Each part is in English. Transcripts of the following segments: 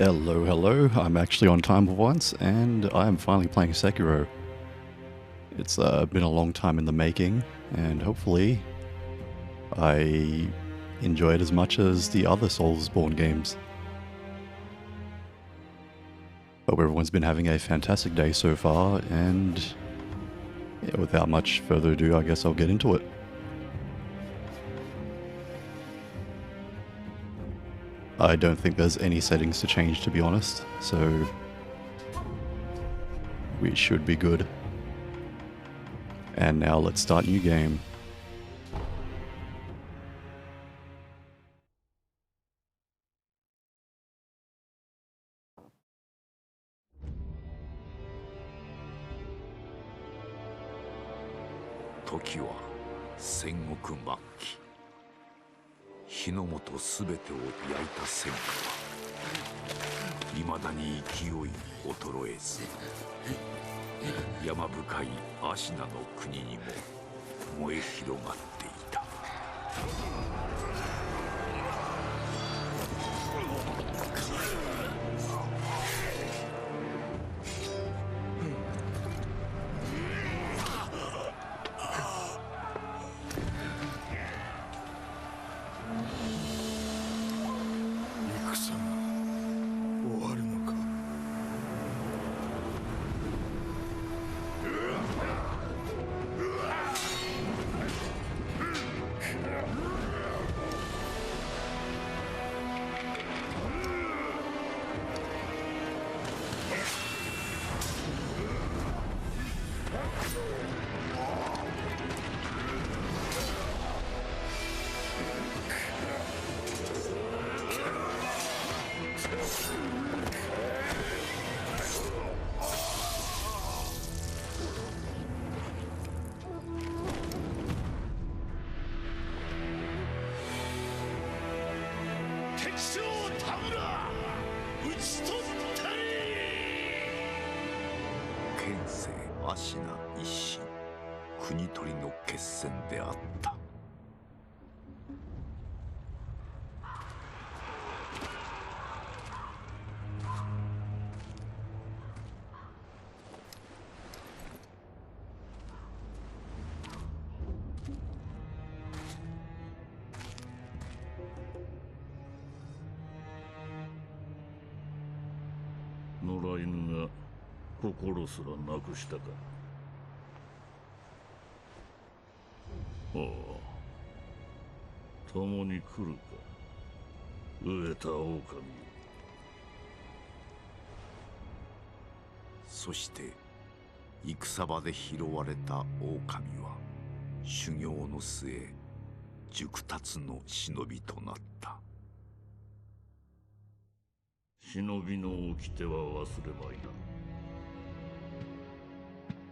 Hello, hello. I'm actually on time for once, and I am finally playing Sekiro. It's been a long time in the making, and hopefully I enjoy it as much as the other Soulsborne games. Hope everyone's been having a fantastic day so far, and yeah, without much further ado, I guess I'll get into it. I don't think there's any settings to change, to be honest, so we should be good. And now let's start new game. Toki wa Sengoku Makki. 火の元すべてを焼いた戦火は未だに勢い衰えず、山深いアシナの国にも燃え広がっていた。県政アシナ一心、国取りの決戦であった。野良犬が心すらなくしたか。ああ、共に来るか、飢えた狼よ。そして戦場で拾われた狼は修行の末熟達の忍びとなった。忍びの掟は忘れまいな。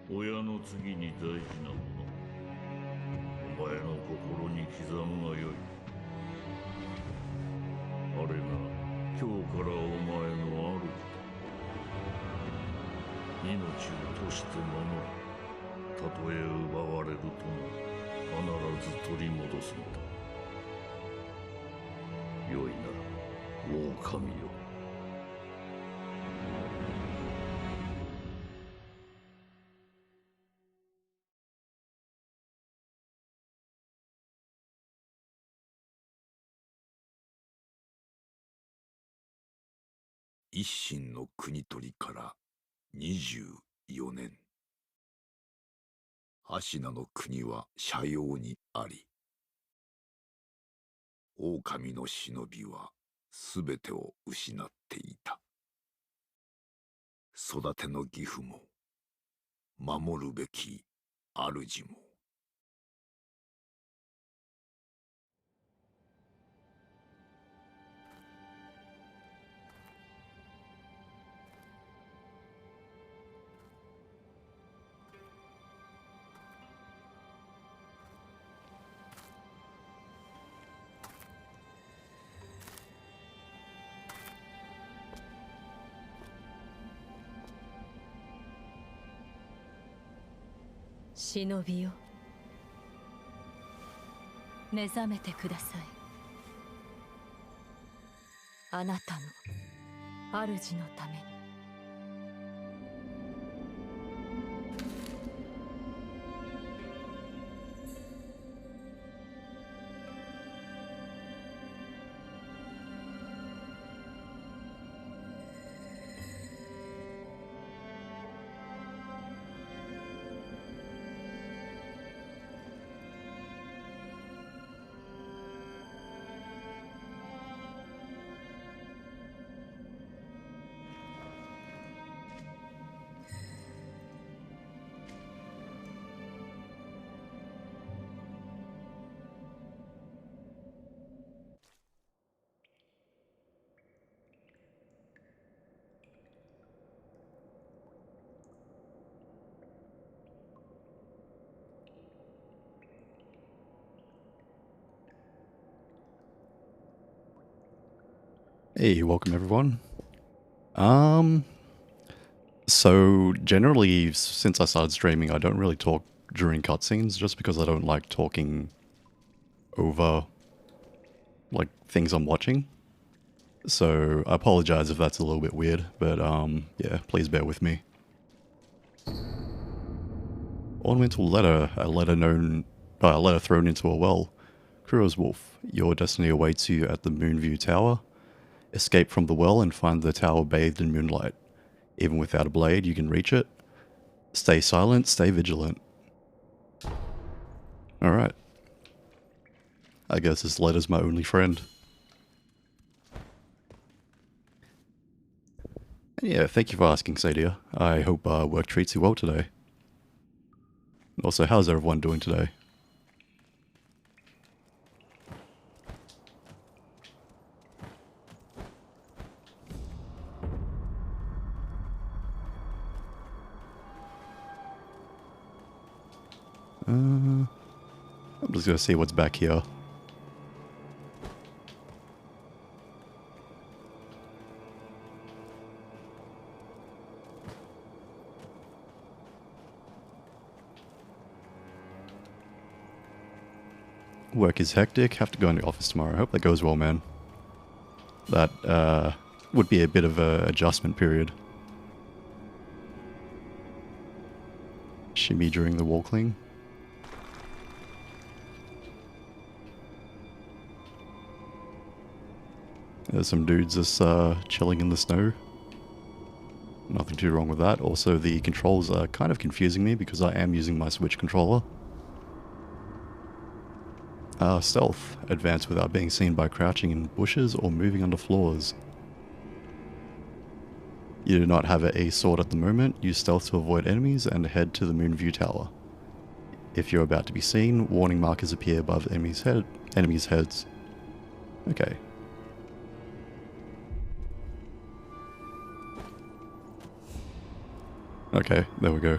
親の次に大事なもの、お前の心に刻むがよい。あれが今日からお前の主だ。命を賭して守る。たとえ奪われるとも必ず取り戻すのだ。よいな、狼よ。一心の国取りから24年。アシナの国は斜陽にあり、狼の忍びはすべてを失っていた。育ての義父も守るべき主も。忍びよ、目覚めてください。あなたの主のために。Hey, welcome everyone. So generally, since I started streaming, I don't really talk during cutscenes, just because I don't like talking over, like, things I'm watching. So I apologize if that's a little bit weird, but yeah, please bear with me. Ornamental letter, a letter thrown into a well. Kuro's Wolf, your destiny awaits you at the Moonview Tower. Escape from the well and find the tower bathed in moonlight. Even without a blade, you can reach it. Stay silent, stay vigilant. Alright. I guess this letter's my only friend. And yeah, thank you for asking, Sadia. I hope work treats you well today. Also, how's everyone doing today? I'm just gonna see what's back here. Work is hectic, have to go in the office tomorrow. Hope that goes well, man. That would be a bit of a adjustment period. Shimmy during the wall cling. There's some dudes just chilling in the snow. Nothing too wrong with that. Also, the controls are kind of confusing me because I am using my Switch controller. Stealth. Advance without being seen by crouching in bushes or moving under floors. You do not have an A sword at the moment. Use stealth to avoid enemies and head to the Moonview Tower. If you're about to be seen, warning markers appear above enemies' heads. Okay. Okay, there we go.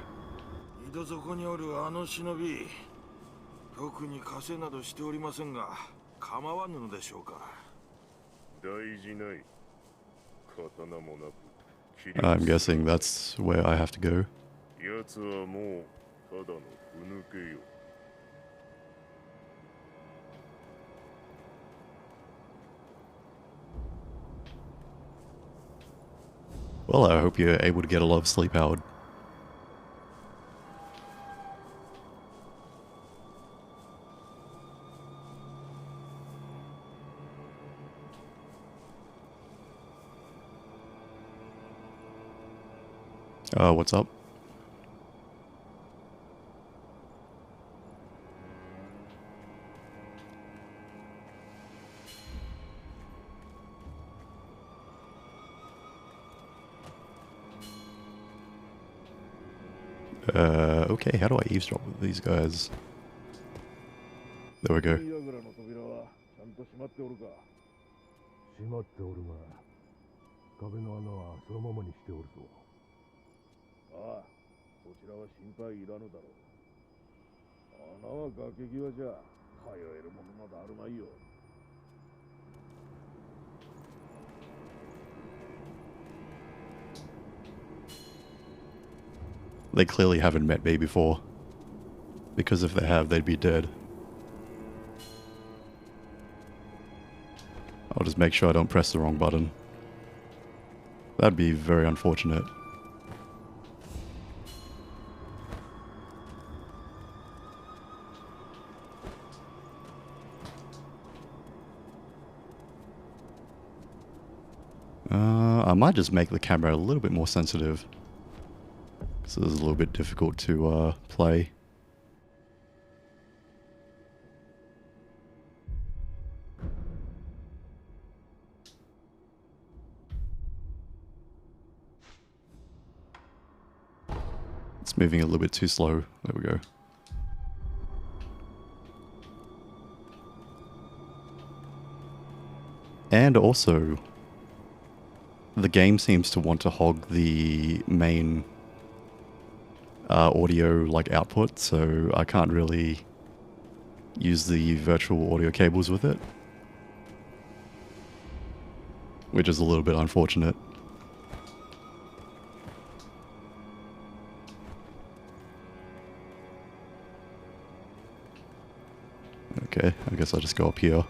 特に稼いなどしておりませんが、構わぬのでしょうか。大事ない。刀もなく。I'm guessing that's where I have to go. 奴はもうただのふぬけよ。Well, I hope you're able to get a lot of sleep, Howard. What's up? Okay, how do I eavesdrop with these guys? There we go. 閉まっておるが、壁の穴はそのままにしておるぞ。ああ、そちらは心配いらぬだろう。穴は崖際じゃ、通えるものなどあるまいよ。They clearly haven't met me before. Because if they have, they'd be dead. I'll just make sure I don't press the wrong button. That'd be very unfortunate. I might just make the camera a little bit more sensitive, because it's a little bit difficult to play. It's moving a little bit too slow. There we go. And also, the game seems to want to hog the main audio like output, so I can't really use the virtual audio cables with it, which is a little bit unfortunate. Okay, I guess I'll just go up here.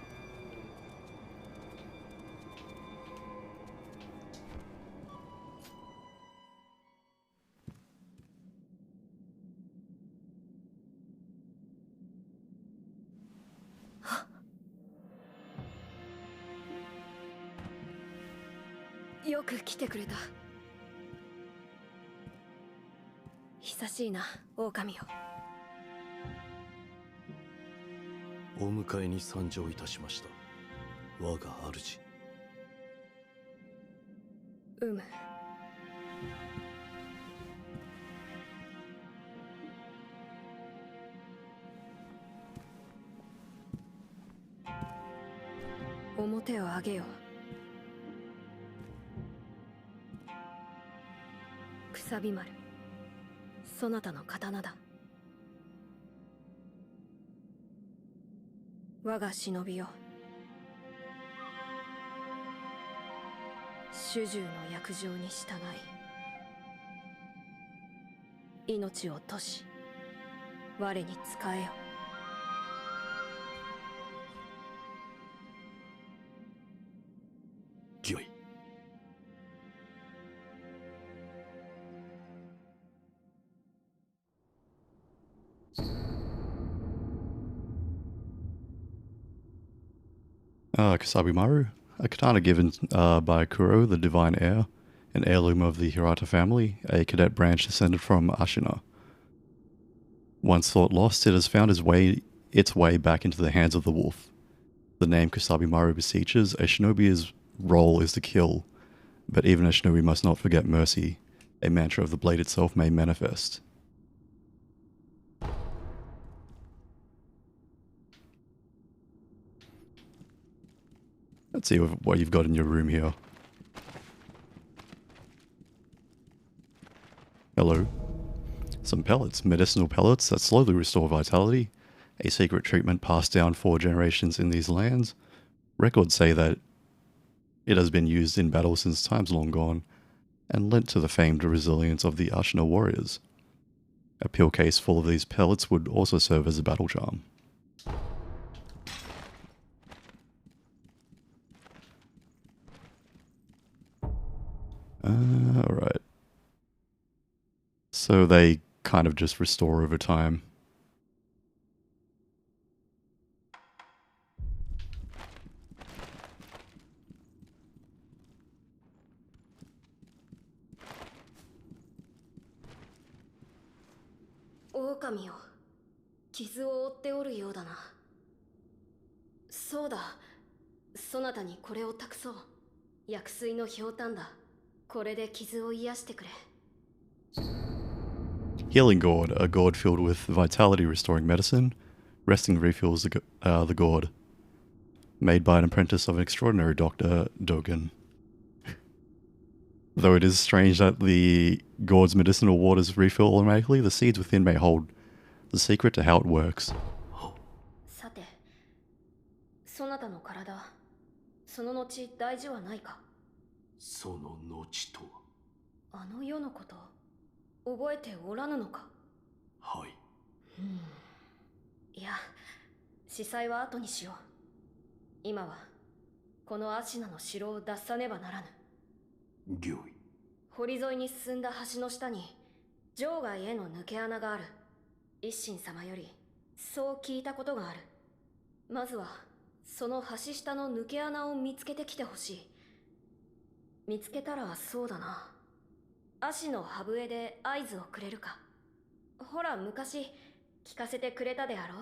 よく来てくれた。久しいな、狼よ。お迎えに参上いたしました。我が主。む。表を上げよ。くさび丸、そなたの刀だ。我が忍びよ。主従の約定に従い、命を賭し、我に仕えよ。御意。Kasabimaru, a katana given by Kuro, the divine heir, an heirloom of the Hirata family, a cadet branch descended from Ashina. Once thought lost, it has found its way back into the hands of the wolf. The name Kasabimaru beseeches, a shinobi's role is to kill, but even a shinobi must not forget mercy. A mantra of the blade itself may manifest. Let's see what you've got in your room here. Hello. Some pellets, medicinal pellets that slowly restore vitality. A secret treatment passed down 4 generations in these lands. Records say that it has been used in battle since times long gone, and lent to the famed resilience of the Ashina warriors. A pill case full of these pellets would also serve as a battle charm. Alright. So they kind of just restore over time. Okamiよ、傷を負っておるようだな。そうだ、そなたにこれを託そう。薬水のひょうたんだ。これで傷を癒してくれ。Healing gourd, a gourd filled with vitality restoring medicine. Resting refills the gourd. Made by an apprentice of an extraordinary doctor, Dogen. Though it is strange that the gourd's medicinal waters refill automatically, the seeds within may hold the secret to how it works. さて、そなたの体、その後大事はないか？その後とは。あの世のこと、覚えておらぬのか？はい。いや、司祭は後にしよう。今は、このアシナの城を脱さねばならぬ。御意。堀沿いに進んだ橋の下に場外への抜け穴がある。一心様よりそう聞いたことがある。まずはその橋下の抜け穴を見つけてきてほしい。見つけたらそうだな、足の歯笛で合図をくれるか。ほら昔聞かせてくれたであろう。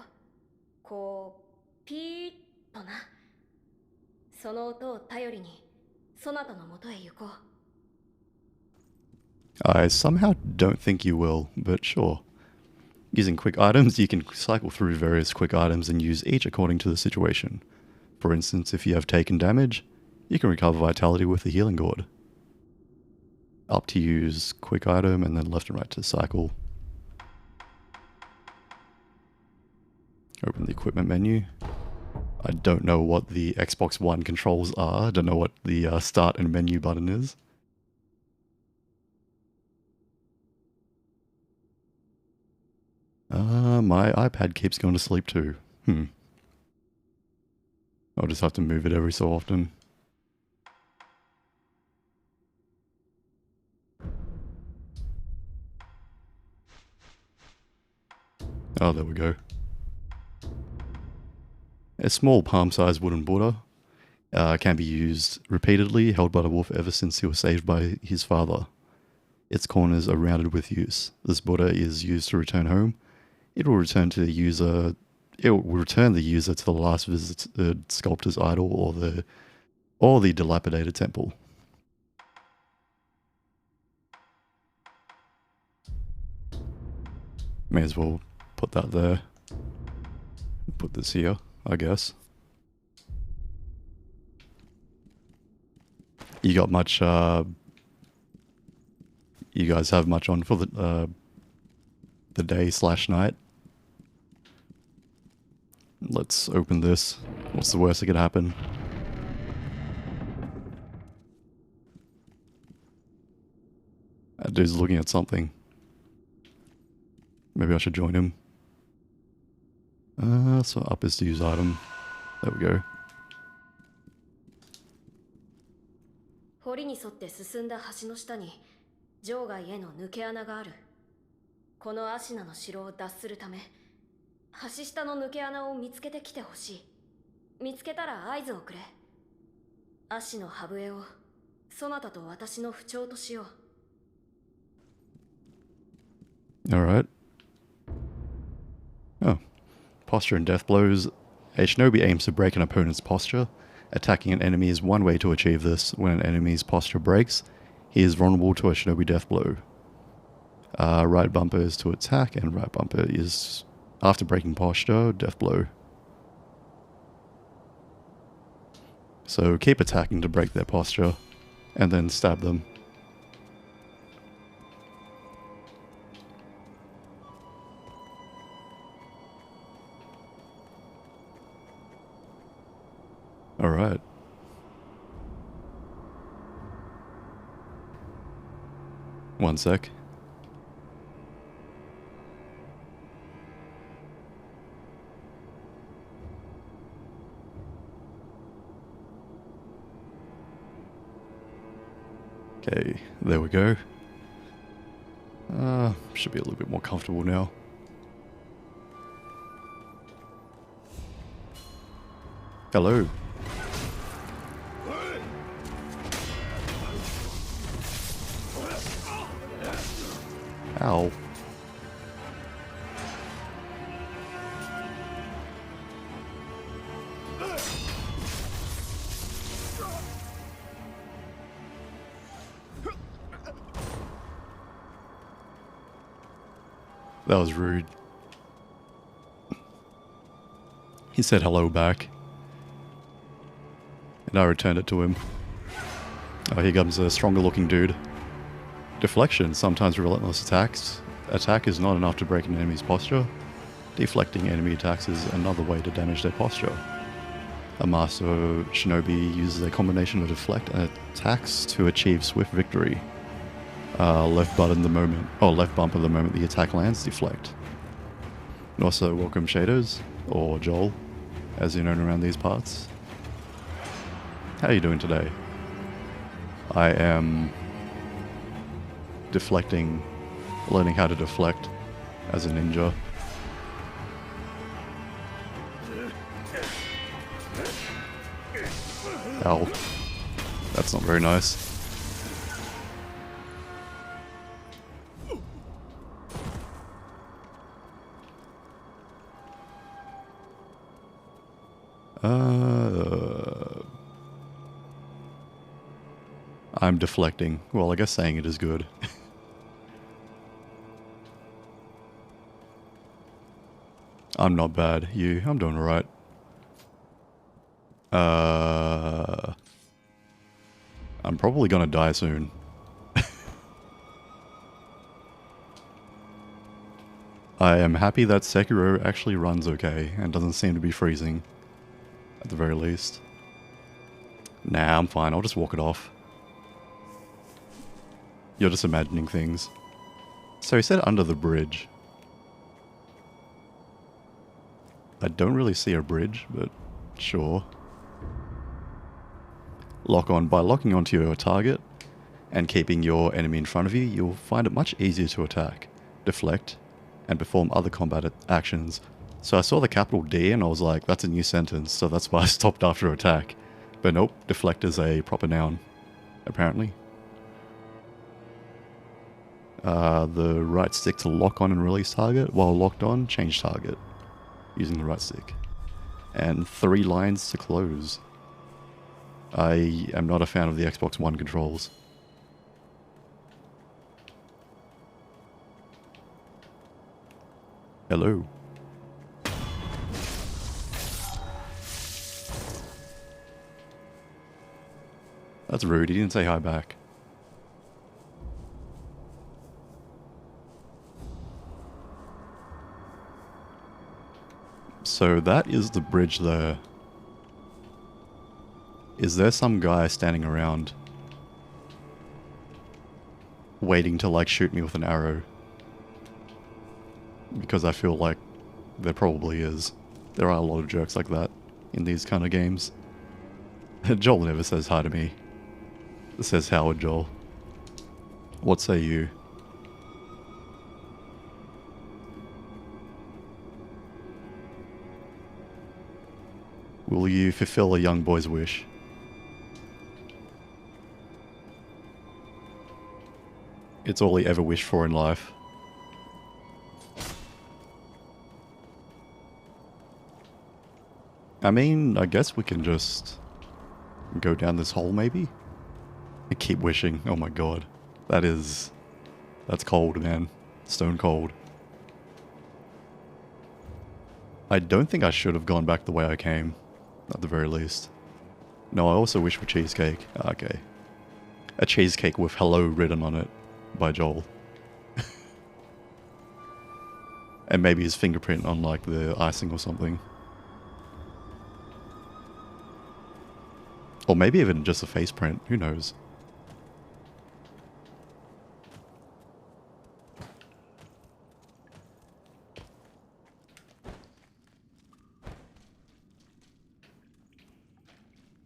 こうピーッとな。その音を頼りにそなたのもとへ行こう。I somehow don't think you will, but sure. Using quick items, you can cycle through various quick items and use each according to the situation. For instance, if you have taken damage, you can recover vitality with the healing gourd. Up to use quick item and then left and right to cycle. Open the equipment menu. I don't know what the Xbox One controls are. I don't know what the start and menu button is. My iPad keeps going to sleep too. I'll just have to move it every so often. Oh, there we go. A small palm-sized wooden Buddha can be used repeatedly, held by the wolf ever since he was saved by his father. Its corners are rounded with use. This Buddha is used to return home. It will return the user to the last visited sculptor's idol or the dilapidated temple. May as well put that there. Put this here, I guess. You got much, you guys have much on for the day/night? Let's open this. What's the worst that could happen? That dude's looking at something. Maybe I should join him. So up is to use item. There we go. 堀に沿って進んだ橋の下に場外への抜け穴がある。このアシナの城を脱するため、橋下の抜け穴を見つけてきてほしい。見つけたら合図をくれ。アシの歯笛をそなたと私の不調としよう。 Alright. Oh. Posture and death blows. A shinobi aims to break an opponent's posture. Attacking an enemy is one way to achieve this. When an enemy's posture breaks, he is vulnerable to a shinobi death blow. Right bumper is to attack, and right bumper is after breaking posture, death blow. So keep attacking to break their posture, and then stab them. Alright. One sec. Okay, there we go. Should be a little bit more comfortable now. Hello. Ow. That was rude. He said hello back. And I returned it to him. Oh, here comes a stronger looking dude. Deflection, sometimes relentless attacks. Attack is not enough to break an enemy's posture. Deflecting enemy attacks is another way to damage their posture. A master shinobi uses a combination of deflect and attacks to achieve swift victory. Left bumper the moment the attack lands, deflect. And also welcome Shaders, or Joel, as you're known around these parts. How are you doing today? I am deflecting, learning how to deflect as a ninja. Ow. That's not very nice. I'm deflecting. Well, I guess saying it is good. I'm not bad. You? I'm doing alright. I'm probably gonna die soon. I am happy that Sekiro actually runs okay and doesn't seem to be freezing. At the very least. Nah, I'm fine. I'll just walk it off. You're just imagining things. So he said under the bridge. I don't really see a bridge, but sure. Lock on. By locking onto your target and keeping your enemy in front of you, you'll find it much easier to attack, deflect, and perform other combat actions. So I saw the capital D and I was like, that's a new sentence, so that's why I stopped after attack. But nope, deflect is a proper noun, apparently. The right stick to lock on and release target. While locked on, change target using the right stick. And 3 lines to close. I am not a fan of the Xbox One controls. Hello. That's rude, he didn't say hi back. So that is the bridge there. Is there some guy standing around waiting to like shoot me with an arrow? Because I feel like there probably is. There are a lot of jerks like that in these kind of games. Joel never says hi to me. It says Howard Joel. What say you? Will you fulfill a young boy's wish? It's all he ever wished for in life. I mean, I guess we can just go down this hole maybe? And keep wishing. Oh my god. That's cold, man. Stone cold. I don't think I should have gone back the way I came. At the very least. No, I also wish for cheesecake. Okay. A cheesecake with hello written on it by Joel. And maybe his fingerprint on like the icing or something. Or maybe even just a face print. Who knows?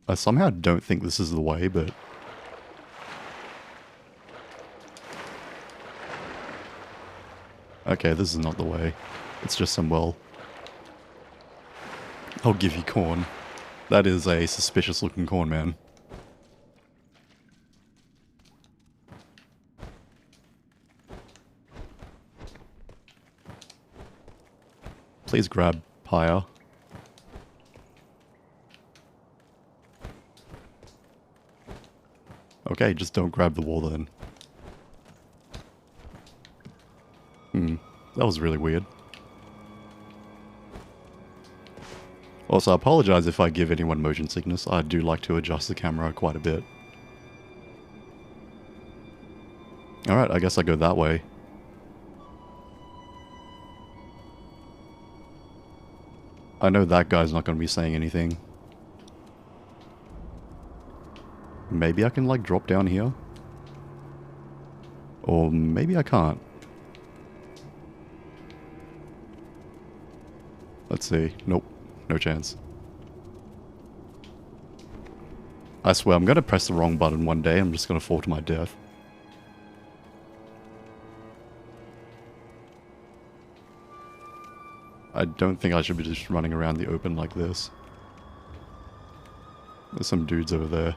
I somehow don't think this is the way, but... Okay, this is not the way. It's just some well. I'll give you corn. That is a suspicious looking corn, man. Please grab pyre. Okay, just don't grab the wall then. That was really weird. Also, I apologize if I give anyone motion sickness. I do like to adjust the camera quite a bit. Alright, I guess I go that way. I know that guy's not going to be saying anything. Maybe I can like drop down here? Or maybe I can't. Let's see. Nope. No chance. I swear I'm going to press the wrong button one day. I'm just going to fall to my death. I don't think I should be just running around the open like this. There's some dudes over there.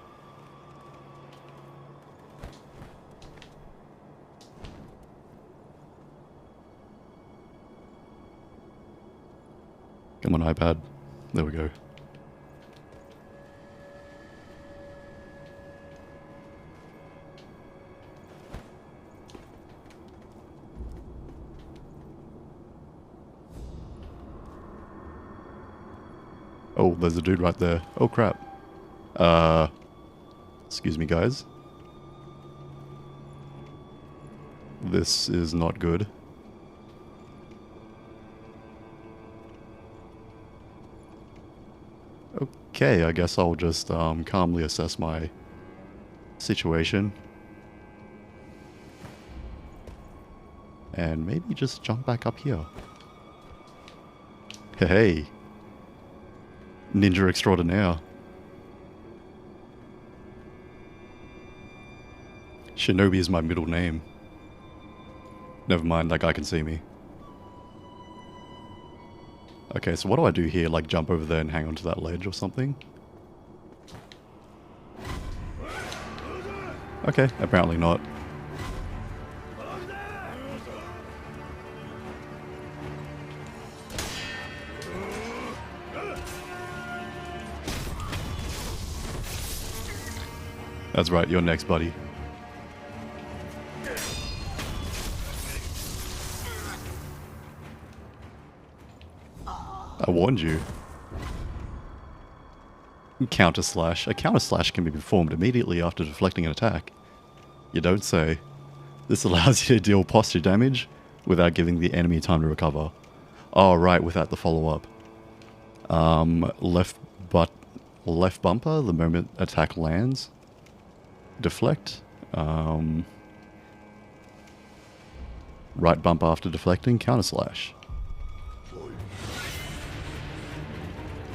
Come on, iPad. There we go. Oh, there's a dude right there. Oh, crap. Excuse me, guys. This is not good. Okay, I guess I'll just calmly assess my situation. And maybe just jump back up here. Hey. Ninja extraordinaire. Shinobi is my middle name. Never mind, that guy can see me. Okay, so what do I do here? Like jump over there and hang onto that ledge or something? Okay, apparently not. That's right, you're next, buddy. I warned you. Counter slash. A counter slash can be performed immediately after deflecting an attack. You don't say. This allows you to deal posture damage without giving the enemy time to recover. Oh, right, without the follow-up. Left bumper the moment attack lands. Deflect. Right bumper after deflecting. Counter slash.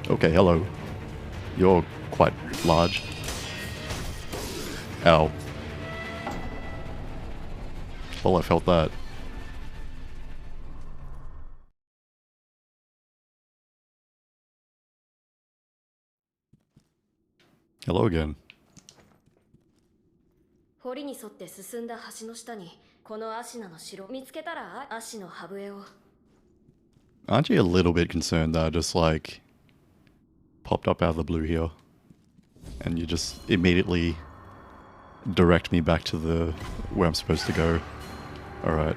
Okay, hello. You're quite large. Ow. Well, I felt that. Hello again. 堀に沿って進んだ橋の下にこのアシナの城見つけたらアシのハブエを Aren't you a little bit concerned that I just like popped up out of the blue here and you just immediately direct me back to the where I'm supposed to go? Alright.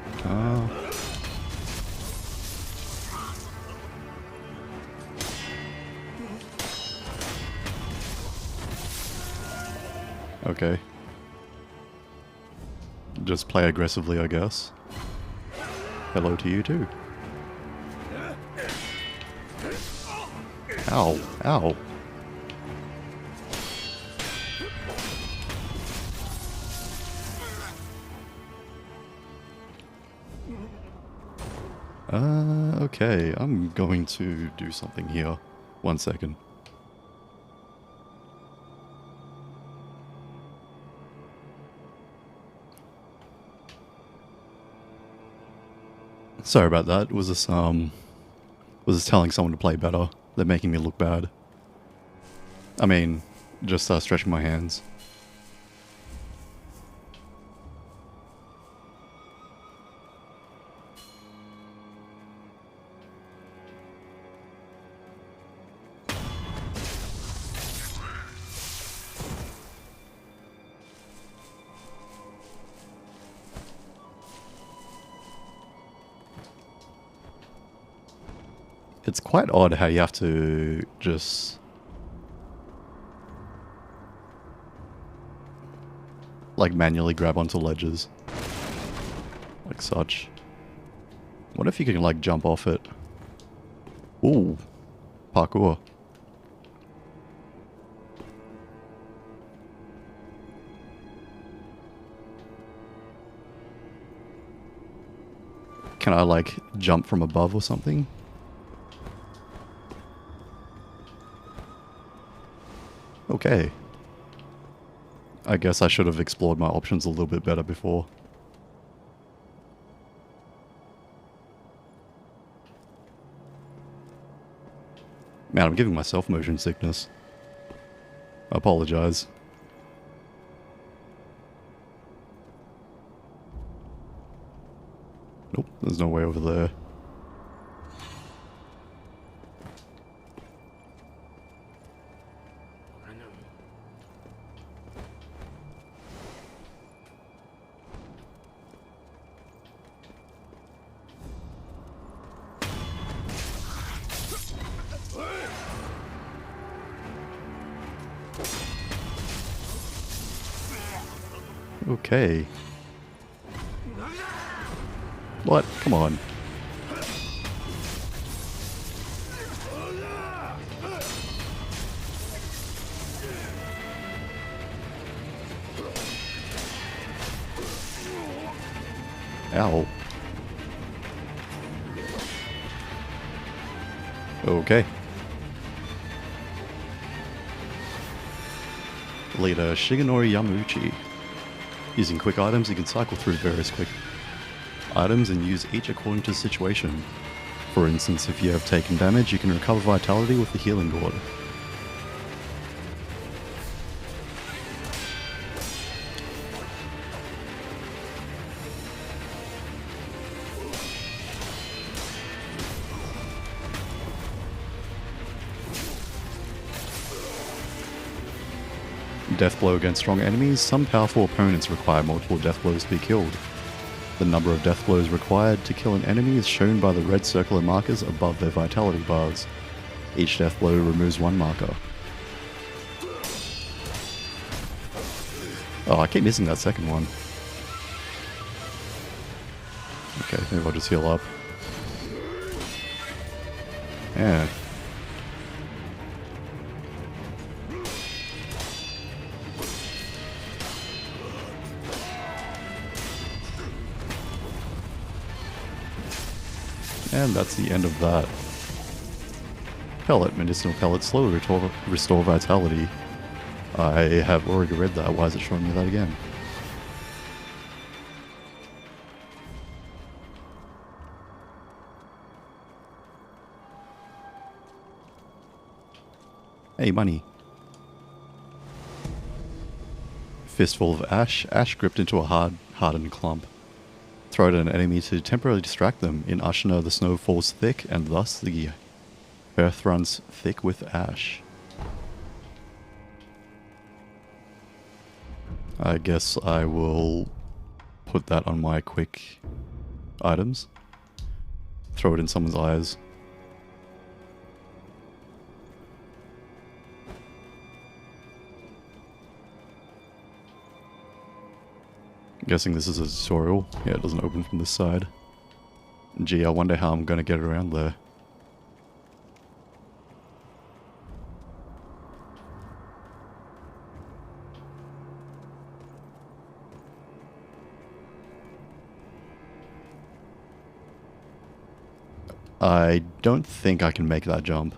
Okay. Just play aggressively, I guess. Hello to you too. Ow, ow. Okay, I'm going to do something here. 1 second. Sorry about that. Was this telling someone to play better? They're making me look bad. I mean, just stretching my hands. It's quite odd how you have to just like manually grab onto ledges like such. What if you can like jump off it? Ooh, parkour. Can I like jump from above or something? Okay. I guess I should have explored my options a little bit better before. Man, I'm giving myself motion sickness. I apologize. Nope, there's no way over there. Okay. What? Come on. Ow. Okay. Leader Shigenori Yamauchi. Using quick items, you can cycle through various quick items and use each according to the situation. For instance, if you have taken damage, you can recover vitality with the healing gourd. Death blow against strong enemies. Some powerful opponents require multiple death blows to be killed. The number of death blows required to kill an enemy is shown by the red circular markers above their vitality bars. Each death blow removes one marker. Oh, I keep missing that second one. Okay, maybe I'll just heal up. Yeah. And that's the end of that. Pellet. Medicinal pellets slowly restore vitality. I have already read that. Why is it showing me that again? Hey, money. Fistful of ash. Ash gripped into a hardened clump. Throw it at an enemy to temporarily distract them. In Ashina, the snow falls thick, and thus the earth runs thick with ash. I guess I will put that on my quick items. Throw it in someone's eyes. I'm guessing this is a tutorial. Yeah, it doesn't open from this side. Gee, I wonder how I'm gonna get around there. I don't think I can make that jump.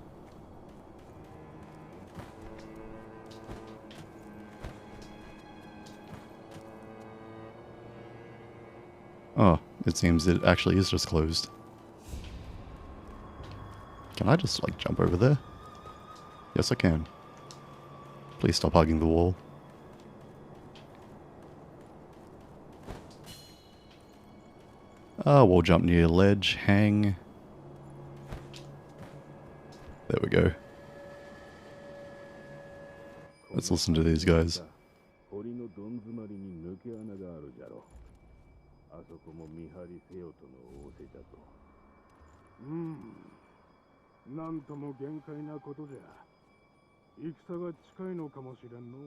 Oh, it seems it actually is just closed. Can I just, like, jump over there? Yes, I can. Please stop hugging the wall. Wall jump near ledge, hang. There we go. Let's listen to these guys. あそこも見張りせよとの仰せじゃと。なんとも限界なことじゃ。戦が近いのかもしれんの。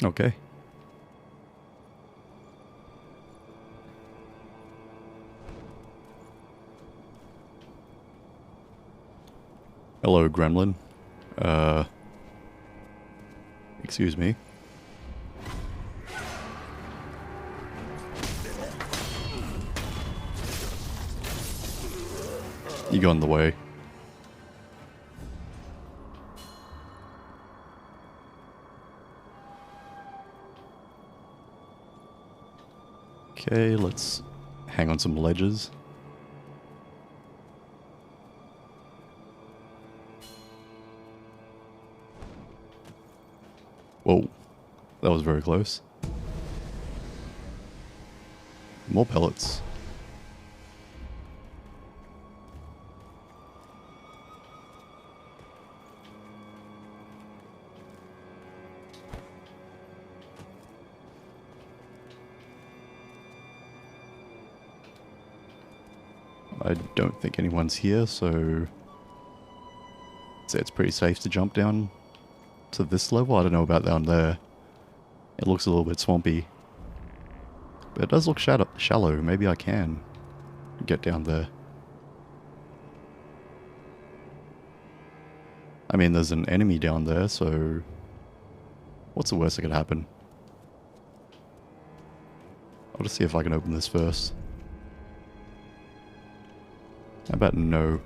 Okay. Hello, gremlin. Excuse me. You got in the way. Okay, let's hang on some ledges. Whoa, that was very close. More pellets. I don't think anyone's here, so I'd say it's pretty safe to jump down to this level. I don't know about down there. It looks a little bit swampy. But it does look shallow. Maybe I can get down there. I mean, there's an enemy down there, so what's the worst that could happen? I'll just see if I can open this first. How about no?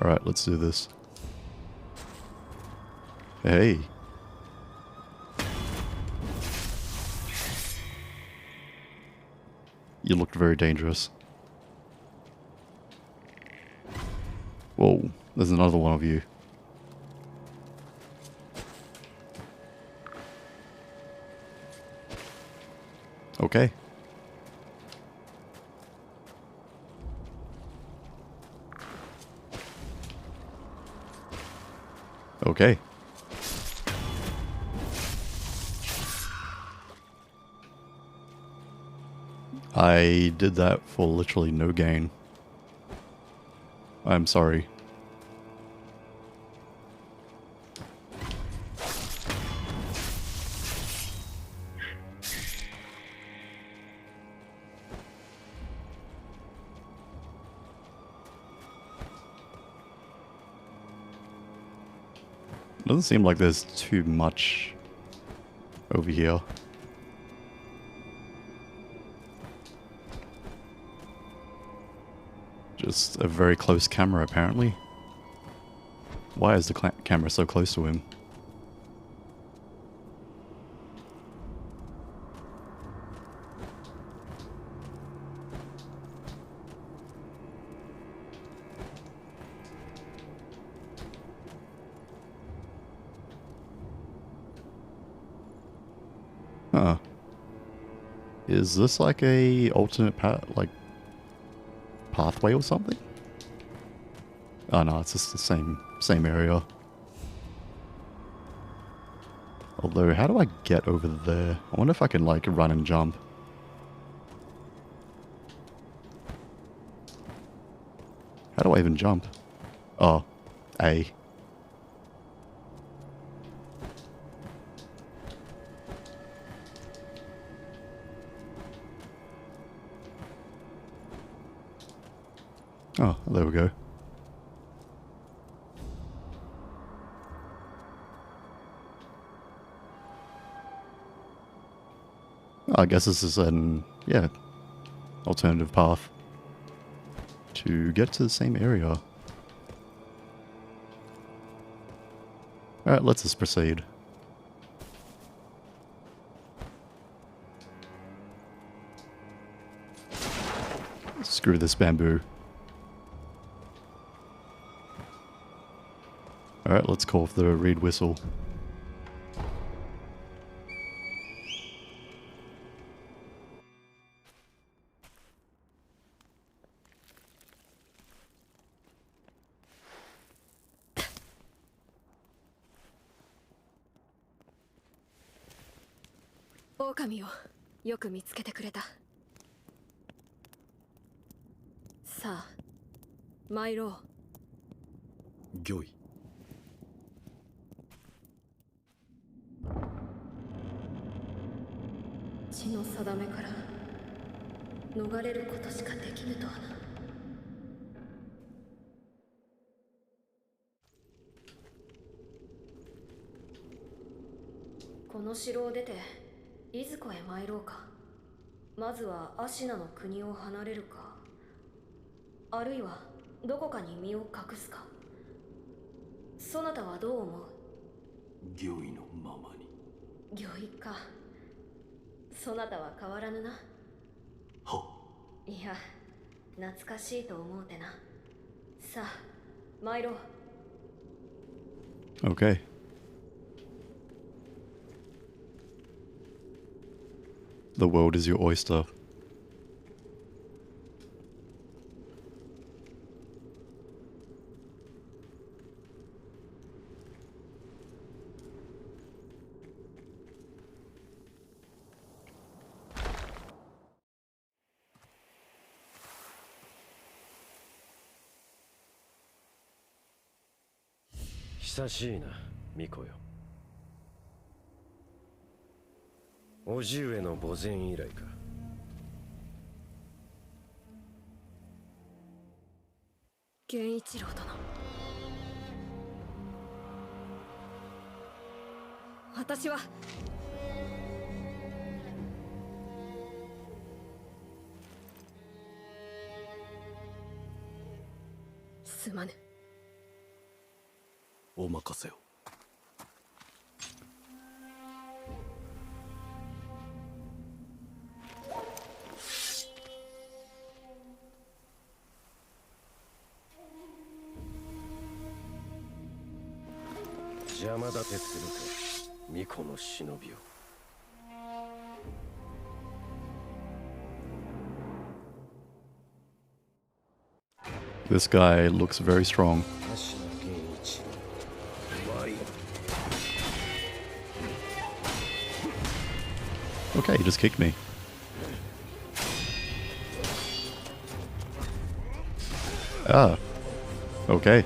Alright, let's do this. Hey. You looked very dangerous. Whoa, there's another one of you. Okay. Okay. I did that for literally no gain. I'm sorry. Doesn't seem like there's too much over here. Just a very close camera, apparently. Why is the camera so close to him? Huh. Is this like a alternate pathway or something? Oh no, it's just the same area. Although, how do I get over there? I wonder if I can like run and jump. How do I even jump? Oh, A. Oh, there we go. I guess this is an, yeah, alternative path to get to the same area. Alright, let's just proceed. Screw this bamboo. Alright, let's call for the reed whistle.狼をよく見つけてくれた。さあ、参ろう。御意。血の定めから逃れることしかできぬとはな。この城を出ていずこへ参ろうか。まずはアシナの国を離れるか、あるいはどこかに身を隠すか。そなたはどう思う？御意のままに。御意か。そなたは変わらぬな。は。いや、懐かしいと思うてな。さあ、参ろう。Okay. The world is your oyster.久しいな、巫女よ。叔父上の墓前以来か。源一郎殿。私はすまぬ。お任せを。邪魔立てするか、巫女の忍びを。This guy looks very strong. Okay, he just kicked me. Ah. Okay.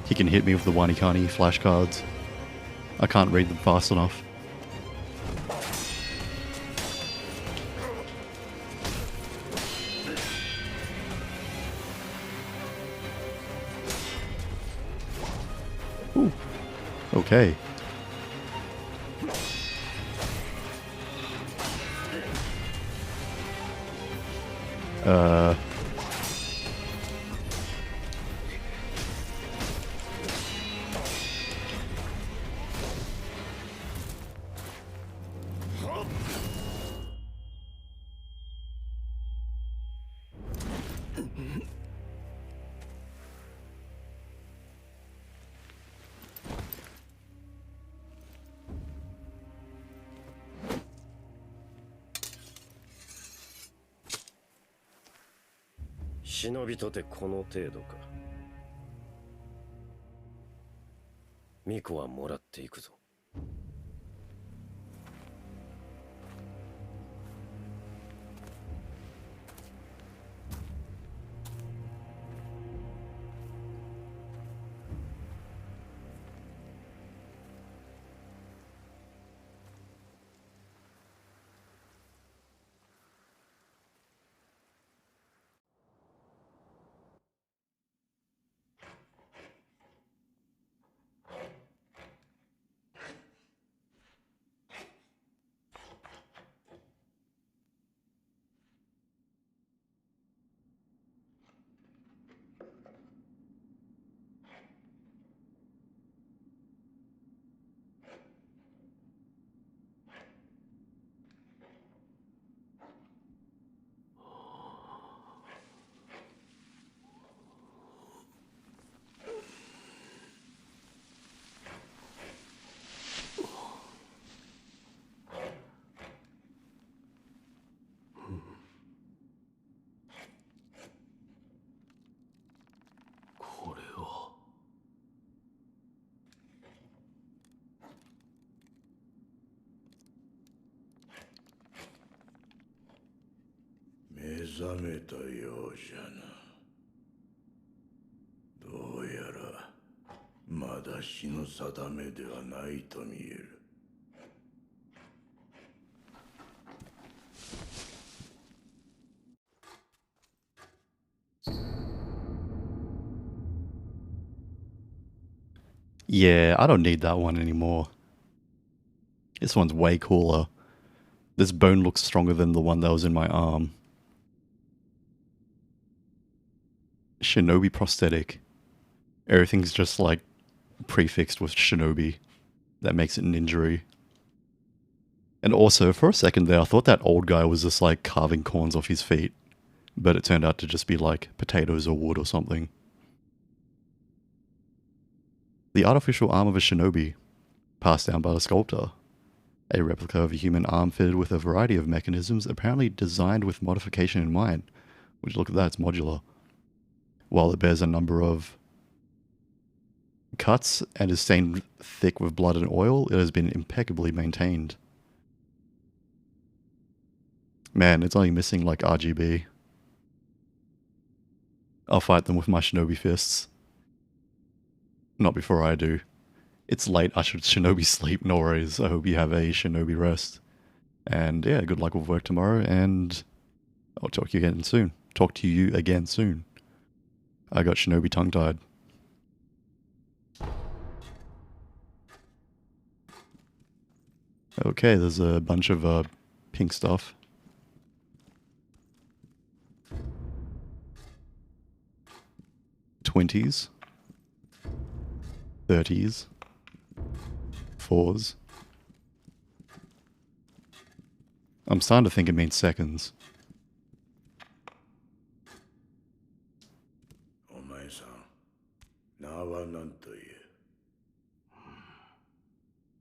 He can hit me with the Wanikani flashcards. I can't read them fast enough. Ooh. Okay.忍びとてこの程度か。巫女はもらっていくぞ。これは。目覚めたようじゃな。どうやらまだ死の定めではないと見える。Yeah, I don't need that one anymore. This one's way cooler. This bone looks stronger than the one that was in my arm. Shinobi prosthetic. Everything's just like prefixed with shinobi. That makes it an injury. And also, for a second there, I thought that old guy was just like carving corns off his feet. But it turned out to just be like potatoes or wood or something. The artificial arm of a shinobi, passed down by the sculptor. A replica of a human arm fitted with a variety of mechanisms apparently designed with modification in mind. Which, look at that, it's modular. While it bears a number of cuts and is stained thick with blood and oil, it has been impeccably maintained. Man, it's only missing like RGB. I'll fight them with my shinobi fists. Not before I do. It's late, I should shinobi sleep, no worries. I hope you have a shinobi rest. And yeah, good luck with work tomorrow, and I'll talk to you again soon. I got shinobi tongue-tied. Okay, there's a bunch of pink stuff. '20s. '30s. '4s. I'm starting to think it means seconds. お前さん、名は何という。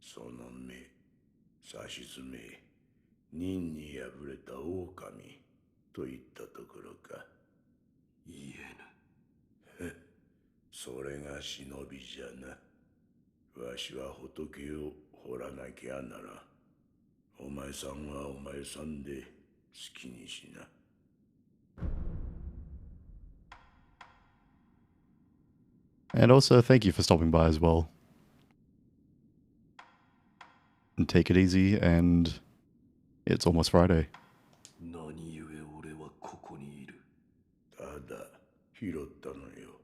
その目、さしずめ、任に敗れた狼といったところか。言えぬ。それが忍びじゃな。わしは仏を掘らなきゃなら。お前さんはお前さんで好きにしな。And also, thank you for stopping by as well. And take it easy, and it's almost Friday. 何故俺はここにいる。ただ拾ったのよ。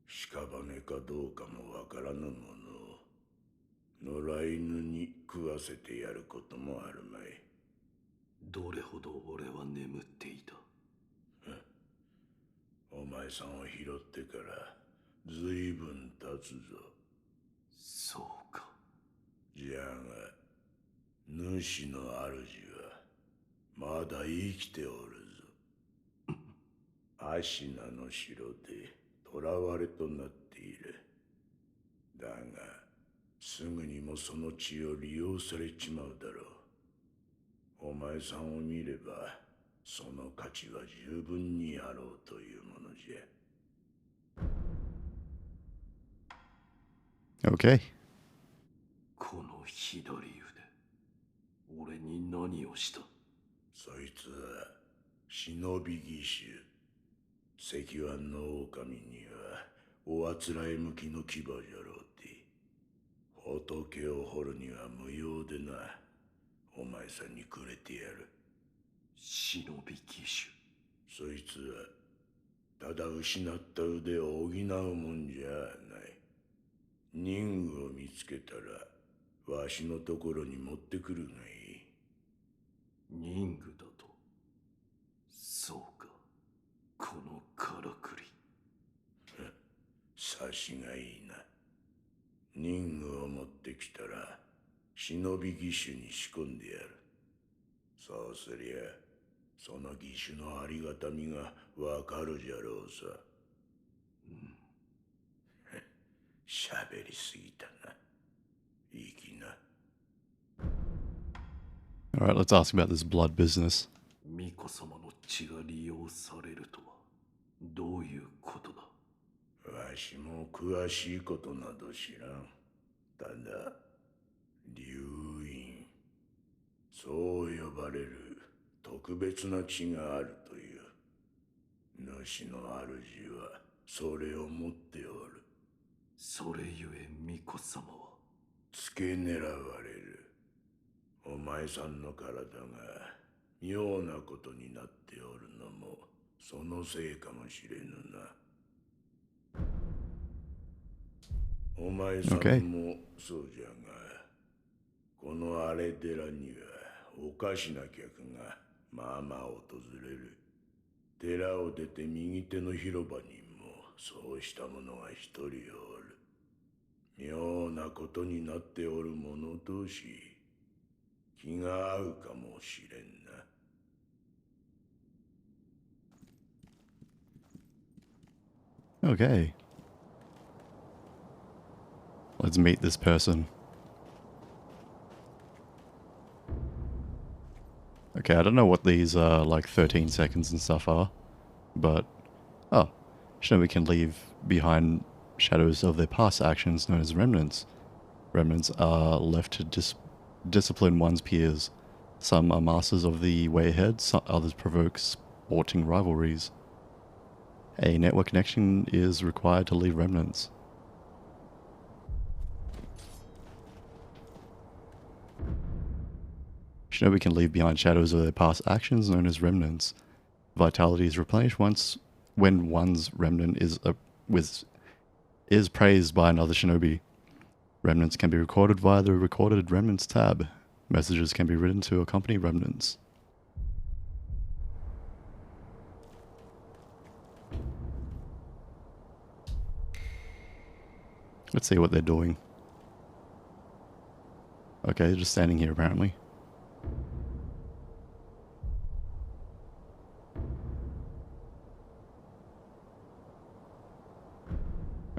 屍かどうかもわからぬものを。野良犬に食わせてやることもあるまい。どれほど俺は眠っていた。お前さんを拾ってからずいぶん経つぞ。そうか。じゃが主の主はまだ生きておるぞ。アシナの城で囚われとなっている。だがすぐにもその血を利用されちまうだろう。お前さんを見ればその価値は十分にあろうというものじゃ。Okay. この左腕、俺に何をした。そいつは忍び義手。石腕の狼にはおあつらえ向きの牙じゃろうて。仏を掘るには無用でな。お前さんにくれてやる。忍び義手。そいつはただ失った腕を補うもんじゃない。任具を見つけたらわしのところに持ってくるがいい。任具だと。そうか。このからくり。察しがいいな。任具を持ってきたら忍び義手に仕込んでやる。そうすりゃその義手のありがたみがわかるじゃろうさ。喋りすぎたな。いい気な。Alright, let's ask about this blood business. 巫女様の血が利用されるとはどういうことだ。わしも詳しいことなど知らん。ただ流院、そう呼ばれる特別な血があるという。主の主はそれを持っておる。それゆえ巫女様は付け狙われる。お前さんの体が妙なことになっておるのもそのせいかもしれぬな。お前さんもそうじゃが、この荒れ寺にはおかしな客がまあまあ訪れる。寺を出て右手の広場にもそうした者が一人おる。妙なことになっておる者同士、気が合うかもしれんな。Okay. Let's meet this person. Okay, I don't know what these like 13 seconds and stuff are, but oh, shinobi can leave behind shadows of their past actions known as remnants. Remnants are left to discipline one's peers. Some are masters of the way ahead, some others provoke sporting rivalries. A network connection is required to leave remnants. Shinobi can leave behind shadows of their past actions known as remnants. Vitality is replenished when one's remnant is praised by another shinobi. Remnants can be recorded via the Recorded Remnants tab. Messages can be written to accompany remnants. Let's see what they're doing. Okay, they're just standing here apparently.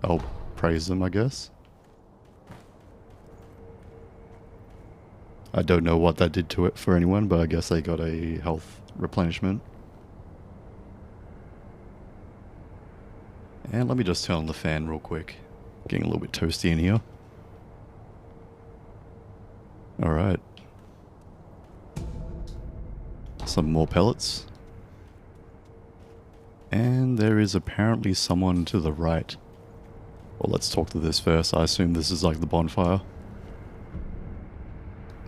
I'll praise them, I guess. I don't know what that did to it for anyone, but I guess they got a health replenishment. And let me just turn on the fan real quick. Getting a little bit toasty in here. Alright. Some more pellets. And there is apparently someone to the right. Well, let's talk to this first. I assume this is like the bonfire.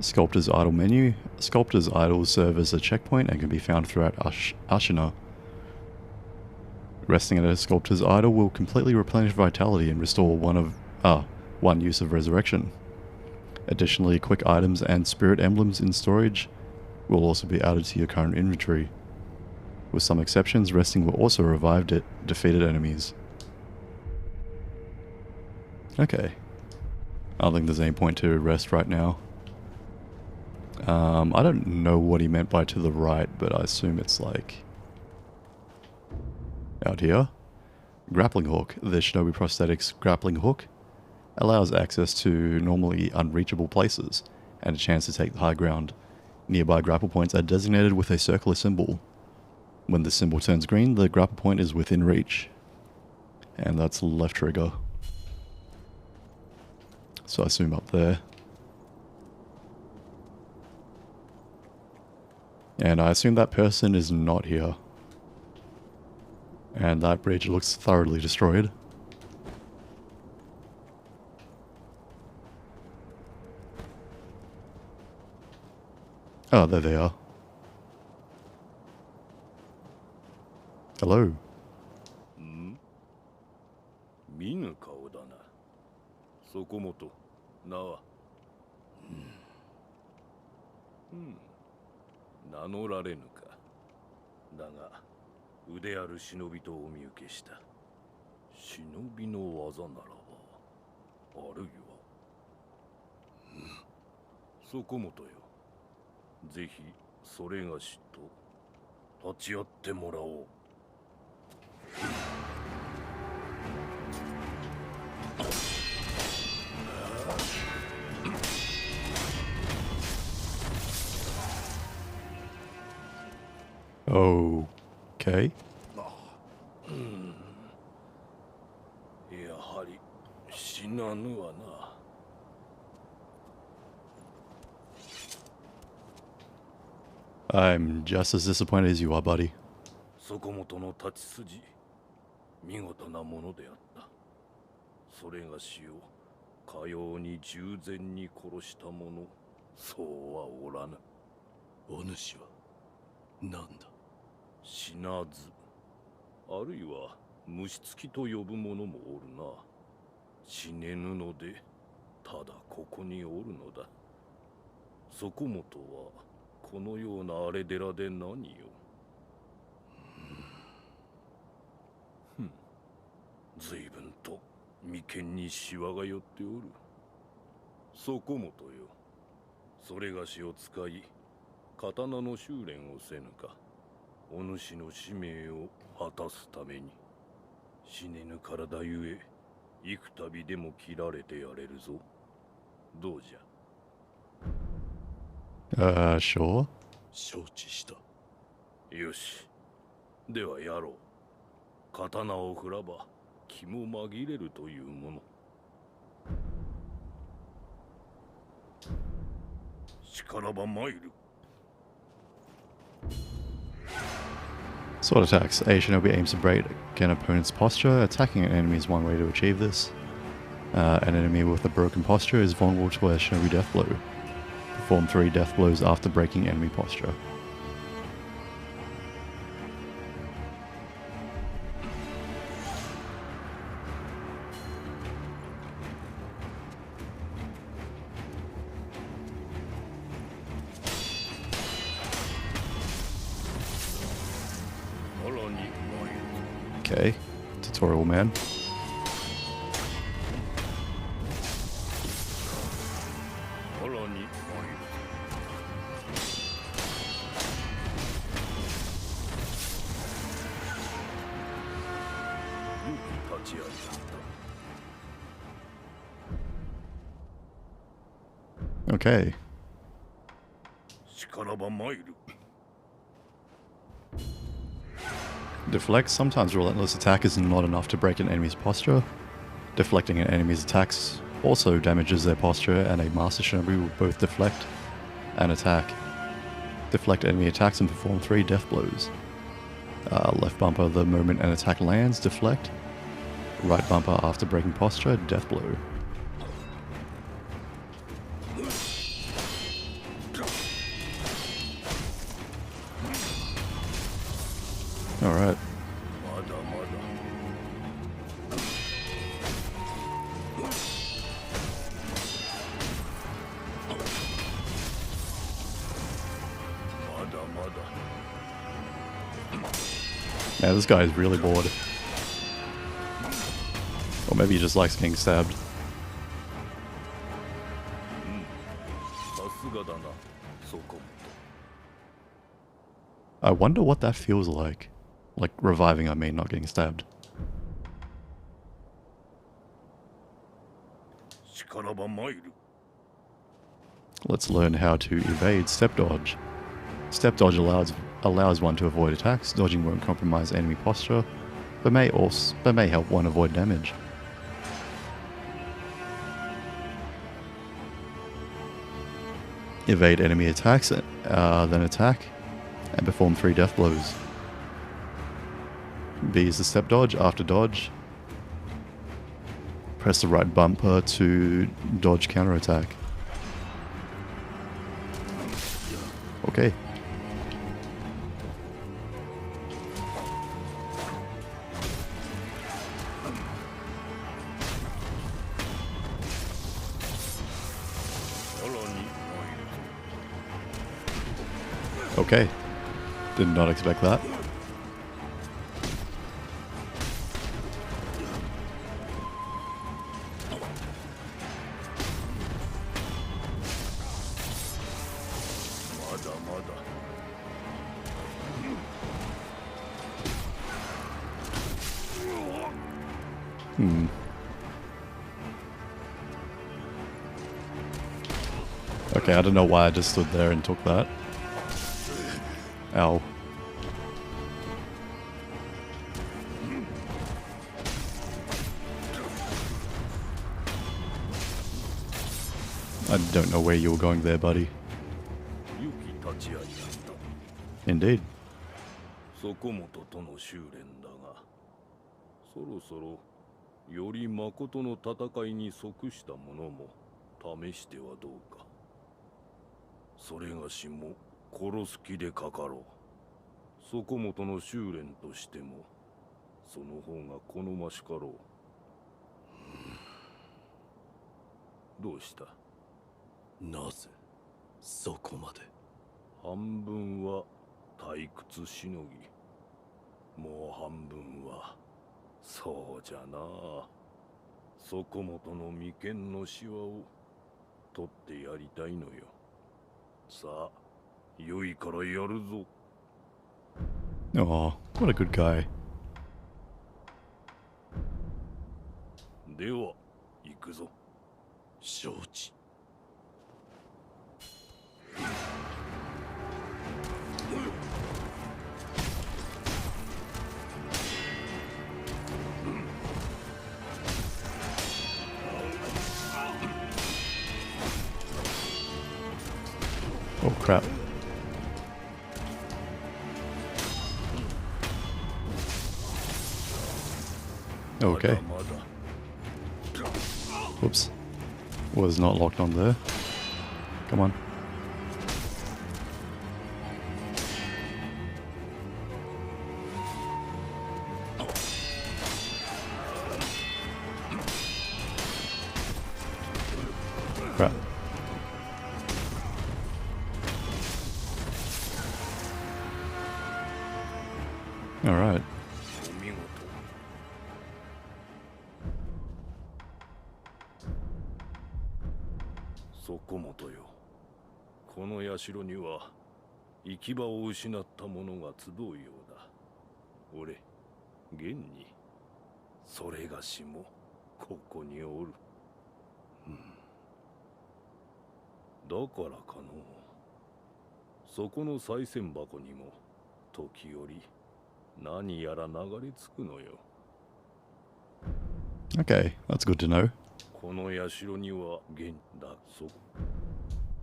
Sculptor's Idol menu. Sculptor's Idols serve as a checkpoint and can be found throughout Ashina. Resting at a Sculptor's Idol will completely replenish vitality and restore one use of resurrection. Additionally, quick items and spirit emblems in storage will also be added to your current inventory. With some exceptions, resting will also revive defeated enemies. Okay. I don't think there's any point to rest right now. I don't know what he meant by to the right, but I assume it's like out here. Grappling hook. The Shinobi Prosthetics grappling hook allows access to normally unreachable places and a chance to take the high ground. Nearby grapple points are designated with a circular symbol. When the symbol turns green, the grapple point is within reach. And that's left trigger. So I assume up there. And I assume that person is not here. And that bridge looks thoroughly destroyed. Oh, there they are. Hello. 見ぬ顔だな。そこもと、名は。名乗られぬか。だが、腕ある忍びとお見受けした。忍びの技ならば、あるいは。そこもとよ。ぜひ、それがしと、立ち会ってもらおう。Okay. やはり死なぬわな。I'm just as disappointed as you are, buddy. そこもとの立ち筋、見事なものであった。それがしをかように従前に殺した者、そうはおらぬ。お主は何だ。死なず、あるいは虫つきと呼ぶ者もおるな。死ねぬので、ただここにおるのだ。そこもとはこのような荒れ寺で何よ。随分と眉間にシワが寄っておる。そこもとよ。それがしを使い、刀の修練をせぬか。お主の使命を果たすために。死ねぬ体ゆえ、幾度でも切られてやれるぞ。どうじゃ。Sure. 承知した。よし。ではやろう。刀を振らば気も紛れるというもの。しからば参る。Sword attacks. A shinobi aims to break an opponent's posture. Attacking an enemy is one way to achieve this. An enemy with a broken posture is vulnerable to a shinobi death blow. Perform 3 death blows after breaking enemy posture. Okay, tutorial man. Okay. Deflect. Sometimes relentless attack is not enough to break an enemy's posture. Deflecting an enemy's attacks also damages their posture, and a Master Shinobi will both deflect and attack. Deflect enemy attacks and perform 3 death blows. Left bumper the moment an attack lands, deflect. Right bumper after breaking posture, death blow. Alright. Yeah, this guy is really bored. Or maybe he just likes getting stabbed. I wonder what that feels like. Like reviving, I mean, not getting stabbed. Let's learn how to evade step dodge. Step dodge allows one to avoid attacks. Dodging won't compromise enemy posture, but may help one avoid damage. Evade enemy attacks, then attack, and perform 3 death blows. B is the step dodge. After dodge, press the right bumper to dodge counterattack. Okay. Okay. Did not expect that. Okay, I don't know why I just stood there and took that. Ow. I don't know where you were going there, buddy. Indeed. そこもととの修練だが、そろそろより誠の戦いに即したものも試してはどうか。それがしも殺す気でかかろう。そこもとの修練としても、その方が好ましかろう。どうした？なぜそこまで？半分は退屈しのぎ、もう半分はそうじゃな。そこもとの眉間のシワを取ってやりたいのよ。さあ、良いからやるぞ。Aw, what a good guy. では行くぞ。承知。Oh crap. Okay. まだまだ Whoops. Was not locked on there. Come on. Crap. Alright. お見事。そこもとよ。この社には行き場を失った者が集うようだ。俺、現にそれがしもここにおる。だからかの。そこの賽銭箱にも時折何やら流れ着くのよ。Okay, that's good to know. この社には現だそ。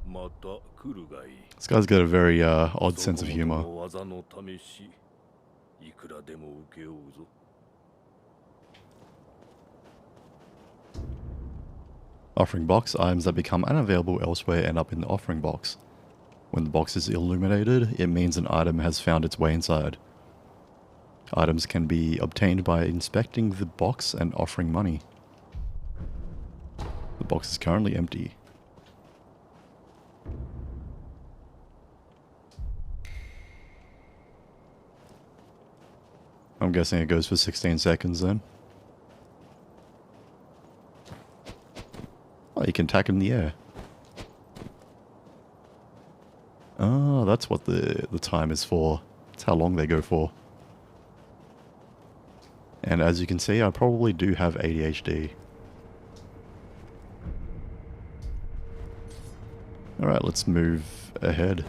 また来るがいい。This guy's got a very odd sense of そこ humor. の技の試し、いくらでも受けようぞ。Offering box items that become unavailable elsewhere end up in the offering box. When the box is illuminated, it means an item has found its way inside. Items can be obtained by inspecting the box and offering money. The box is currently empty. I'm guessing it goes for 16 seconds then. Oh, you can tack in the air. Oh, that's what the time is for. That's how long they go for. And as you can see, I probably do have ADHD. Alright, let's move ahead.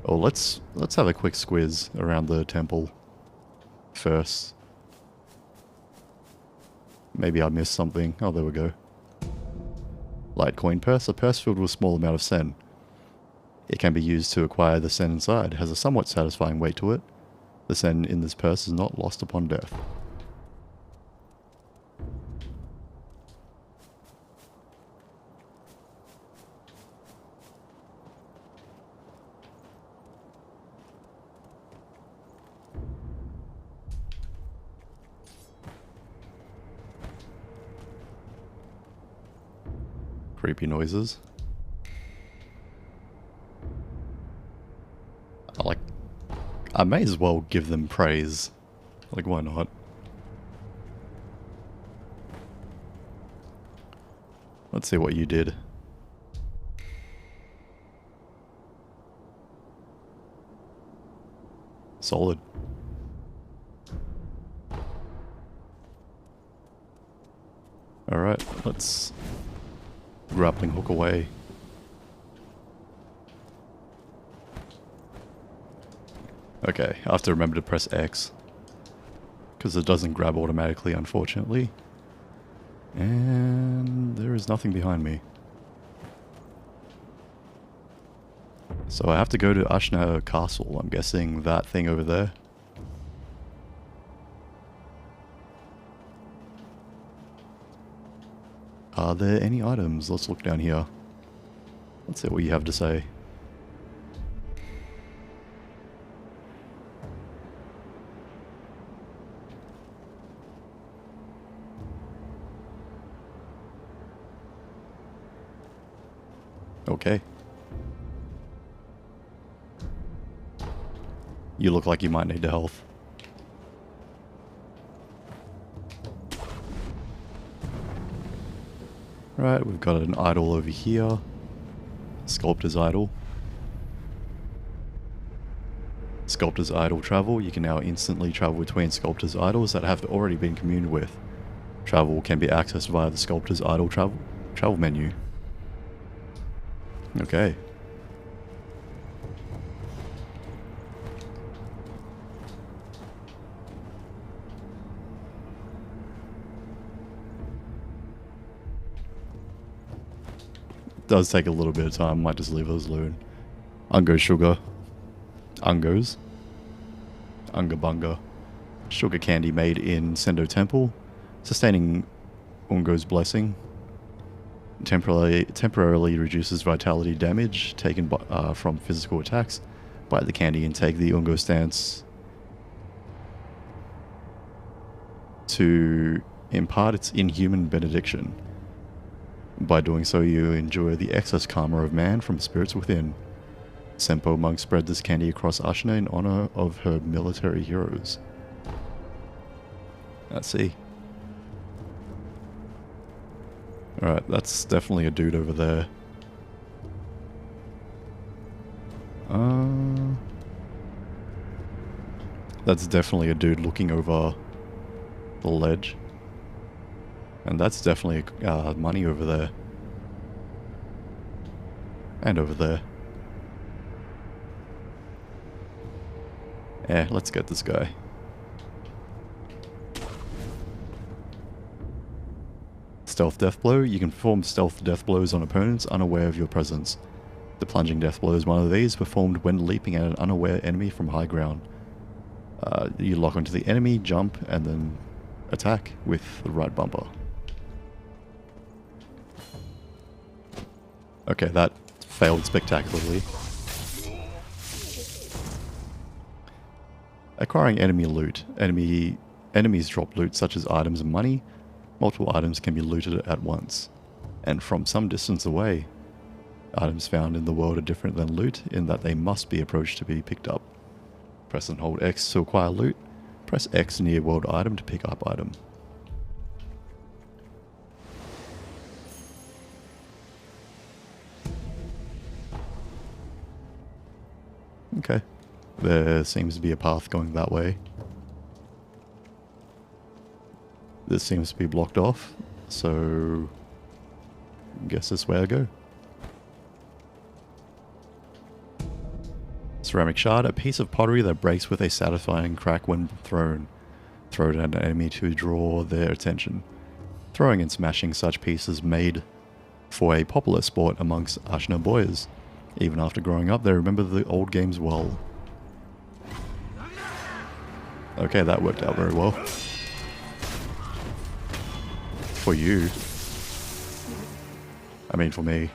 Oh, let's have a quick squiz around the temple first. Maybe I missed something. Oh, there we go. Litecoin purse. A purse filled with a small amount of sen. It can be used to acquire the sen inside. It has a somewhat satisfying weight to it. The sen in this purse is not lost upon death. Creepy noises. I may as well give them praise. Like, why not? Let's see what you did. Solid. Alright, let's grappling hook away. Okay, I have to remember to press X. Because it doesn't grab automatically, unfortunately. And there is nothing behind me. So I have to go to Ashna Castle. I'm guessing that thing over there. Are there any items? Let's look down here. Let's see what you have to say. Okay. You look like you might need the health. Right, we've got an idol over here. Sculptor's idol. Sculptor's idol travel. You can now instantly travel between sculptor's idols that have already been communed with. Travel can be accessed via the sculptor's idle travel menu. Okay. Does take a little bit of time. Might just leave those alone. Ungo sugar. Ungos. Unga bunga. Sugar candy made in Sendo Temple. Sustaining Ungo's blessing. Temporarily reduces vitality damage taken from physical attacks. Bite the candy and take the Ungo stance to impart its inhuman benediction. By doing so, you enjoy the excess karma of man from spirits within. Senpo monk spread this candy across Ashina in honor of her military heroes. Let's see. Alright, that's definitely a dude over there. That's definitely a dude looking over the ledge. And that's definitely money over there. And over there. Yeah, let's get this guy. Stealth death blow. You can perform stealth death blows on opponents unaware of your presence. The plunging death blow is one of these, performed when leaping at an unaware enemy from high ground. You lock onto the enemy, jump, and then attack with the right bumper. Okay, that failed spectacularly. Acquiring enemy loot. Enemies drop loot such as items and money. Multiple items can be looted at once, and from some distance away. Items found in the world are different than loot in that they must be approached to be picked up. Press and hold X to acquire loot. Press X near world item to pick up item. Okay. There seems to be a path going that way. This seems to be blocked off, so I guess this way I go. Ceramic shard, a piece of pottery that breaks with a satisfying crack when thrown. Throw it at an enemy to draw their attention. Throwing and smashing such pieces made for a popular sport amongst Ashina boys. Even after growing up, they remember the old games well. Okay, that worked out very well. For you. I mean, for me.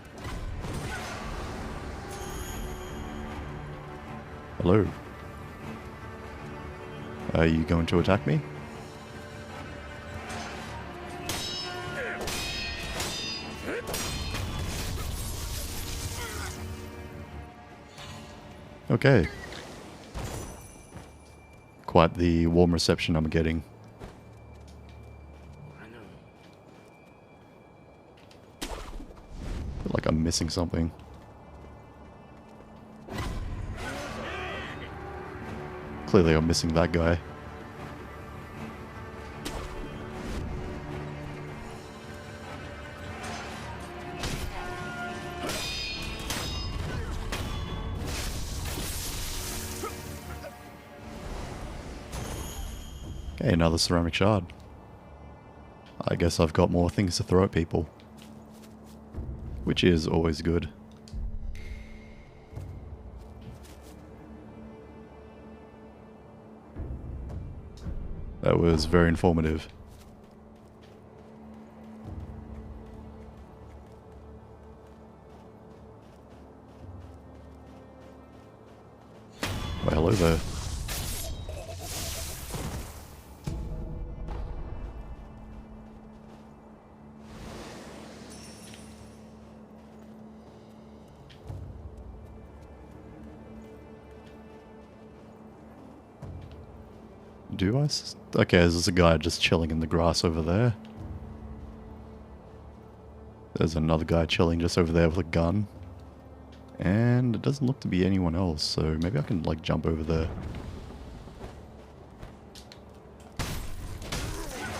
Hello. Are you going to attack me? Okay. Quite the warm reception I'm getting. Feel like I'm missing something. Clearly I'm missing that guy. Okay, another ceramic shard. I guess I've got more things to throw at people. Which is always good. That was very informative. Well, hello there. Do I? Okay, there's a guy just chilling in the grass over there. There's another guy chilling just over there with a gun. And it doesn't look to be anyone else, so maybe I can like jump over there.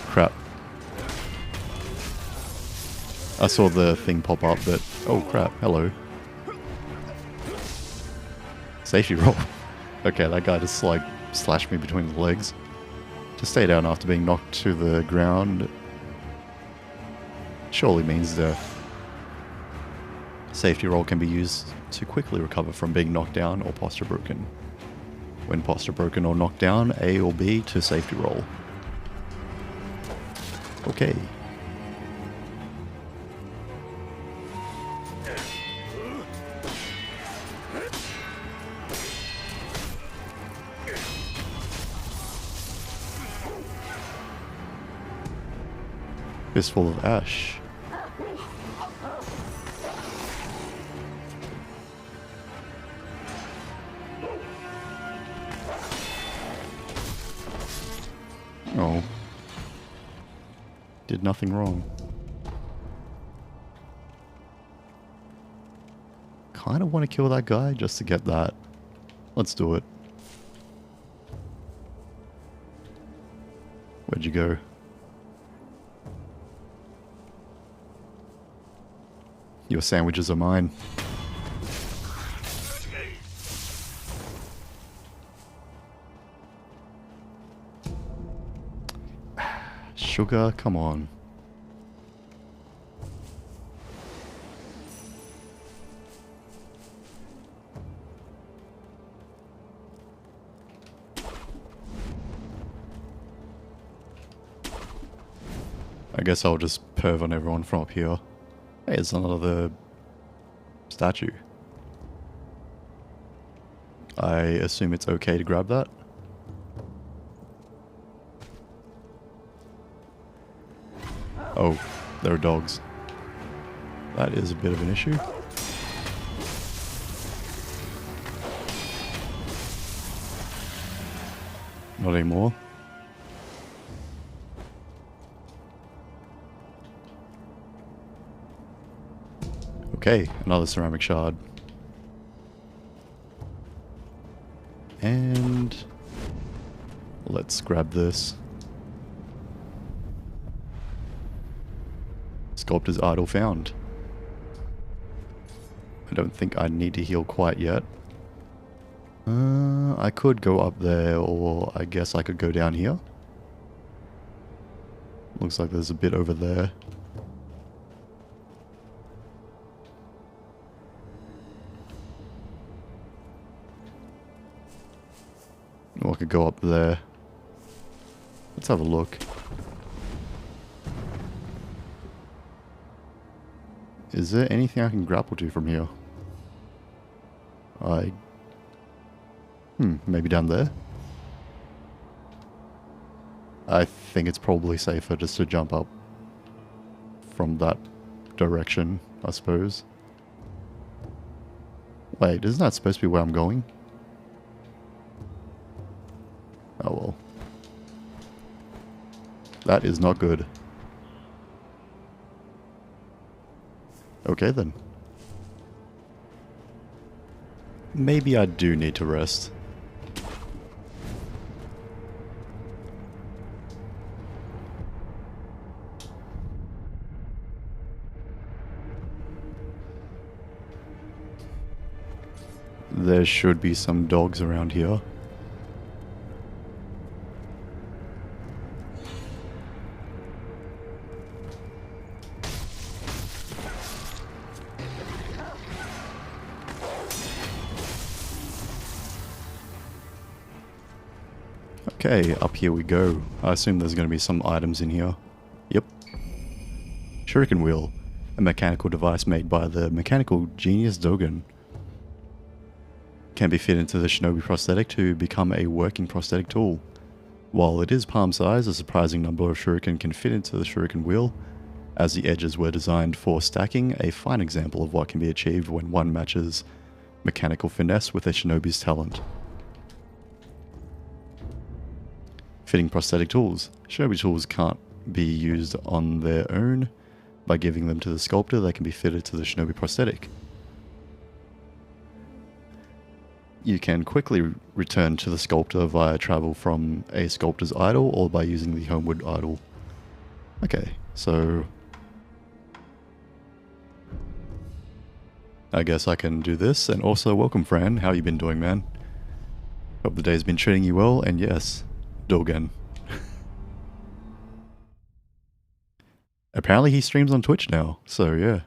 Crap. I saw the thing pop up, but oh crap, hello. Safety roll. Okay, that guy just like slashed me between the legs. To stay down after being knocked to the ground surely means death. Safety roll can be used to quickly recover from being knocked down or posture broken. When posture broken or knocked down, A or B to safety roll. Okay. Fistful of ash. Oh. Did nothing wrong. Kind of want to kill that guy just to get that. Let's do it. Where'd you go? Your sandwiches are mine. Sugar, come on. I guess I'll just perv on everyone from up here. Hey, it's another statue. I assume it's okay to grab that. Oh, there are dogs. That is a bit of an issue. Not anymore. Okay, another ceramic shard. And let's grab this. Sculptor's idol found. I don't think I need to heal quite yet. I could go up there, or I guess I could go down here. Looks like there's a bit over there. Or I could go up there. Let's have a look. Is there anything I can grapple to from here? Maybe down there? I think it's probably safer just to jump up from that direction, I suppose. Wait, isn't that supposed to be where I'm going? Oh well. That is not good. Okay then. Maybe I do need to rest. There should be some dogs around here. Okay, up here we go. I assume there's going to be some items in here. Yep. Shuriken wheel, a mechanical device made by the mechanical genius Dogen. Can be fit into the shinobi prosthetic to become a working prosthetic tool. While it is palm size, a surprising number of shuriken can fit into the shuriken wheel, as the edges were designed for stacking, a fine example of what can be achieved when one matches mechanical finesse with a shinobi's talent. Fitting prosthetic tools. Shinobi tools can't be used on their own. By giving them to the sculptor, they can be fitted to the shinobi prosthetic. You can quickly return to the sculptor via travel from a sculptor's idol or by using the homeward idol. Okay, so I guess I can do this. And also, welcome, Fran. How you been doing, man? Hope the day's been treating you well. And yes, Dogen. Apparently he streams on Twitch now, so yeah.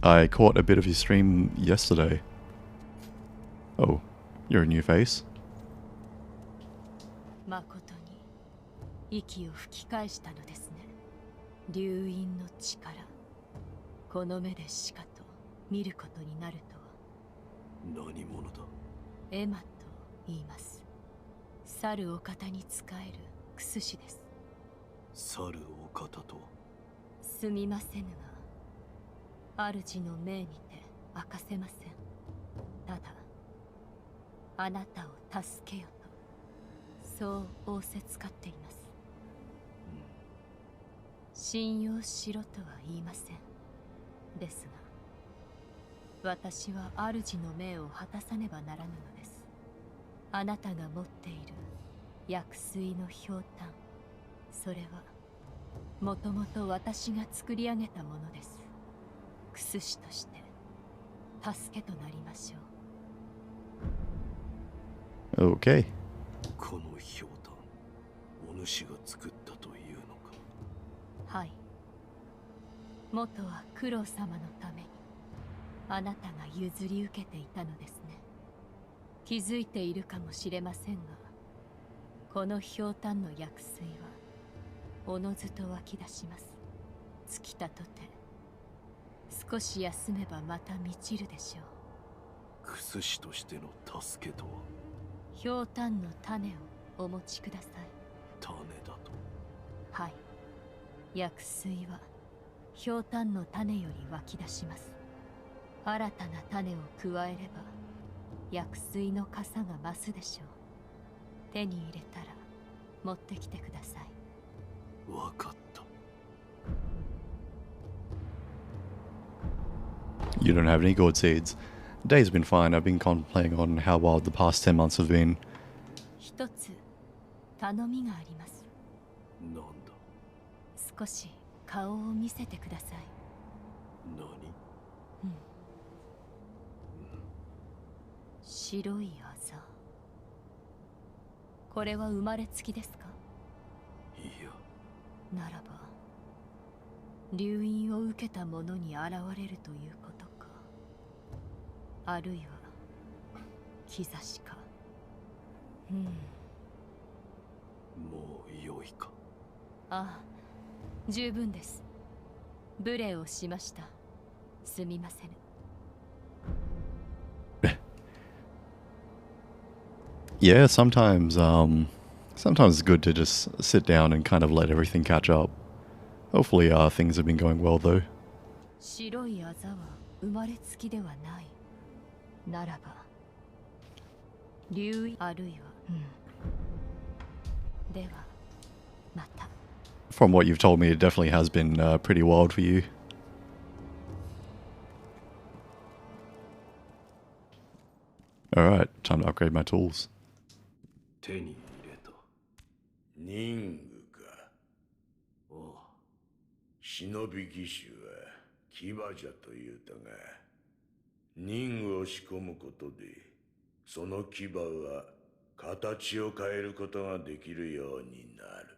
I caught a bit of his stream yesterday. Oh, you're a new face. 誠に息を吹き返したのですね。流因の力、この目でしかと見ることになるとは。何者だ。エマと言います。猿お方に仕えるクスシです。猿お方とは。すみませぬが、主の命にて明かせません。ただ、あなたを助けよと、そう仰せつかっています。信用しろとは言いません。ですが、私は主の命を果たさねばならぬのです。あなたが持っている薬水のひょうたん、それはもともと私が作り上げたものです。クスシとして助けとなりましょう。 Okay. このひょうたん、お主が作ったというのか。はい。元は九郎様のためにあなたが譲り受けていたのですね。気づいているかもしれませんが、このひょうたんの薬水はおのずと湧き出します。尽きたとて少し休めばまた満ちるでしょう。クスシとしての助けとは。ひょうたんの種をお持ちください。種だと。はい。薬水はひょうたんの種より湧き出します。新たな種を加えれば薬水の傘が増すでしょう。手に入れたら持ってきてください。わかった。 You don't have any gourd seeds. Day's been fine. I've been contemplating on how wild the past 10 months have been. 一つ頼みがあります。なんだ。少し顔を見せてください。何。白いあざ。これは生まれつきですか。いや。ならば流因を受けた者に現れるということか。あるいは兆しか。もう良いか。ああ、十分です。無礼をしました。すみません。Yeah, sometimes it's good to just sit down and kind of let everything catch up. Hopefully things have been going well though. 白いあざは生まれつきではない。ならば流因あるいは、ではまた。 From what you've told me, it definitely has been pretty wild for you. Alright, time to upgrade my tools. 手に入れた。任具か。おう。忍び義手は牙じゃと言うたが、任具を仕込むことで、その牙は形を変えることができるようになる。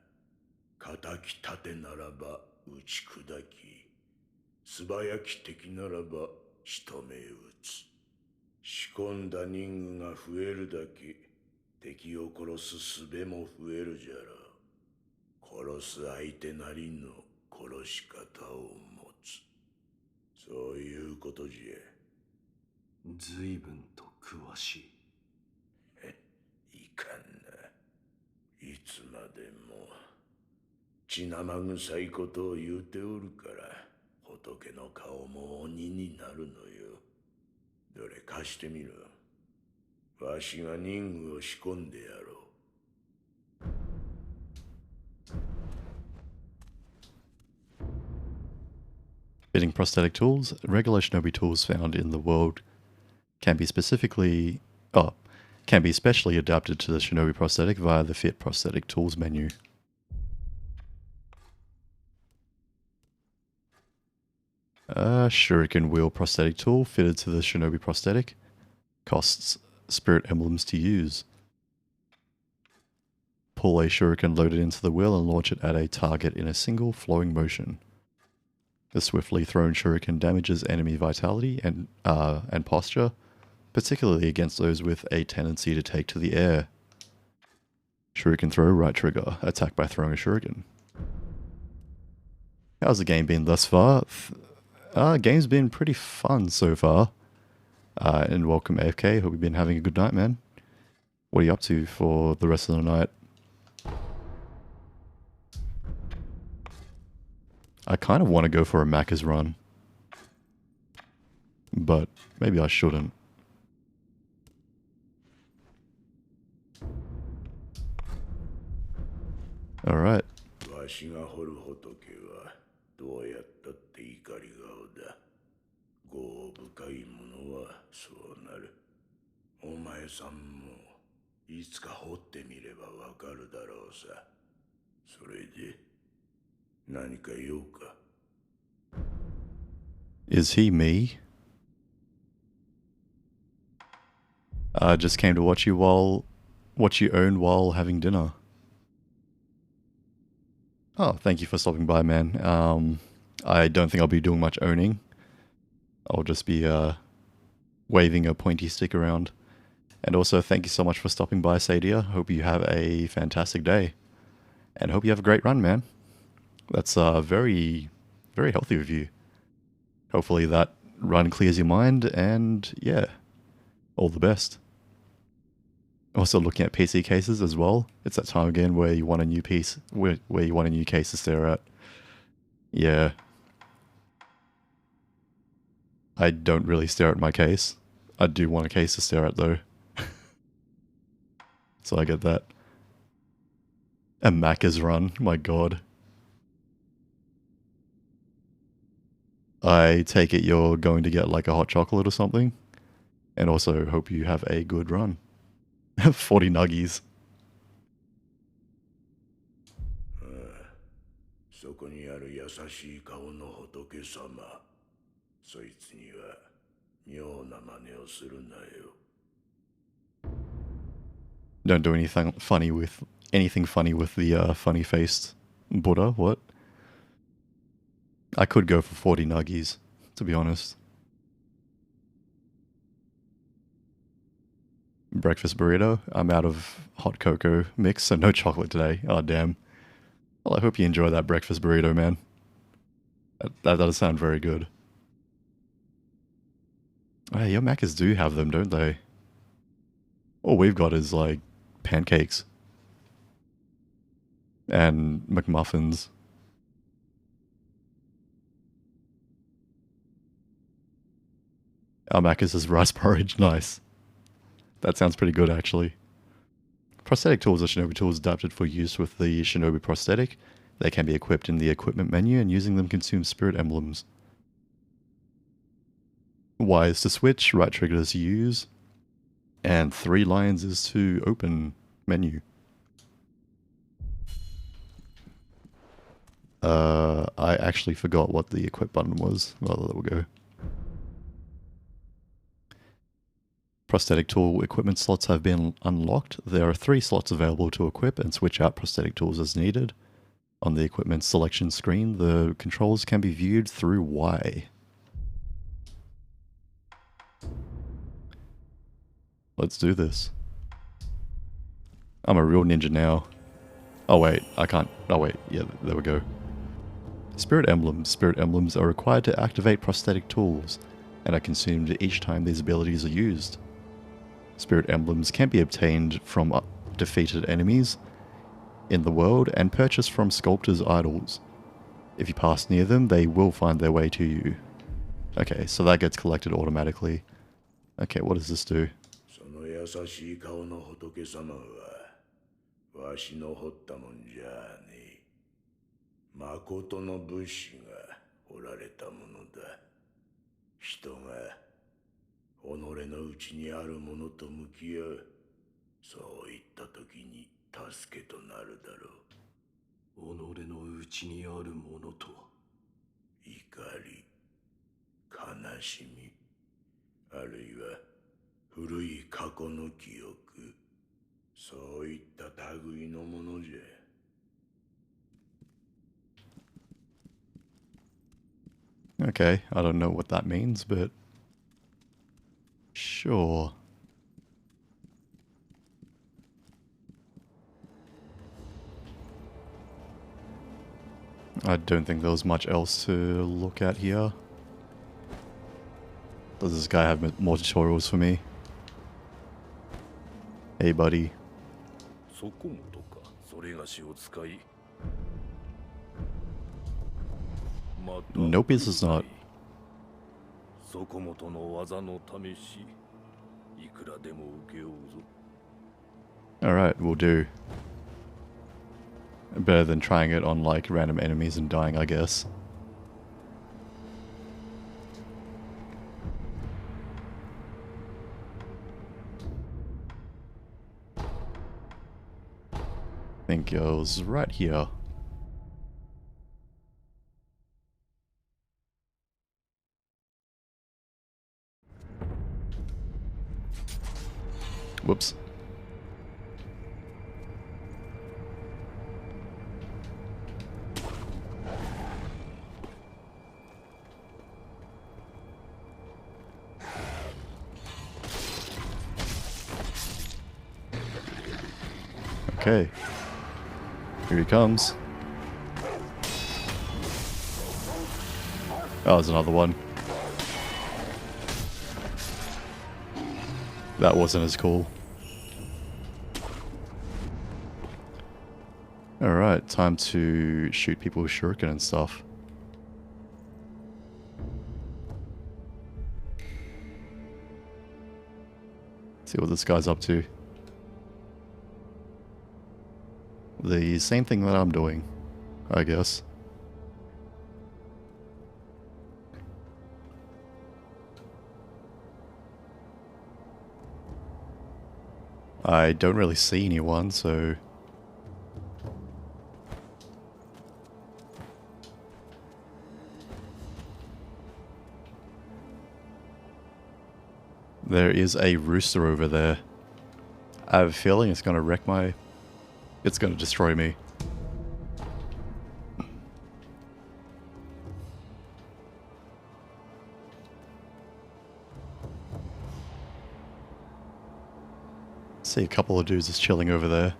仇き立てならば打ち砕き、素早き敵ならば仕留め撃つ。仕込んだ任具が増えるだけ、敵を殺す術も増えるじゃろう。殺す相手なりの殺し方を持つ。そういうことじゃ。随分と詳しい。いかんな。いつまでも血生臭いことを言うておるから、仏の顔も鬼になるのよ。どれ貸してみろ。わしが任具を仕込んでやろう。Fitting prosthetic tools. Regular shinobi tools found in the world can be specifically... can be specially adapted to the shinobi prosthetic via the Fit Prosthetic Tools menu. Shuriken wheel prosthetic tool fitted to the shinobi prosthetic. Costs spirit emblems to use. Pull a shuriken loaded into the wheel and launch it at a target in a single flowing motion. The swiftly thrown shuriken damages enemy vitality and posture, particularly against those with a tendency to take to the air. Shuriken throw, right trigger. Attack by throwing a shuriken. How's the game been thus far? Game's been pretty fun so far. And welcome AFK, hope you've been having a good night, man. What are you up to for the rest of the night? I kind of want to go for a Macca's run. But maybe I shouldn't. Alright. わしが掘る仏はどうやったって怒り顔だ。業深いものはそうなる。お前さんもいつか掘ってみればわかるだろうさ。それで何か用か。Is he me? I just came to watch you own while having dinner. Oh, thank you for stopping by, man. I don't think I'll be doing much owning. I'll just be waving a pointy stick around. And also, thank you so much for stopping by, Sadia. Hope you have a fantastic day. And hope you have a great run, man. That's very, very healthy of you. Hopefully that run clears your mind, and yeah, all the best. Also looking at PC cases as well. It's that time again where you want a new piece, where you want a new case to stare at. Yeah. I don't really stare at my case. I do want a case to stare at though. So I get that. A Macca's run, my god. I take it you're going to get like a hot chocolate or something. And also hope you have a good run. 40 nuggies. そこにある優しい顔の仏様。そいつには妙な真似をするなよ。Don't do anything funny with the funny-faced Buddha. What? I could go for 40 nuggies, to be honest. Breakfast burrito. I'm out of hot cocoa mix, so no chocolate today. Oh, damn. Well, I hope you enjoy that breakfast burrito, man. That does sound very good. Oh, your Maccas do have them, don't they? All we've got is, like, pancakes. And McMuffins. Our Maccas is rice porridge. Nice. That sounds pretty good, actually. Prosthetic tools are shinobi tools adapted for use with the shinobi prosthetic. They can be equipped in the equipment menu, and using them consumes spirit emblems. Y is to switch, right trigger is to use, and 3 lines is to open menu. I actually forgot what the equip button was. Well, there we go. Prosthetic tool equipment slots have been unlocked. There are 3 slots available to equip and switch out prosthetic tools as needed. On the equipment selection screen, the controls can be viewed through Y. Let's do this. I'm a real ninja now. Oh wait, I can't. Oh wait, yeah, there we go. Spirit emblems. Spirit emblems are required to activate prosthetic tools and are consumed each time these abilities are used. Spirit emblems can be obtained from defeated enemies in the world and purchased from sculptors' idols. If you pass near them, they will find their way to you. Okay, so that gets collected automatically. Okay, what does this do? その優しい顔の仏様はわしの彫ったもんじゃねえ。誠の武士が彫られたものだ。人が己の内にあるものと向き合う。そういった時に助けとなるだろう。己の内にあるものと怒り。悲しみ、あるいは古い過去の記憶、そういった類のものじゃ。Okay, I don't know what that means, but sure. I don't think there was much else to look at here. Does this guy have more tutorials for me? Hey, buddy. そこもとか、それがしを使い。また Nope, this is not. そこもとの技の試し、いくらでも受けようぞ。Alright, we'll do. Better than trying it on like random enemies and dying, I guess. I think it was right here. Whoops. Okay. Here he comes. Oh, there's another one. That wasn't as cool. Alright, time to shoot people with shuriken and stuff. See what this guy's up to. The same thing that I'm doing, I guess. I don't really see anyone, so... There is a rooster over there. I have a feeling it's gonna wreck my... It's gonna destroy me. See a couple of dudes just chilling over there.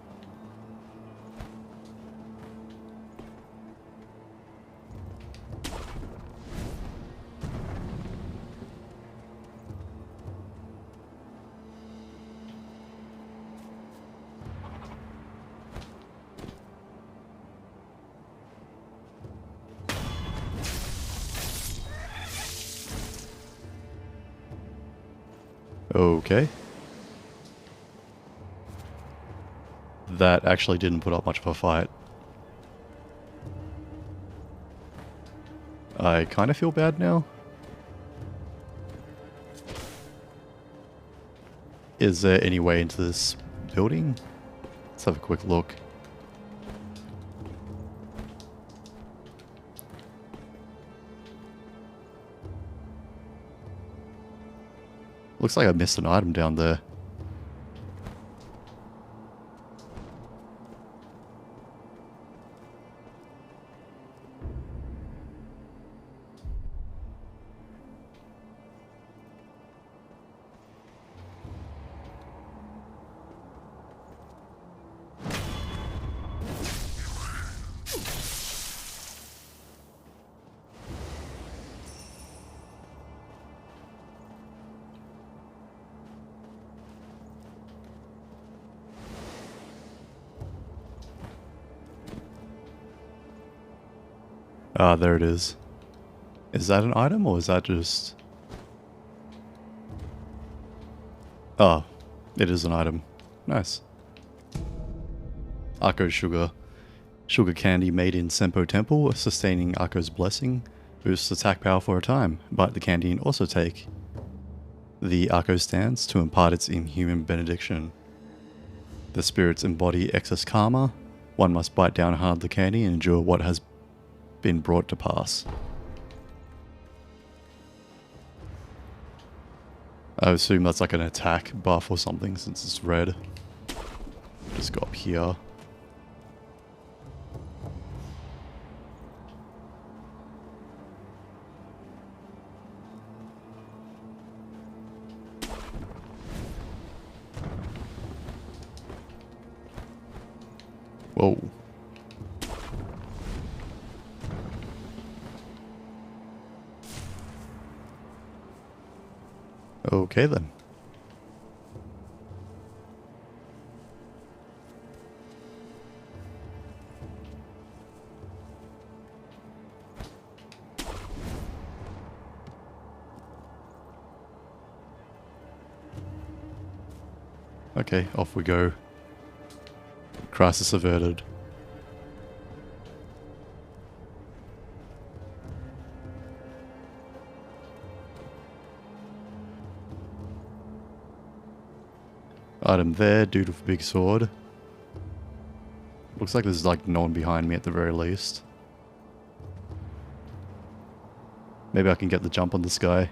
Okay. That actually didn't put up much of a fight. I kind of feel bad now. Is there any way into this building? Let's have a quick look. Looks like I missed an item down there. Ah, there it is. Is that an item or is that just... Ah, it is an item. Nice. Akko sugar. Sugar candy made in Senpo Temple, sustaining Akko's blessing, boosts attack power for a time. Bite the candy and also take the Akko stance to impart its inhuman benediction. The spirits embody excess karma. One must bite down hard the candy and endure what has been brought to pass. I assume that's like an attack buff or something since it's red. Just go up here. Whoa. Okay then. Okay, off we go. Crisis averted. Item there, dude with a big sword. Looks like there's like no one behind me at the very least. Maybe I can get the jump on this guy.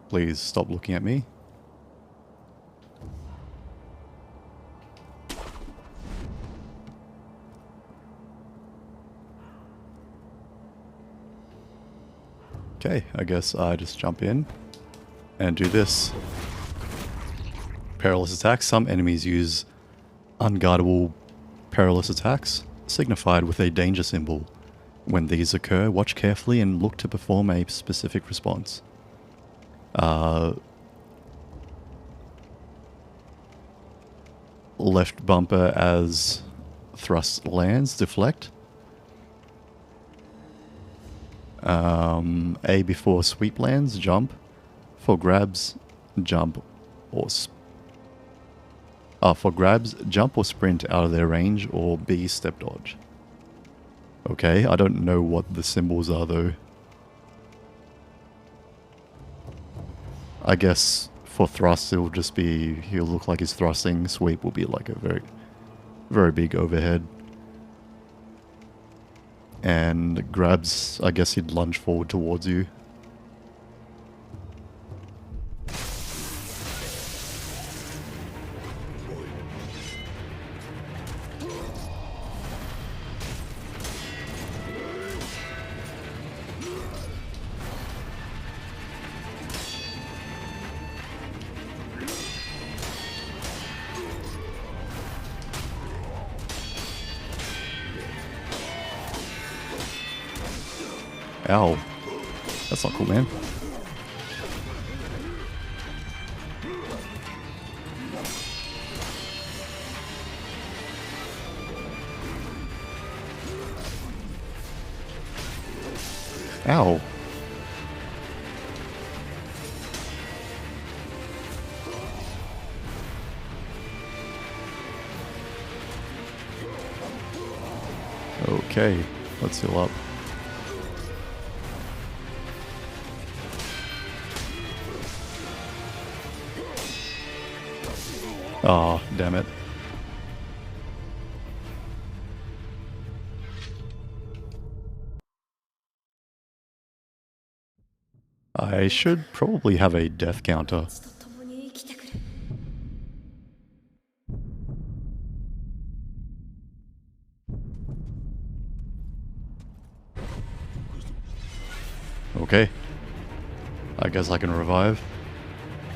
Please stop looking at me. Okay, I guess I just jump in and do this. Perilous attacks. Some enemies use unguardable perilous attacks, signified with a danger symbol. When these occur, watch carefully and look to perform a specific response. Left bumper as thrust lands, deflect. A before sweep lands, jump. For grabs, jump or for grabs, jump or sprint out of their range, or B, step dodge. Okay, I don't know what the symbols are though. I guess for thrust, it will just be, he'll look like he's thrusting. Sweep will be like a very, very big overhead. And grabs, I guess he'd lunge forward towards you. Ow. That's not cool, man. Ow. Okay, let's heal up. Oh, damn it. I should probably have a death counter. Okay. I guess I can revive.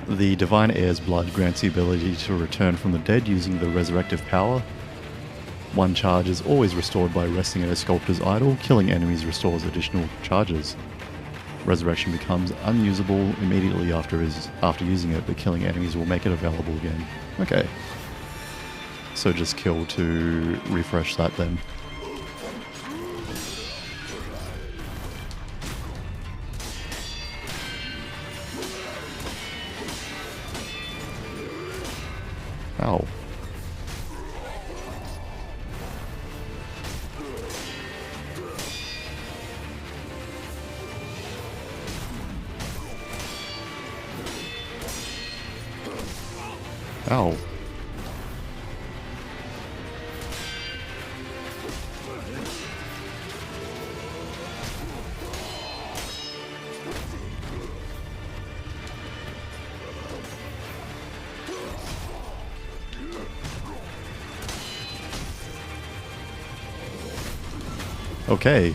The Divine Heir's blood grants the ability to return from the dead using the resurrective power. One charge is always restored by resting at a sculptor's idol. Killing enemies restores additional charges. Resurrection becomes unusable immediately after using it, but killing enemies will make it available again. Okay. So just kill to refresh that then. Ow. Ow. Okay.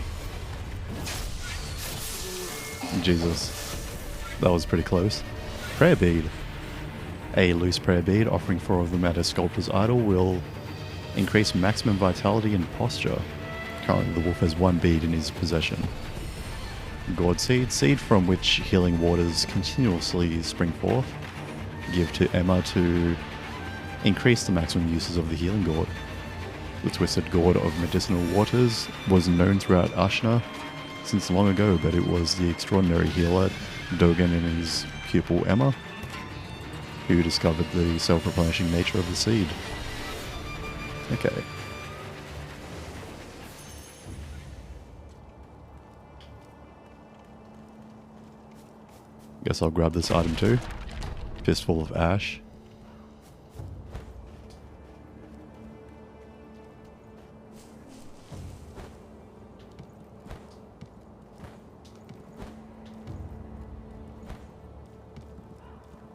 Jesus. That was pretty close. Prayer bead. A loose prayer bead offering 4 of them at a sculptor's idol will increase maximum vitality and posture. Currently the wolf has 1 bead in his possession. Gourd seed. Seed from which healing waters continuously spring forth. Give to Emma to increase the maximum uses of the healing gourd. The twisted gourd of medicinal waters was known throughout Ashna since long ago, but it was the extraordinary healer Dogen and his pupil Emma who discovered the self-replenishing nature of the seed. Okay. Guess I'll grab this item too. Fistful of ash.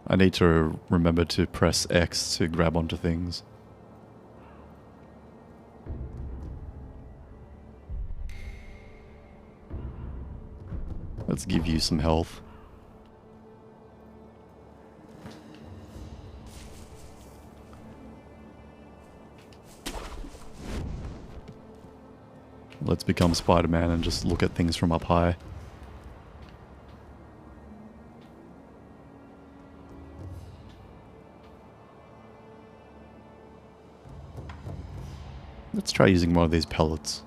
I need to remember to press X to grab onto things. Let's give you some health. Let's become Spider-Man and just look at things from up high. Let's try using one of these pellets.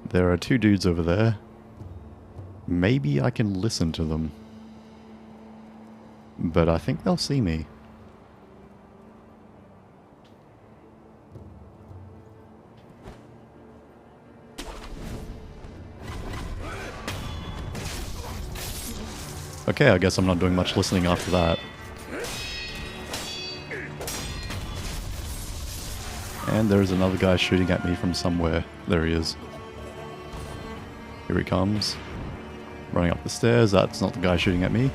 There are 2 dudes over there. Maybe I can listen to them. But I think they'll see me. Okay, I guess I'm not doing much listening after that. And there's another guy shooting at me from somewhere. There he is. Here he comes. Running up the stairs. That's not the guy shooting at me.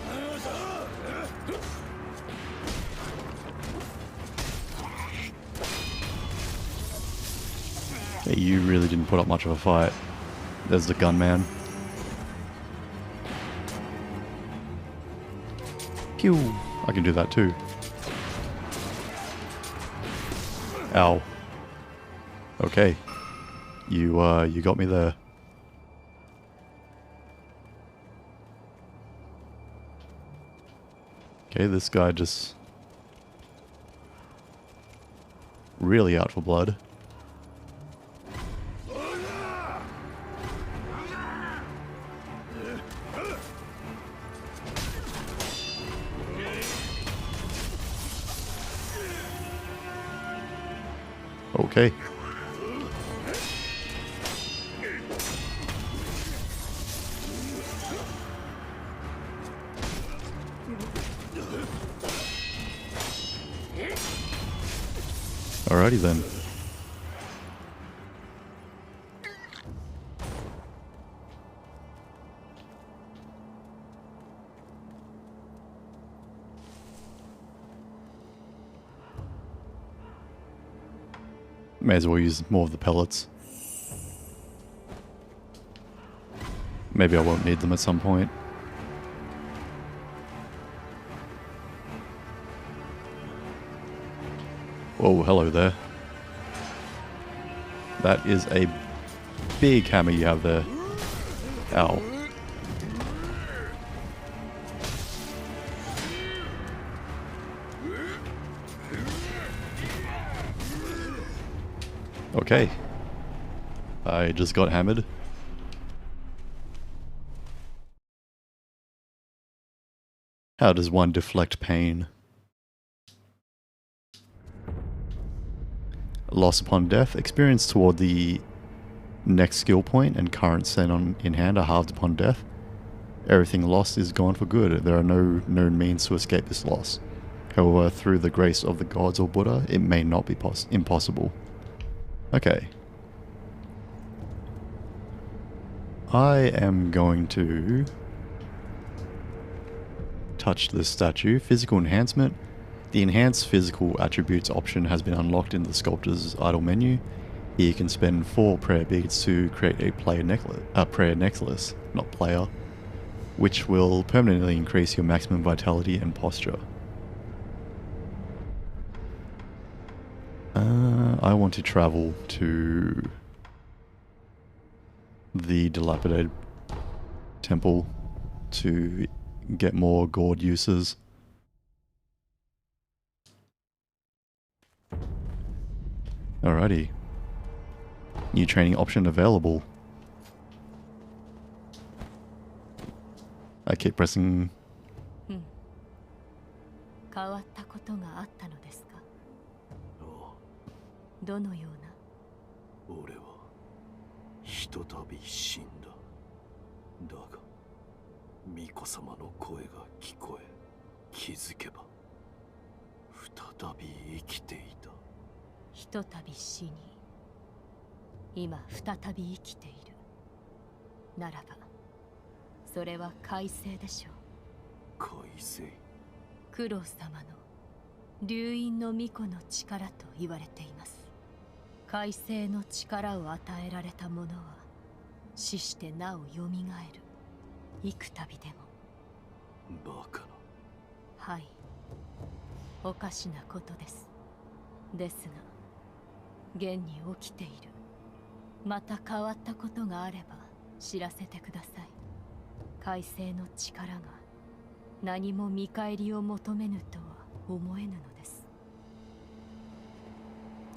Hey, you really didn't put up much of a fight. There's the gunman. Pew! I can do that too. Ow. Okay. You got me there. Okay, this guy just really out for blood. Okay. Alrighty then. May as well use more of the pellets. Maybe I won't need them at some point. Whoa, hello there. That is a big hammer you have there. Ow. Okay. I just got hammered. How does one deflect pain? Loss upon death. Experience toward the Next skill point and current set in hand are halved upon death. Everything lost is gone for good. There are no known means to escape this loss. However, through the grace of the gods or Buddha, it may not be impossible. Okay. I am going to touch this statue. Physical enhancement. The enhanced physical attributes option has been unlocked in the sculptor's idle menu. Here you can spend 4 prayer beads to create a prayer necklace, not player, which will permanently increase your maximum vitality and posture. I want to travel to the dilapidated temple to get more gourd uses. Alrighty. New training option available. I keep pressing. 変わったことがあったのですか？ああ、どのような？俺はひとたび死んだ。だが巫女様の声が聞こえ、気づけば再び生きていた。ひとたび死に、今再び生きている。ならばそれは快晴でしょう。快晴。九郎様の流因の巫女の力と言われています。快晴の力を与えられた者は死してなおよみがえる。幾度でも。バカな。はい、おかしなことです。ですが現に起きている。また変わったことがあれば知らせてください。快晴の力が何も見返りを求めぬとは思えぬのです。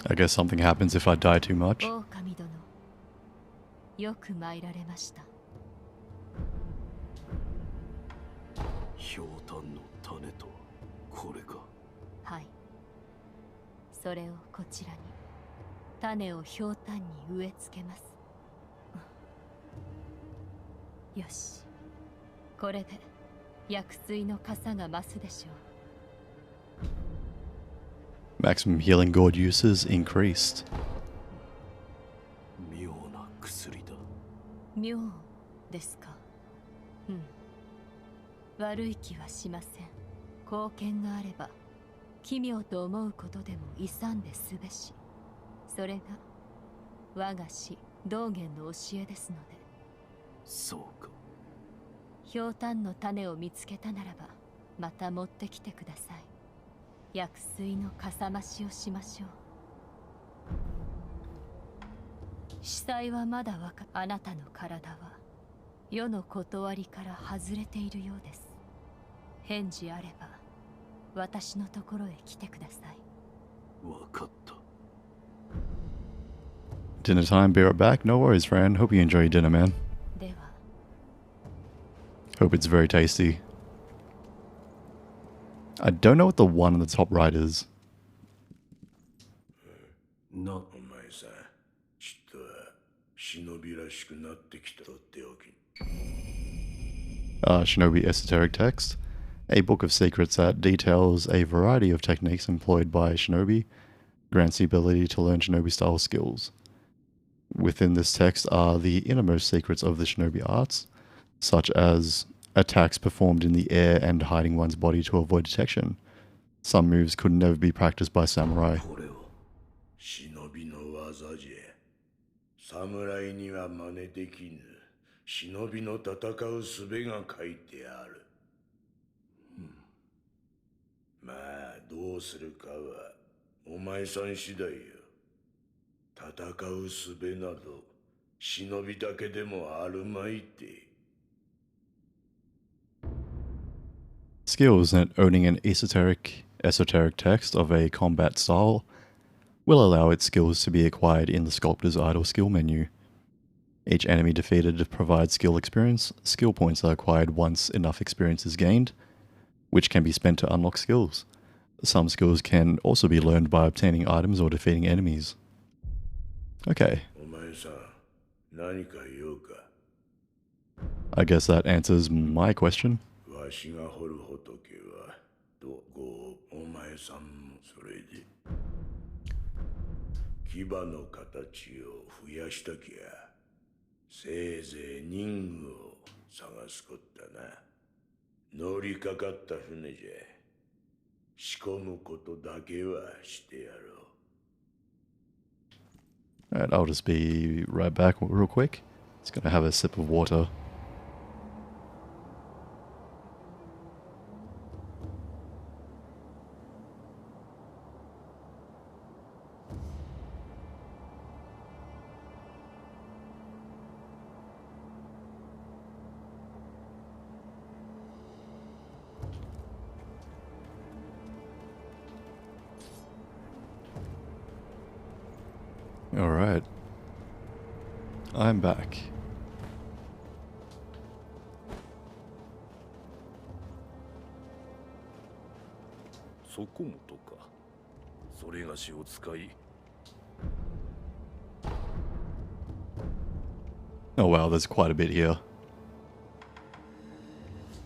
I guess something happens if I die too much. 狼殿、よく参られました。ひょうたんの種とはこれか。はい。それをこちらに。種をひょうたんに植え付けます。よし。これで薬水の傘が増すでしょう。Maximum healing gourd uses increased. 妙な薬だ。妙ですか。うん。悪い気はしません。貢献があれば奇妙と思うことでも勇んですべし。それが我が師道元の教えですので。そうか。ひょうたんの種を見つけたならばまた持ってきてください。薬水のかさ増しをしましょう。司祭はまだあなたの体は世の断りから外れているようです。返事あれば私のところへ来てください。わかった。Dinner time, be right back. No worries, friend. Hope you enjoy your dinner, man. では。Hope it's very tasty. I don't know what the one on the top right is. な、お前さん、ちっとは忍びらしくなってきたとっておき。Shinobi Esoteric Text. A book of secrets that details a variety of techniques employed by shinobi, grants the ability to learn shinobi-style skills. Within this text are the innermost secrets of the shinobi arts, such as attacks performed in the air and hiding one's body to avoid detection. Some moves could never be practiced by samurai. これは忍びの技じゃ。侍には真似できぬ忍びの戦う術が書いてある。まあどうするかはお前さん次第よ。戦う術など忍びだけでもあるまいって。Skills and owning an esoteric text of a combat style will allow its skills to be acquired in the sculptor's idle skill menu. Each enemy defeated provides skill experience. Skill points are acquired once enough experience is gained, which can be spent to unlock skills. Some skills can also be learned by obtaining items or defeating enemies. Okay. お前さん、何か用か。 I guess that answers my question. わしが掘る仏はどこお前さんもそれで牙の形を増やしたきゃせいぜい人具を探すこったな。乗りかかった船じゃ仕込むことだけはしてやろう。 Alright, I'll just be right back real quick. Just gonna have a sip of water. Alright. I'm back. そこもとか。それがしを使い。 Oh wow, there's quite a bit here.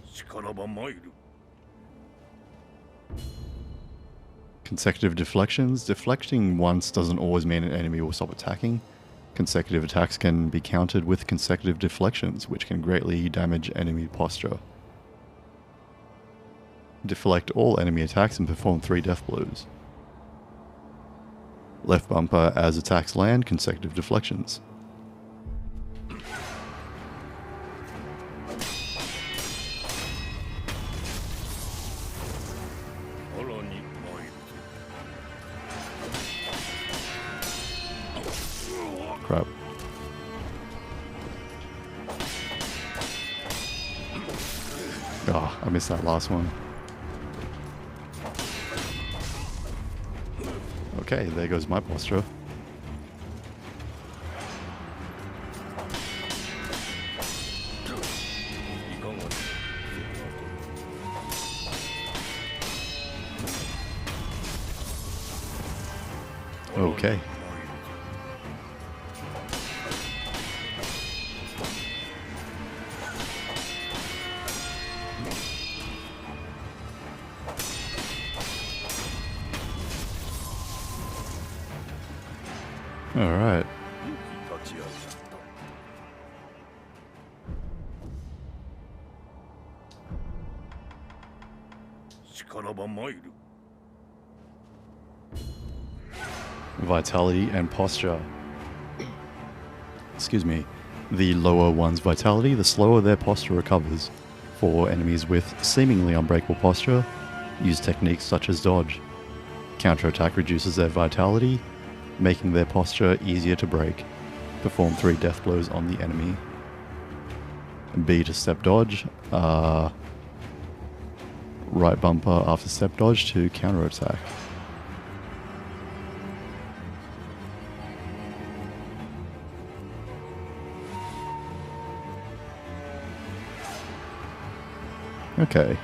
しからば参る。 Consecutive deflections. Deflecting once doesn't always mean an enemy will stop attacking. Consecutive attacks can be countered with consecutive deflections, which can greatly damage enemy posture. Deflect all enemy attacks and perform 3 death blows. Left bumper as attacks land, consecutive deflections. Crap. Oh, I missed that last one. Okay, there goes my posture. Okay. All right. Vitality and posture. Excuse me. The lower one's vitality, the slower their posture recovers. For enemies with seemingly unbreakable posture, use techniques such as dodge. Counterattack reduces their vitality, making their posture easier to break. Perform 3 death blows on the enemy. B to step dodge. Right bumper after step dodge to counterattack. Okay.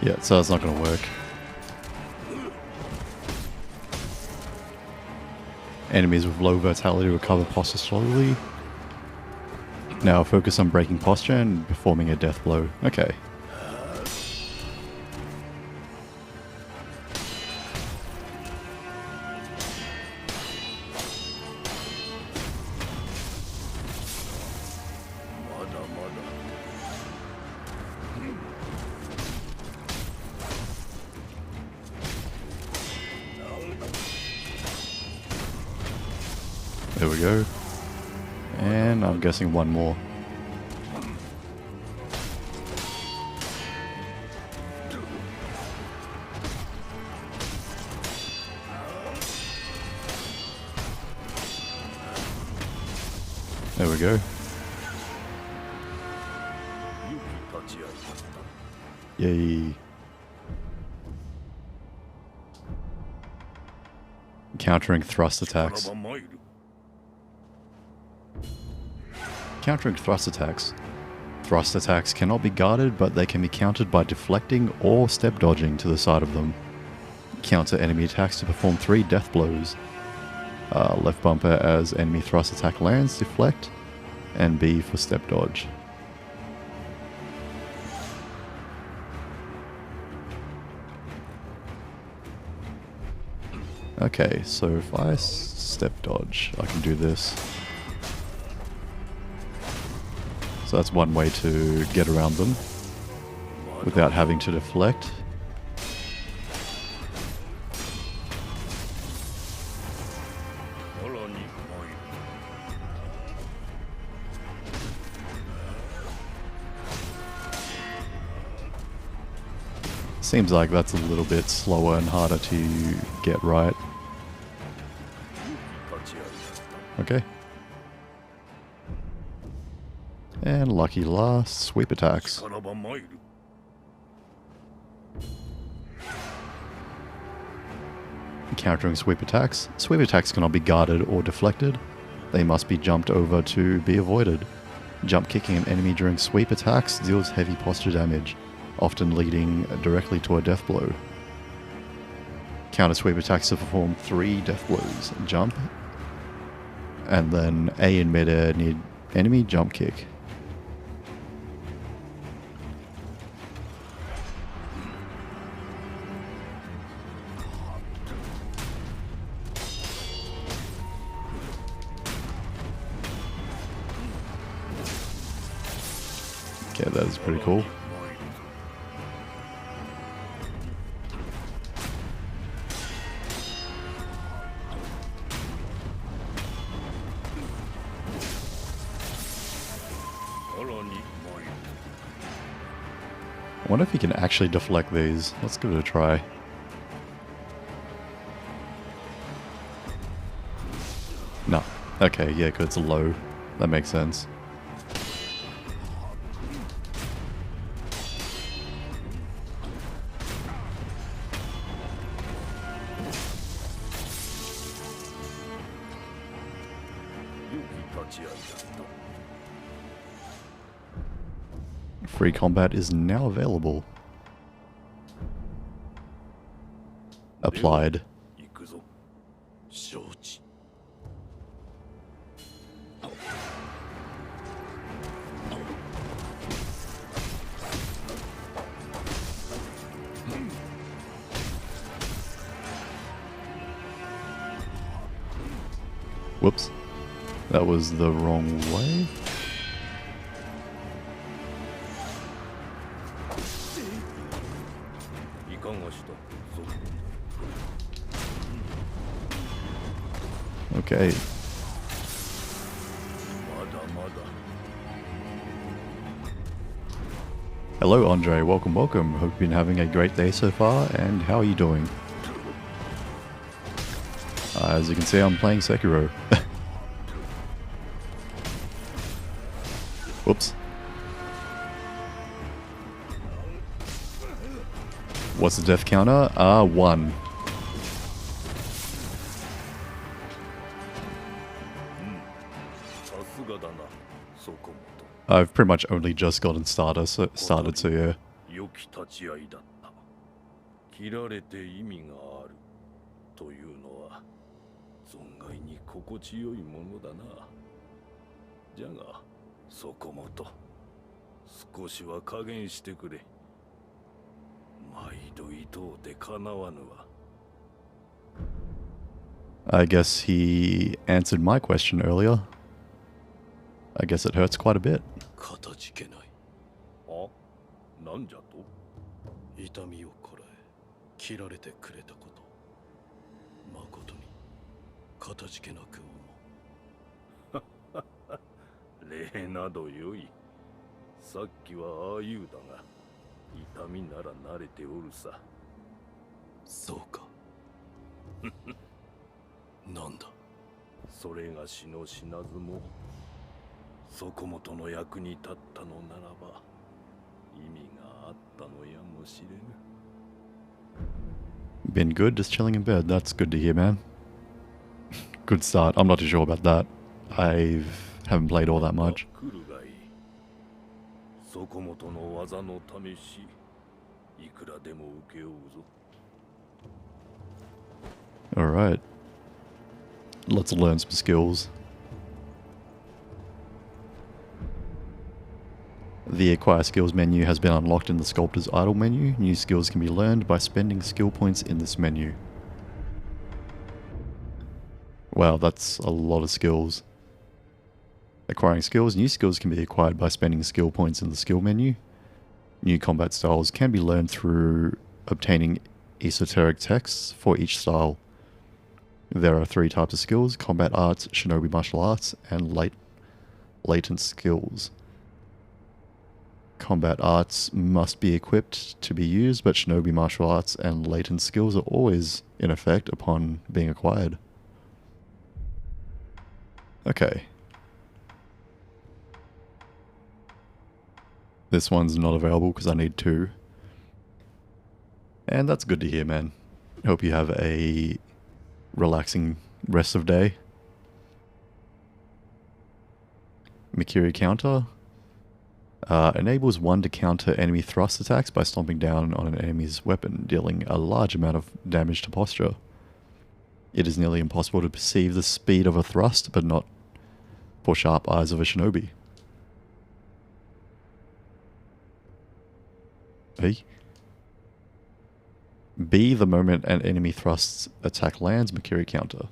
Yeah, so that's not going to work. Enemies with low vitality recover posture slowly. Now focus on breaking posture and performing a death blow. Okay. There we go. And I'm guessing one more. There we go. Yay. Countering thrust attacks. Countering thrust attacks. Thrust attacks cannot be guarded, but they can be countered by deflecting or step dodging to the side of them. Counter enemy attacks to perform 3 death blows. Left bumper as enemy thrust attack lands, deflect, and B for step dodge. Okay, so if I step dodge, I can do this. So that's one way to get around them without having to deflect. Seems like that's a little bit slower and harder to get right. Okay. And lucky last, sweep attacks. Countering sweep attacks. Sweep attacks cannot be guarded or deflected. They must be jumped over to be avoided. Jump kicking an enemy during sweep attacks deals heavy posture damage, often leading directly to a death blow. Counter sweep attacks to perform 3 death blows. Jump, and then A in midair need enemy jump kick. Okay, that is pretty cool. I wonder if you can actually deflect these. Let's give it a try. No. Okay, yeah, because it's low. That makes sense. Free combat is now available. Applied. Whoops. That was the wrong way. Okay. Hello Andre, welcome, welcome. Hope you've been having a great day so far, and how are you doing? As you can see, I'm playing Sekiro. Whoops. What's the death counter? 1. I've pretty much only just gotten started, so yeah. 良き立ち合いだった。切られて意味があるというのは存外に心地よいものだな。じゃが、そこもと少しは加減してくれ。毎度いとうてかなわぬわ。I guess he answered my question earlier. I guess it hurts quite a bit. かたじけない。あ、なんじゃと？痛みをこらえ、切られてくれたこと、誠にかたじけなく思う。礼などよい。さっきはああいうだが、痛みなら慣れておるさ。そうか。なんだ。それがしの死なずも。そこもとの役に立ったのならば意味があったのやもしれぬ。 Been good, just chilling in bed. That's good to hear, man. Good start. I'm not too sure about that. I've Haven't played all that much. そこもとの技の試し、いくらでも受けようぞ。 Alright. Let's learn some skills. The Acquire Skills menu has been unlocked in the Sculptor's Idle menu. New skills can be learned by spending skill points in this menu. Wow, that's a lot of skills. Acquiring skills. New skills can be acquired by spending skill points in the skill menu. New combat styles can be learned through obtaining esoteric texts for each style. There are 3 types of skills: combat arts, shinobi martial arts, and latent skills. Combat arts must be equipped to be used, but shinobi martial arts and latent skills are always in effect upon being acquired. Okay. This one's not available because I need 2. And that's good to hear, man. Hope you have a relaxing rest of day. Mikiri counter. Enables one to counter enemy thrust attacks by stomping down on an enemy's weapon, dealing a large amount of damage to posture. It is nearly impossible to perceive the speed of a thrust, but not for sharp eyes of a shinobi. Hey. B, the moment an enemy thrust's attack lands, Mikiri counter.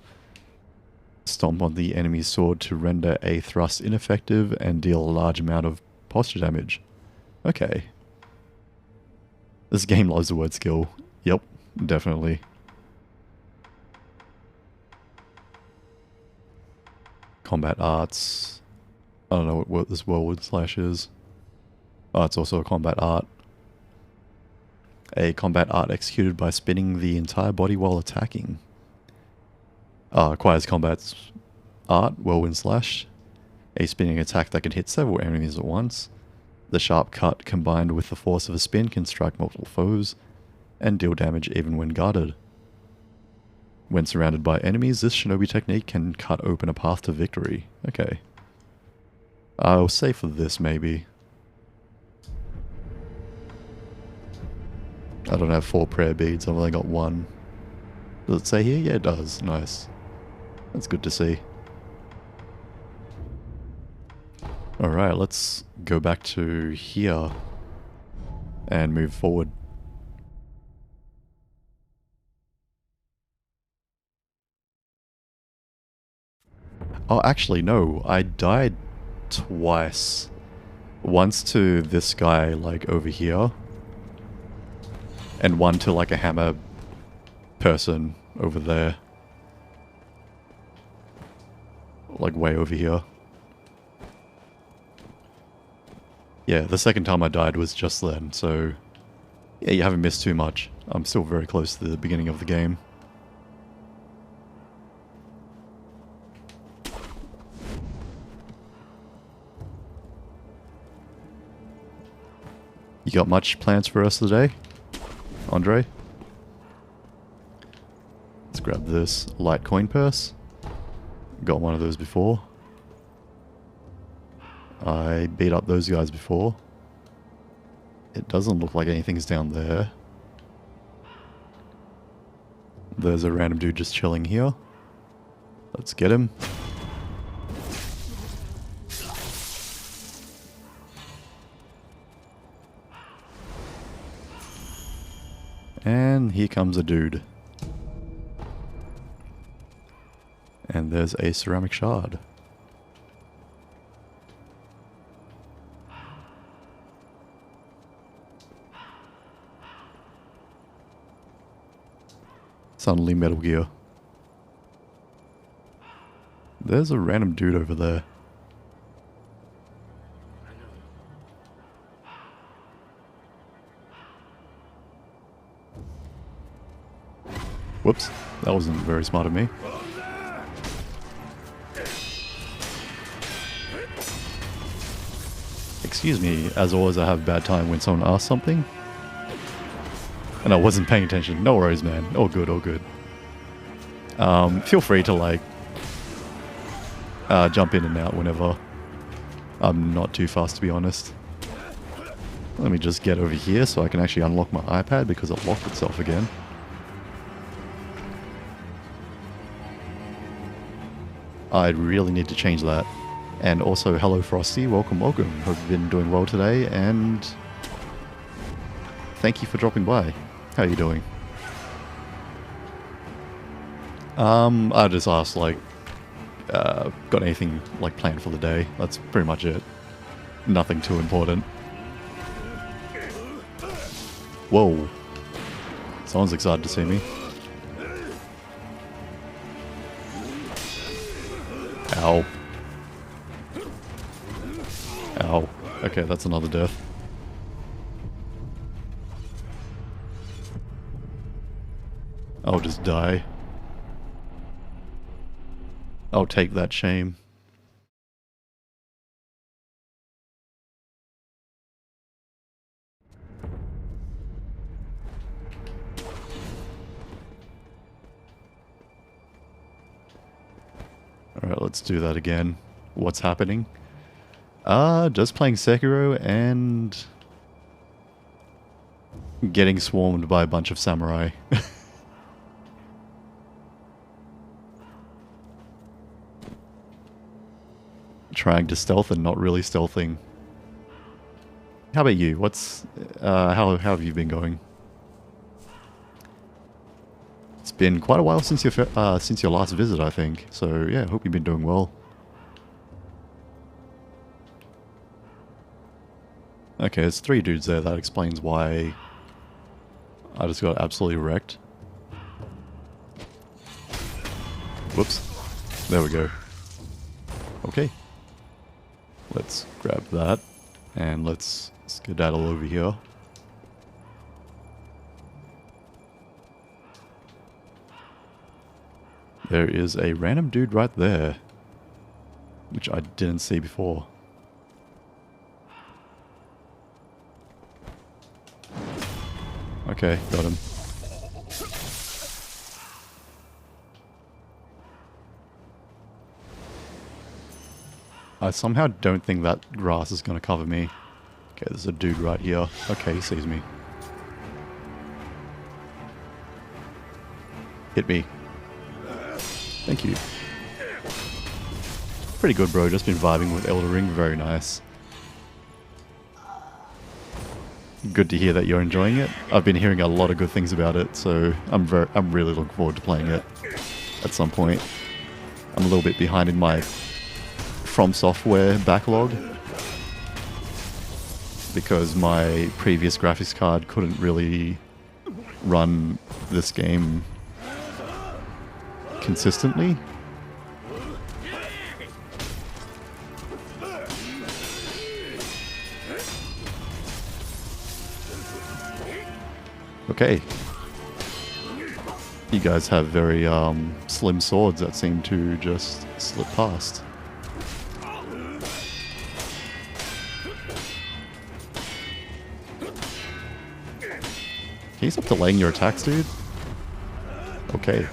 Stomp on the enemy's sword to render a thrust ineffective and deal a large amount of posture damage. Okay. This game loves the word skill. Yep, definitely. Combat arts. I don't know what this whirlwind slash is. Oh, it's also a combat art. A combat art executed by spinning the entire body while attacking. Acquires combat art, whirlwind slash. A spinning attack that can hit several enemies at once. The sharp cut combined with the force of a spin can strike multiple foes and deal damage even when guarded. When surrounded by enemies, this shinobi technique can cut open a path to victory. Okay. I'll say for this maybe. I don't have 4 prayer beads, I've only got 1. Does it say here? Yeah, it does. Nice. That's good to see. Alright, let's go back to here and move forward. Oh, actually, no. I died twice. Once to this guy, like, over here. And one to, like, a hammer person over there. Like, way over here. Yeah, the second time I died was just then, so... Yeah, you haven't missed too much. I'm still very close to the beginning of the game. You got much plans for the rest of the day, Andre? Let's grab this light coin purse. Got one of those before. I beat up those guys before. It doesn't look like anything's down there. There's a random dude just chilling here. Let's get him. And here comes a dude. And there's a ceramic shard. Suddenly Metal Gear. There's a random dude over there. Whoops, that wasn't very smart of me. Excuse me, as always I have a bad time when someone asks something. And I wasn't paying attention. No worries, man. All good, all good. Feel free to, like, jump in and out whenever. I'm not too fast, to be honest. Let me just get over here so I can actually unlock my iPad because it locked itself again. I really need to change that. And also, hello Frosty, welcome, welcome. Hope you've been doing well today, and thank you for dropping by. How are you doing? I just asked, like, got anything, like, planned for the day? That's pretty much it. Nothing too important. Whoa. Someone's excited to see me. Ow. Ow. Okay, that's another death. I'll just die. I'll take that shame. Alright, let's do that again. What's happening? Just playing Sekiro and getting swarmed by a bunch of samurai. Trying to stealth and not really stealthing. How about you? What's how have you been going? It's been quite a while since your last visit, I think. So yeah, hope you've been doing well. Okay, there's 3 dudes there. That explains why I just got absolutely wrecked. Whoops. There we go. Okay. Let's grab that. And let's skedaddle over here. There is a random dude right there, which I didn't see before. Okay, got him. I somehow don't think that grass is going to cover me. Okay, there's a dude right here. Okay, he sees me. Hit me. Thank you. Pretty good, bro. Just been vibing with Elder Ring. Very nice. Good to hear that you're enjoying it. I've been hearing a lot of good things about it, so I'm really looking forward to playing it at some point. I'm a little bit behind in my From Software backlog because my previous graphics card couldn't really run this game consistently. Okay. You guys have very slim swords that seem to just slip past. Can you stop delaying your attacks, dude? Okay.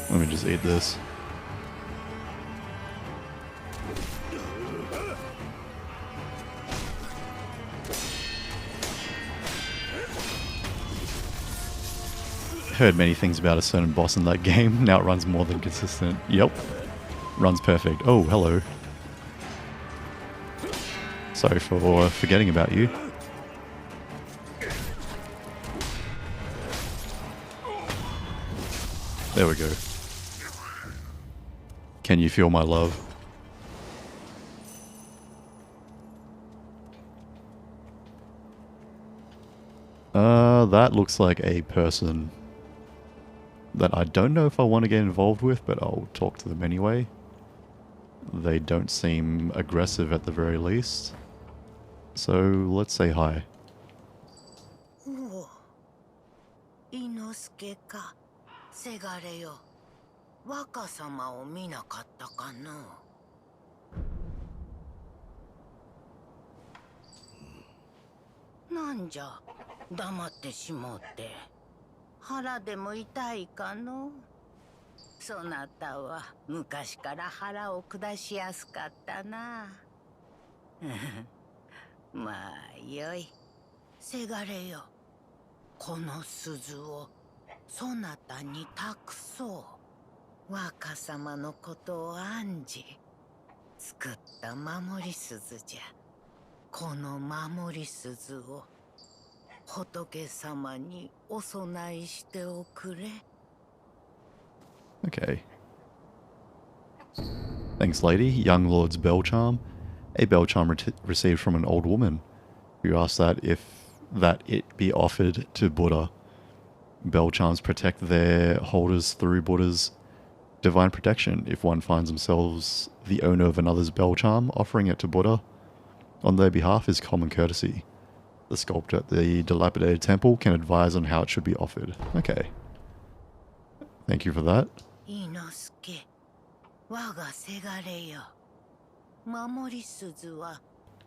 Let me just eat this. Heard many things about a certain boss in that game. Now it runs more than consistent. Yep. Runs perfect. Oh, hello. Sorry for forgetting about you. There we go. Can you feel my love? That looks like a person that I don't know if I want to get involved with, but I'll talk to them anyway. They don't seem aggressive at the very least. So let's say hi. 伊之助か、せがれよ。若様を見なかったかの。なんじゃ、黙ってしもうて。腹でも痛いかの。そなたは昔から腹を下しやすかったな。まあよい。せがれよ。この鈴をそなたに託そう。若様のことを案じ作った守り鈴じゃ。この守り鈴を仏様にお供えしておくれ。Okay. Thanks, lady. Young Lord's bell charm. A bell charm received from an old woman who asked that it be offered to Buddha. Bell charms protect their holders through Buddha's divine protection. If one finds themselves the owner of another's bell charm, offering it to Buddha on their behalf is common courtesy. The sculptor at the dilapidated temple can advise on how it should be offered. Okay. Thank you for that. 伊之助、我がせがれよ。守り鈴は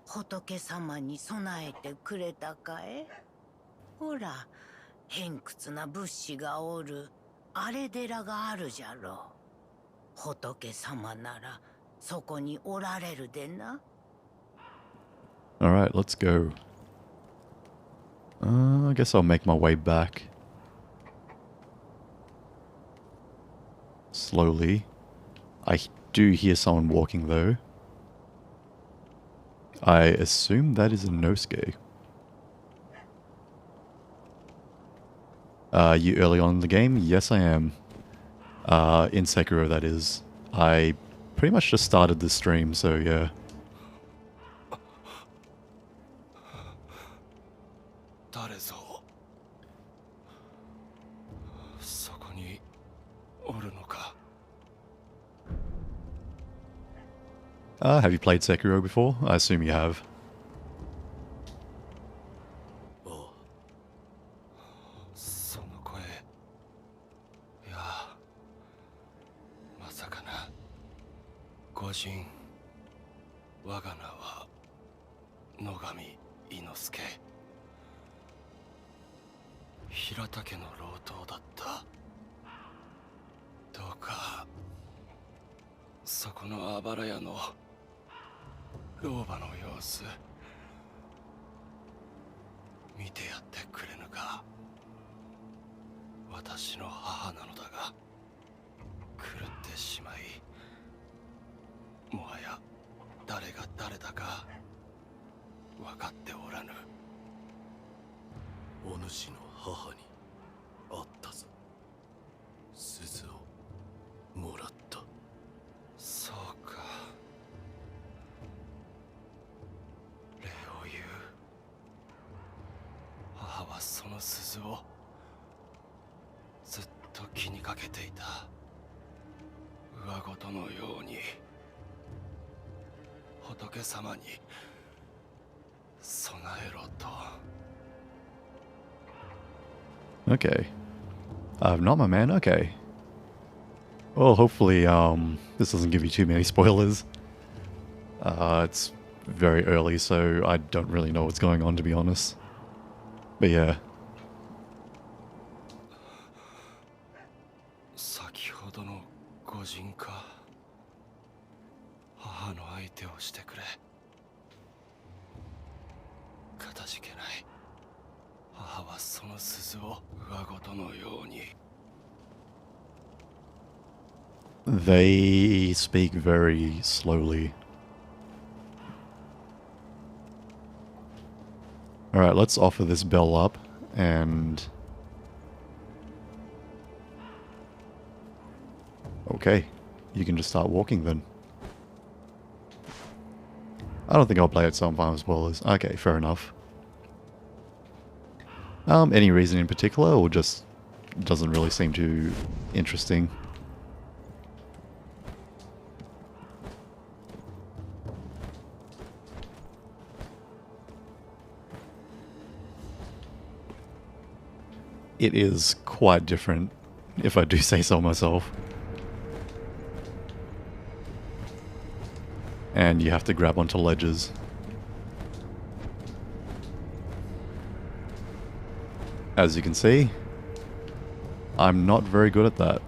仏様に備えてくれたかえ？ほら、偏屈な仏師がおるあれ寺があるじゃろう。仏様ならそこにおられるでな。Alright, let's go. I guess I'll make my way back. Slowly. I do hear someone walking though. I assume that is a Inosuke. You early on in the game? Yes, I am. In Sekiro, that is. I pretty much just started this stream, so yeah. 誰ぞそこにおるのか。Have you played Sekiro before? I assume you have. その声。いや、まさかな。御人、我が名は野上伊之助。平田家の老頭だった。どうかそこのあばら屋の老婆の様子見てやってくれぬか。私の母なのだが狂ってしまい、もはや誰が誰だか分かっておらぬ。お主の母に会ったぞ。鈴をもらった。そうか。礼を言う。母はその鈴をずっと気にかけていた。上ごとのように仏様に備えろと。Okay. Not my man? Okay. Well, hopefully, this doesn't give you too many spoilers. It's very early, so I don't really know what's going on, to be honest. But yeah. 先ほどの御人か。母の相手をしてくれ。かたじけない。母はその鈴を上ごとのように。They speak very slowly. Alright, let's offer this bell up and... Okay, you can just start walking then. I don't think I'll play it so I'm fine with spoilers. Okay, fair enough. Any reason in particular, or just doesn't really seem too interesting? It is quite different, if I do say so myself. And you have to grab onto ledges. As you can see, I'm not very good at that.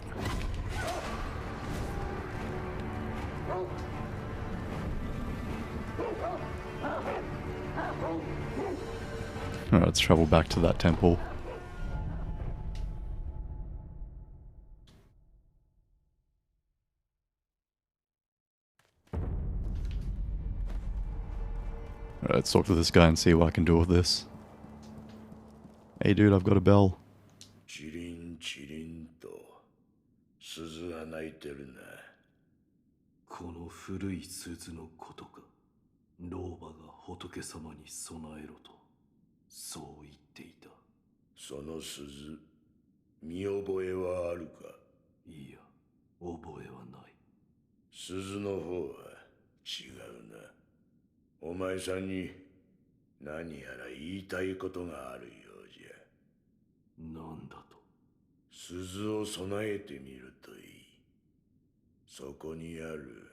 Alright, let's travel back to that temple. Alright, let's talk to this guy and see what I can do with this. Hey dude, I've got a bell. チリンチリンと鈴が鳴いてるな。この古い鈴のことか。老婆が仏様に備えろと、そう言っていた。その鈴、見覚えはあるか？いや、覚えはない。鈴の方は違うな。お前さんに何やら言いたいことがあるようじゃ。なんだと？鈴を備えてみるといい。そこにある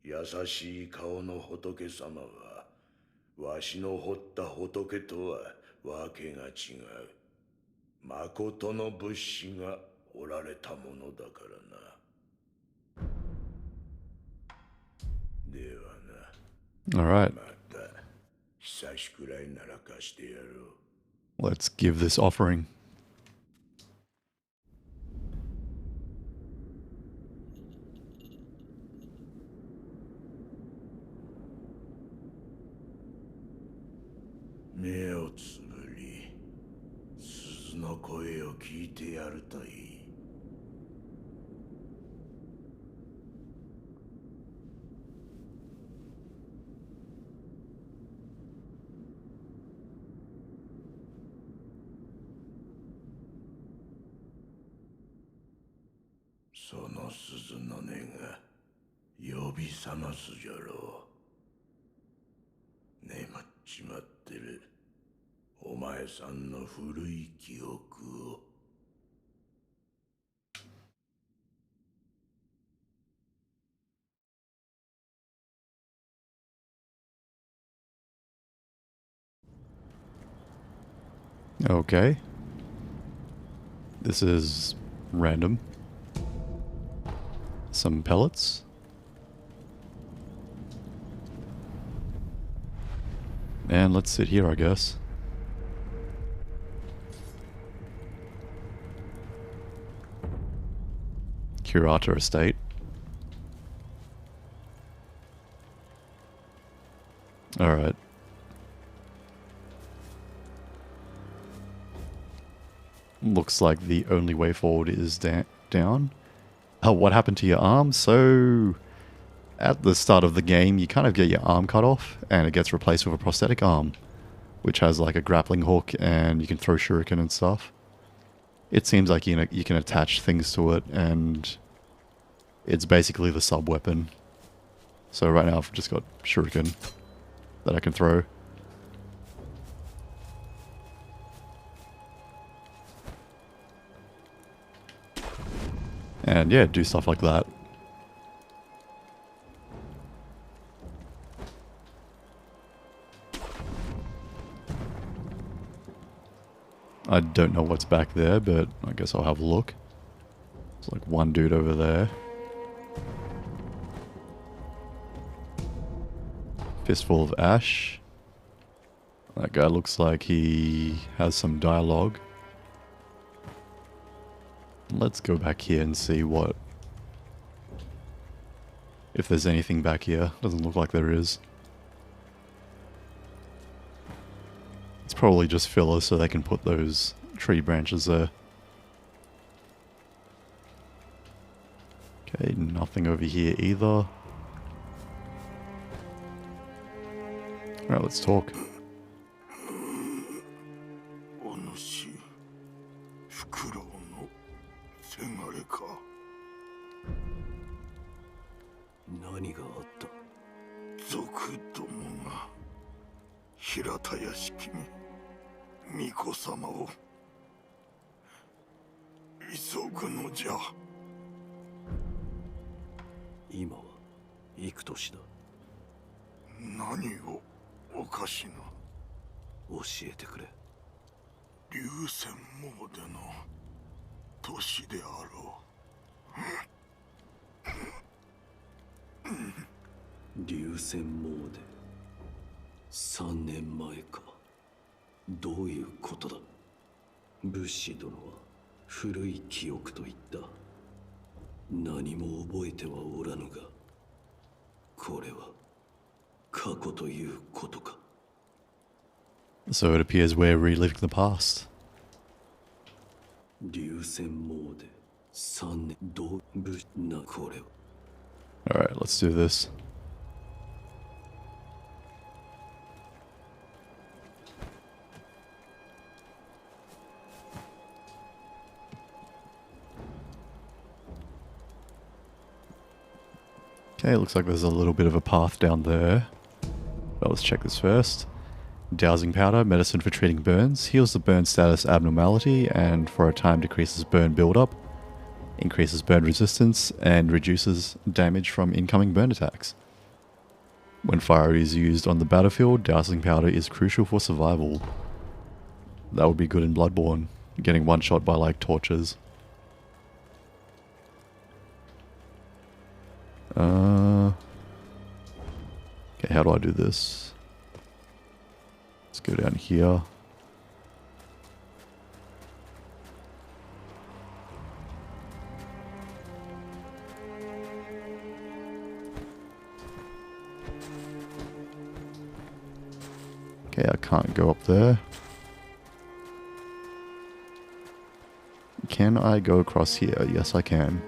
優しい顔の仏様は、わしの彫った仏とはわけが違う。誠の仏師が彫られたものだからな。ではな。Alright, また久しくらいなら貸してやろう。 let's give this offering. 目をつぶり、鈴の声を聞いてやるといい。その鈴の音が呼び覚ますじゃろう。眠っちまってるお前さんの古い記憶を。Okay. This is random. Some pellets. And let's sit here, I guess. Curata Estate. Alright. Looks like the only way forward is down. Oh, what happened to your arm? So, at the start of the game, you kind of get your arm cut off, and it gets replaced with a prosthetic arm, which has like a grappling hook, and you can throw shuriken and stuff. It seems like you can attach things to it, and it's basically the sub-weapon. So right now I've just got shuriken that I can throw. And yeah, do stuff like that. I don't know what's back there, but I guess I'll have a look. There's like one dude over there. Fistful of ash. That guy looks like he has some dialogue. Let's go back here and see if there's anything back here. Doesn't look like there is. It's probably just filler so they can put those tree branches there. Okay, nothing over here either. Alright, let's talk. 何があった？族どもが平田屋敷に巫女様を急ぐのじゃ。今は幾年だ？何をおかしな。教えてくれ。流泉詣での年であろう。流戦詣で3年前か。どういうことだ。武士殿は古い記憶と言った。何も覚えてはおらぬが、これは過去ということか。So it appears we're reliving the past. 流戦詣で3年どう武士なこれは。Alright, let's do this. Okay, looks like there's a little bit of a path down there. Well, let's check this first. Dowsing powder, medicine for treating burns, heals the burn status abnormality and for a time decreases burn buildup, increases burn resistance, and reduces damage from incoming burn attacks. When fire is used on the battlefield, dowsing powder is crucial for survival. That would be good in Bloodborne, getting one shot by like torches. Okay, how do I do this? Let's go down here. Okay, I can't go up there. Can I go across here? Yes, I can.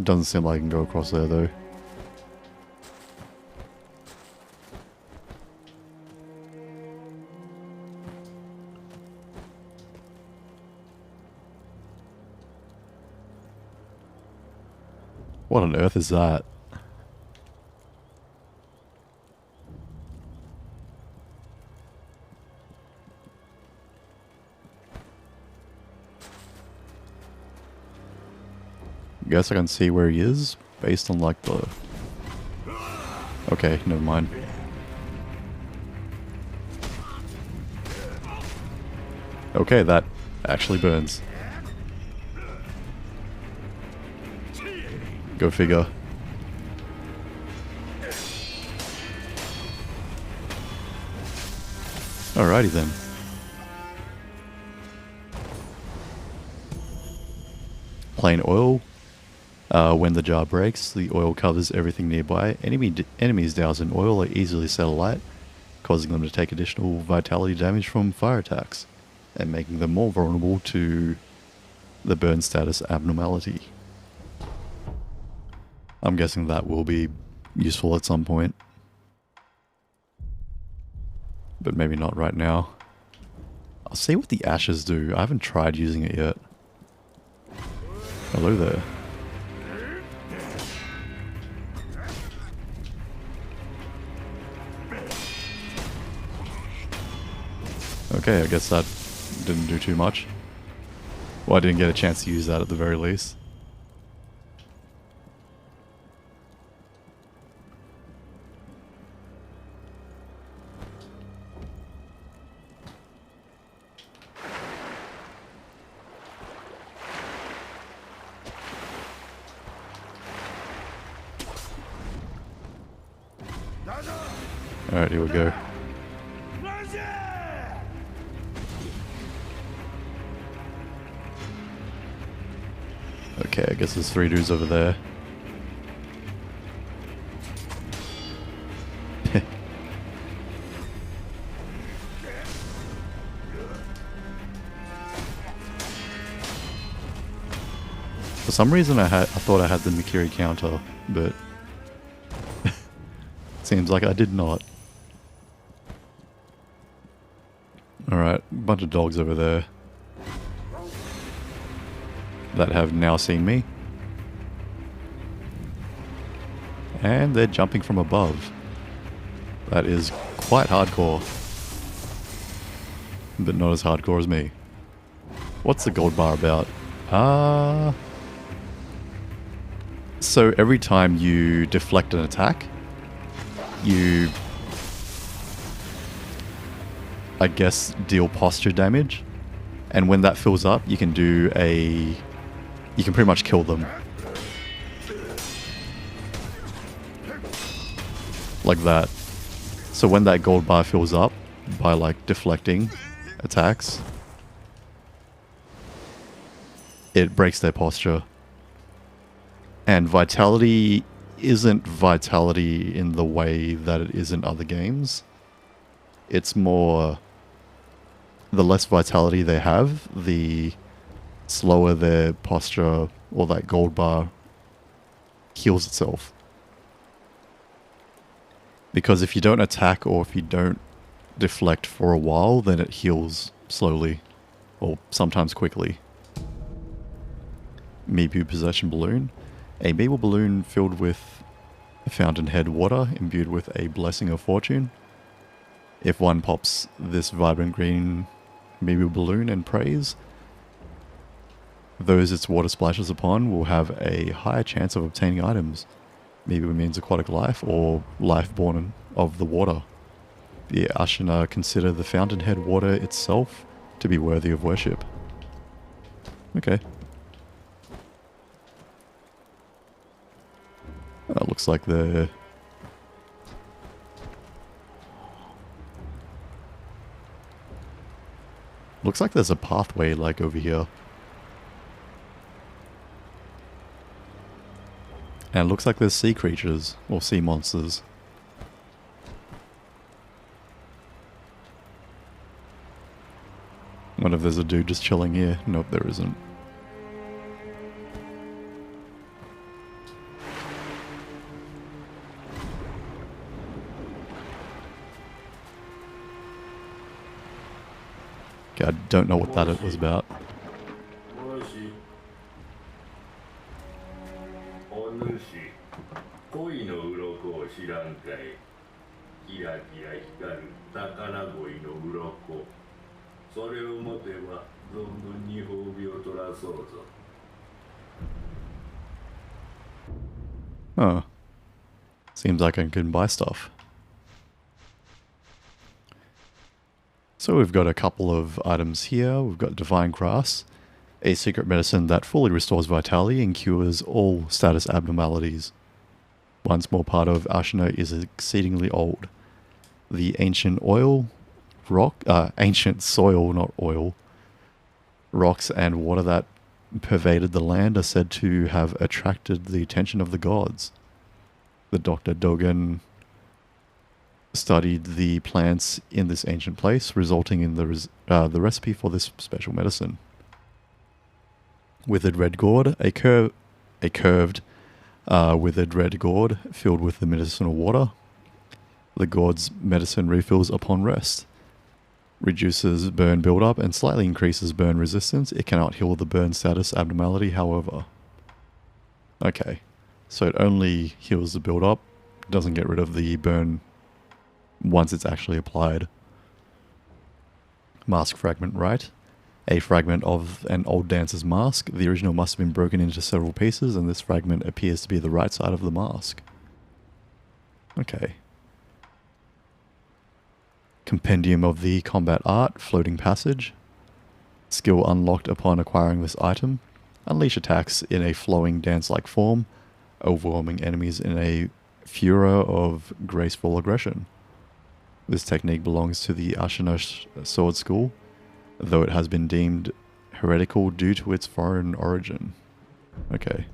Doesn't seem like I can go across there, though. What on earth is that? Guess I can see where he is based on like the... Okay, never mind. Okay, that actually burns. Go figure. Alrighty then. Plain oil. When the jar breaks, the oil covers everything nearby. Enemies doused in oil are easily set alight, causing them to take additional vitality damage from fire attacks, and making them more vulnerable to the burn status abnormality. I'm guessing that will be useful at some point, but maybe not right now. I'll see what the ashes do. I haven't tried using it yet. Hello there. Okay, I guess that didn't do too much. Well, I didn't get a chance to use that at the very least. Alright, here we go. Okay, I guess there's 3 dudes over there. For some reason I thought I had the Mikiri counter, but seems like I did not. Alright, bunch of dogs over there that have now seen me. And they're jumping from above. That is quite hardcore. But not as hardcore as me. What's the gold bar about? So every time you deflect an attack, you, I guess, deal posture damage. And when that fills up, you can do a... You can pretty much kill them. like that. So when that gold bar fills up by like deflecting attacks, it breaks their posture. And vitality isn't vitality in the way that it is in other games. It's more, the less vitality they have, the slower their posture or that gold bar heals itself. Because if you don't attack or if you don't deflect for a while, then it heals slowly or sometimes quickly. Mibu Possession Balloon. A Mibu balloon filled with fountainhead water imbued with a blessing of fortune. If one pops this vibrant green Mibu balloon and prays, those its water splashes upon will have a higher chance of obtaining items. Mibu means aquatic life or life born of the water. The Ashina consider the fountainhead water itself to be worthy of worship. Okay. Looks like the... Looks like there's a pathway like over here. And it looks like there's sea creatures or sea monsters. I wonder if there's a dude just chilling here. Nope, there isn't. Okay, I don't know what that was about. Huh. Seems like I can buy stuff. So we've got a couple of items here. We've got Divine Grass, a secret medicine that fully restores vitality and cures all status abnormalities. One small part of Ashina is exceedingly old. The ancient ancient soil, not oil, rocks and water that pervaded the land are said to have attracted the attention of the gods. The Dr. Dogen studied the plants in this ancient place, resulting in the recipe for this special medicine. Withered red gourd, a curved withered red gourd filled with the medicinal water. The gourd's medicine refills upon rest. Reduces burn buildup and slightly increases burn resistance. It cannot heal the burn status abnormality, however. Okay, so it only heals the buildup, doesn't get rid of the burn once it's actually applied. Mask fragment right. A fragment of an old dancer's mask. The original must have been broken into several pieces, and this fragment appears to be the right side of the mask. Okay. Compendium of the combat art, floating passage. Skill unlocked upon acquiring this item. Unleash attacks in a flowing dance-like form, overwhelming enemies in a furor of graceful aggression. This technique belongs to the Ashina sword school, though it has been deemed heretical due to its foreign origin. Okay.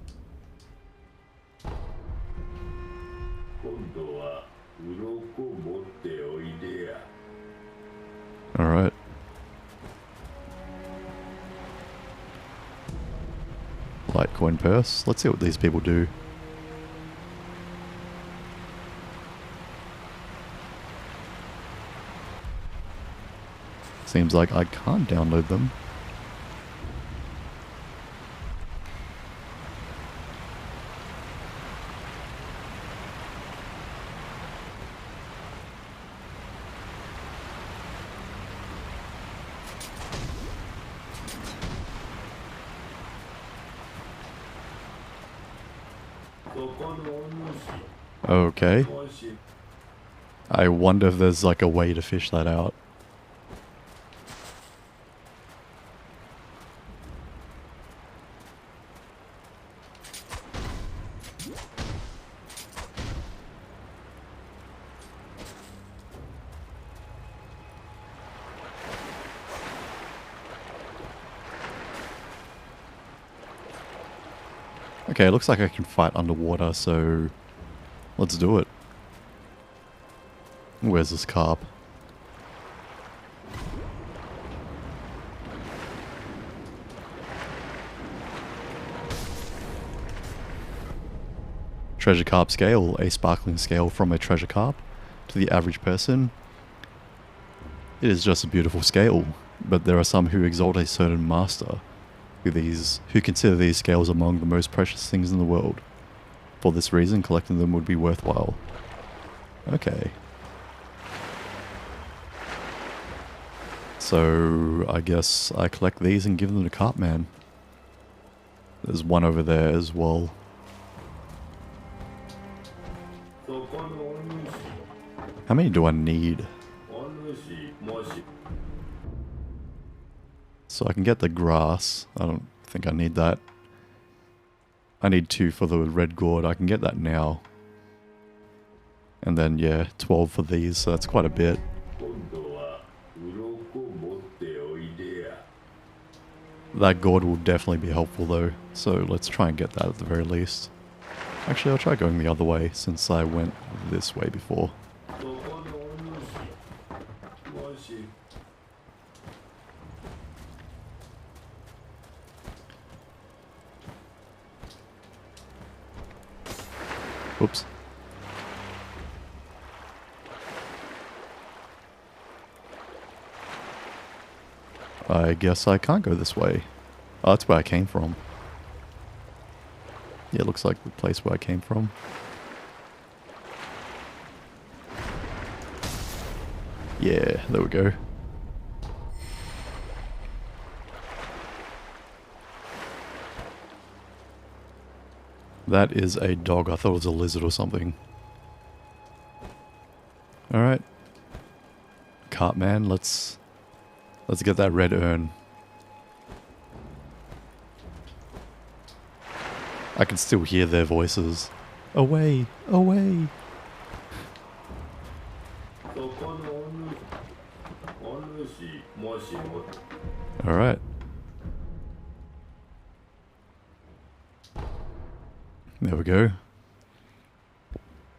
Alright. Litecoin purse. Let's see what these people do. Seems like I can't download them. Okay. I wonder if there's like a way to fish that out. Okay, it looks like I can fight underwater, so let's do it. Where's this carp? Treasure carp scale, a sparkling scale from a treasure carp to the average person. It is just a beautiful scale, but there are some who exalt a certain master, who consider these scales among the most precious things in the world. For this reason, collecting them would be worthwhile. Okay. So, I guess I collect these and give them to Cartman. There's one over there as well. How many do I need? So I can get the grass. I don't think I need that. I need 2 for the red gourd. I can get that now. And then, yeah, 12 for these, so that's quite a bit. That gourd will definitely be helpful though, so let's try and get that at the very least. Actually, I'll try going the other way since I went this way before. Oops. I guess I can't go this way. Oh, that's where I came from. Yeah, it looks like the place where I came from. Yeah, there we go. That is a dog. I thought it was a lizard or something. Alright. Cartman, let's get that red urn. I can still hear their voices. Away! Away! Alright. There we go.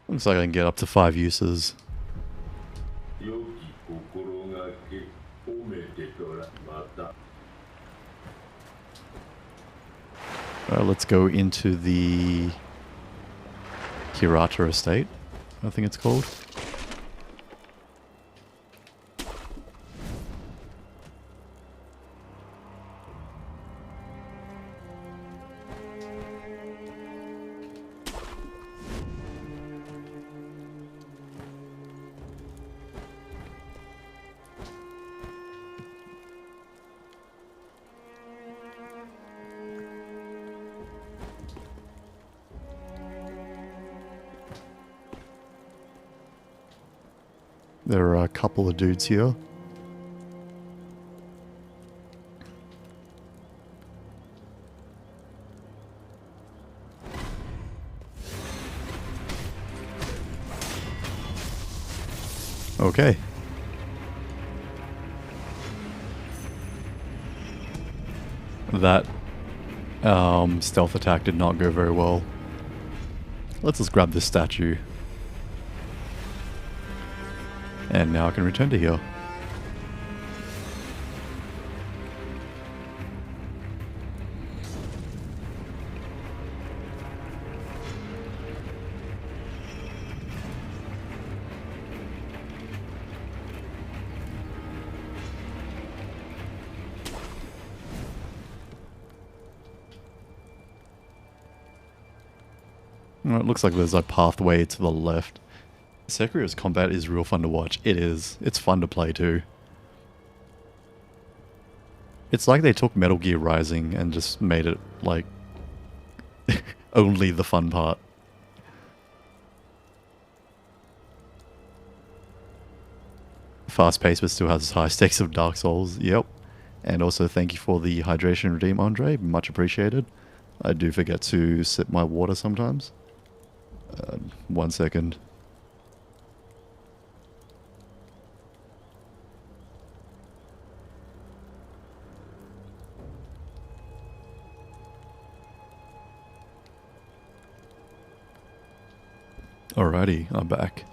Looks like I can get up to 5 uses. Alright, let's go into the Hirata estate, I think it's called. There are a couple of dudes here. Okay. That stealth attack did not go very well. Let's just grab this statue. And now I can return to here. Well, it looks like there's a pathway to the left. Sekiro's combat is real fun to watch. It is. It's fun to play too. It's like they took Metal Gear Rising and just made it, like, only the fun part. Fast paced but still has high stakes of Dark Souls. Yep. And also thank you for the hydration redeem, Andre. Much appreciated. I do forget to sip my water sometimes. 1 second. Alrighty, I'm back.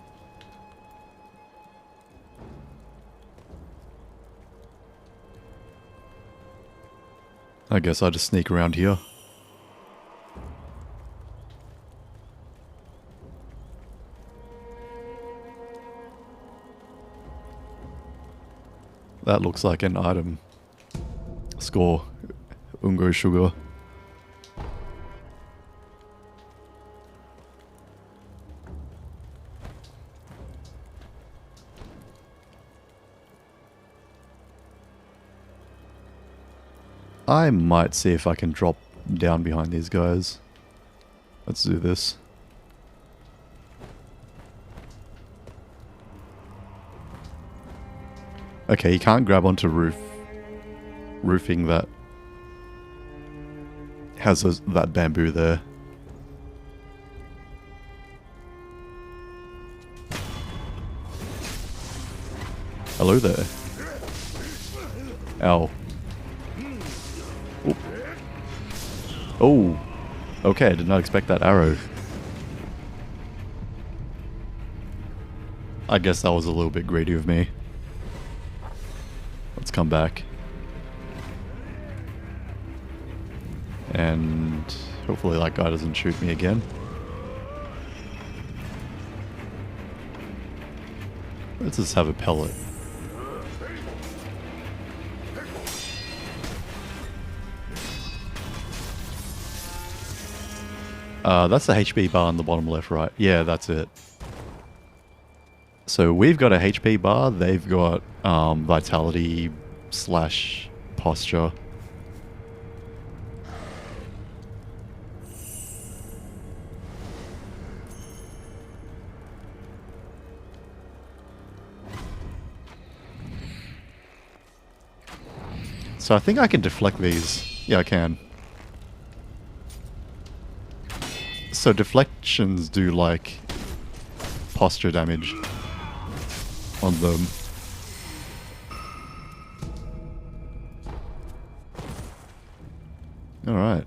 I guess I'll just sneak around here. That looks like an item. Score. Ungo sugar. I might see if I can drop down behind these guys. Let's do this. Okay, you can't grab onto roofing that has that bamboo there. Hello there. Ow. Oop. Oh. Okay, I did not expect that arrow. I guess that was a little bit greedy of me. Let's come back. And hopefully that guy doesn't shoot me again. Let's just have a pellet. That's the HP bar on the bottom left, right? Yeah, that's it. So we've got a HP bar, they've got vitality / posture. So I think I can deflect these. Yeah, I can. So deflections do like posture damage on them. Alright.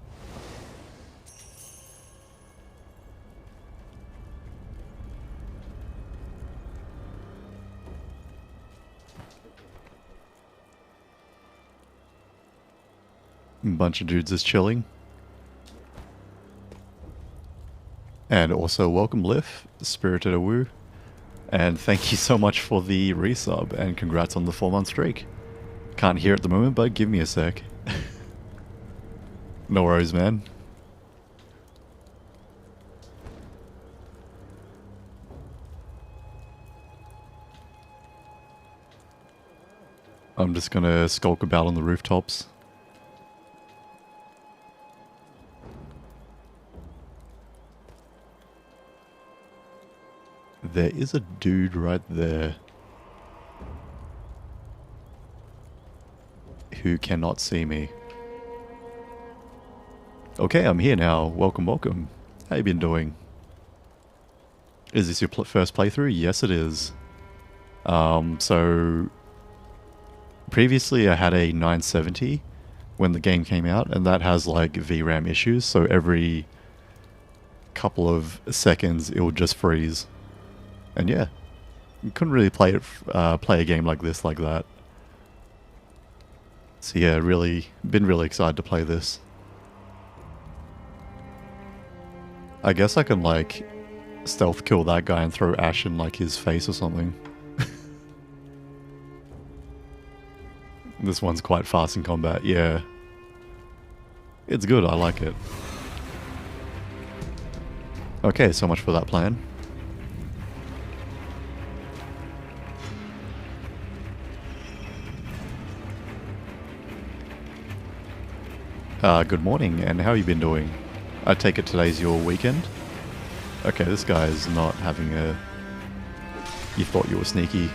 Bunch of dudes is chilling. And also welcome Liff, Spirited Awu. And thank you so much for the resub and congrats on the 4-month streak. Can't hear at the moment, but give me a sec. No worries, man. I'm just gonna skulk about on the rooftops. There is a dude right there who cannot see me. Okay, I'm here now. Welcome, welcome. How you been doing? Is this your first playthrough? Yes, it is. So previously I had a 970 when the game came out, and that has like VRAM issues. So every couple of seconds it would just freeze. And yeah, you couldn't really play a game like this like that. So yeah, been really excited to play this. I guess I can like stealth kill that guy and throw ash in like his face or something. This one's quite fast in combat, yeah. It's good, I like it. Okay, so much for that plan. Good morning, and how you been doing? I take it today's your weekend? Okay, this guy is not having a... You thought you were sneaky.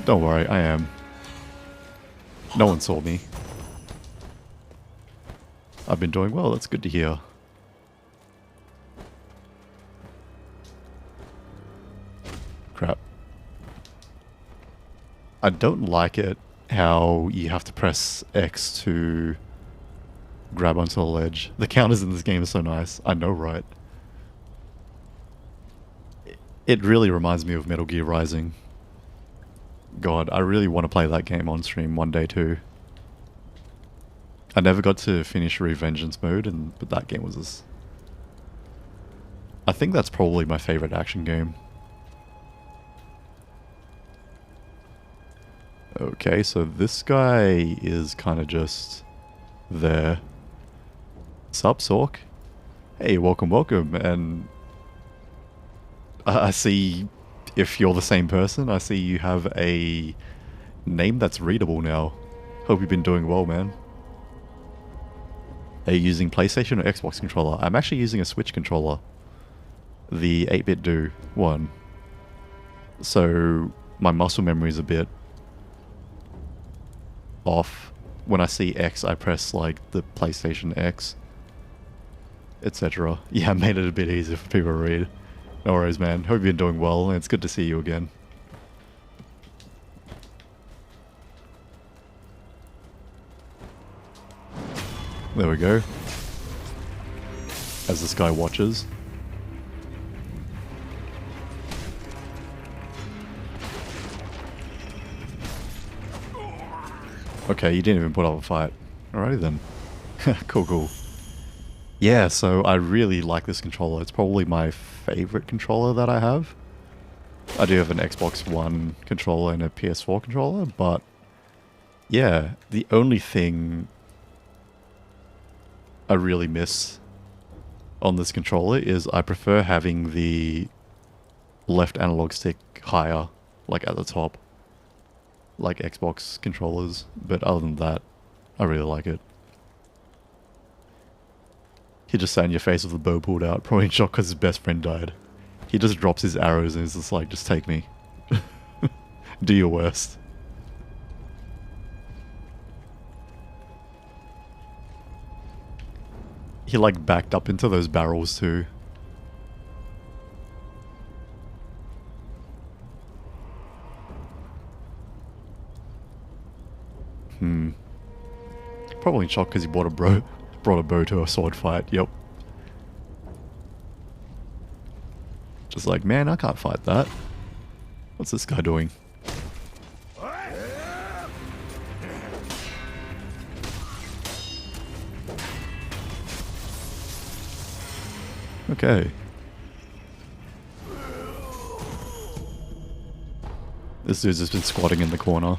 Don't worry, I am. No one saw me. I've been doing well, that's good to hear. Crap. I don't like it how you have to press X to grab onto a ledge. The counters in this game are so nice. I know, right? It really reminds me of Metal Gear Rising. God, I really want to play that game on stream one day too. I never got to finish Revengeance mode, but that game was I think that's probably my favorite action game. Okay, so this guy is kind of just there. Sup, Sork? Hey, welcome, welcome. And I see, if you're the same person, I see you have a name that's readable now. Hope you've been doing well, man. Are you using PlayStation or Xbox controller? I'm actually using a Switch controller. The 8-bit do one. So my muscle memory is a bit off. When I see X, I press like the PlayStation X, etc. Yeah, I made it a bit easier for people to read. No worries, man. Hope you've been doing well, and it's good to see you again. There we go. As this guy watches. Okay, you didn't even put up a fight. Alrighty then. Cool, cool. Yeah, so I really like this controller. It's probably my favorite controller that I have. I do have an Xbox One controller and a PS4 controller, but yeah, the only thing I really miss on this controller is I prefer having the left analog stick higher, like at the top, like Xbox controllers, but other than that, I really like it. He just sat in your face with the bow pulled out, probably in shock because his best friend died. He just drops his arrows and is just like, just take me. Do your worst. He like backed up into those barrels too. Probably in shock because he brought a bow to a sword fight. Yep. Just like, man, I can't fight that. What's this guy doing? Okay. This dude's just been squatting in the corner.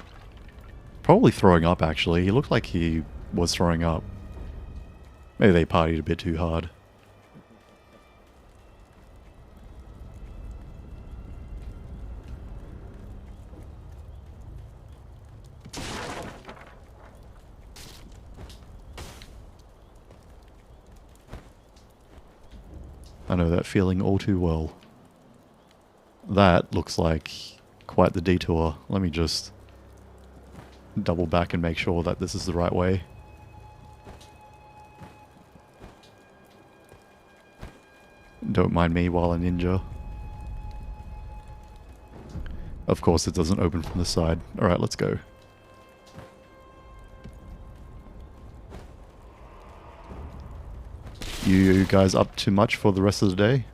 Probably throwing up, actually. He looked like he was throwing up. Maybe they partied a bit too hard. I know that feeling all too well. That looks like quite the detour. Let me just double back and make sure that this is the right way. Don't mind me while I ninja. Of course it doesn't open from the side. Alright, let's go. You guys up to much for the rest of the day?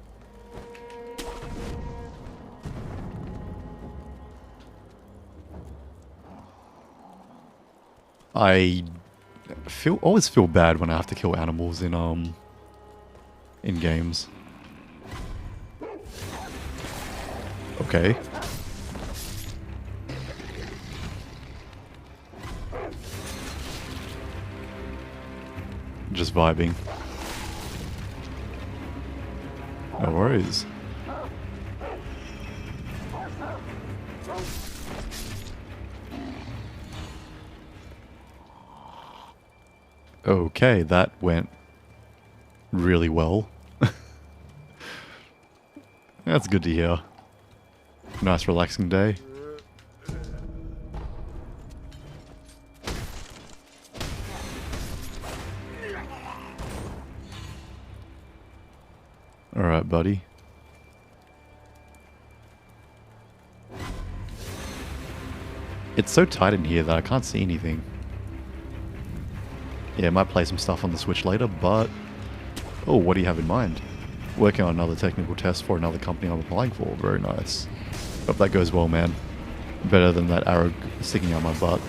I always feel bad when I have to kill animals in games. Okay. Just vibing. No worries. Okay, that went really well. That's good to hear. Nice relaxing day. Alright, buddy. It's so tight in here that I can't see anything. Yeah, might play some stuff on the Switch later, but... Oh, what do you have in mind? Working on another technical test for another company I'm applying for. Very nice. Hope that goes well, man. Better than that arrow sticking out my butt.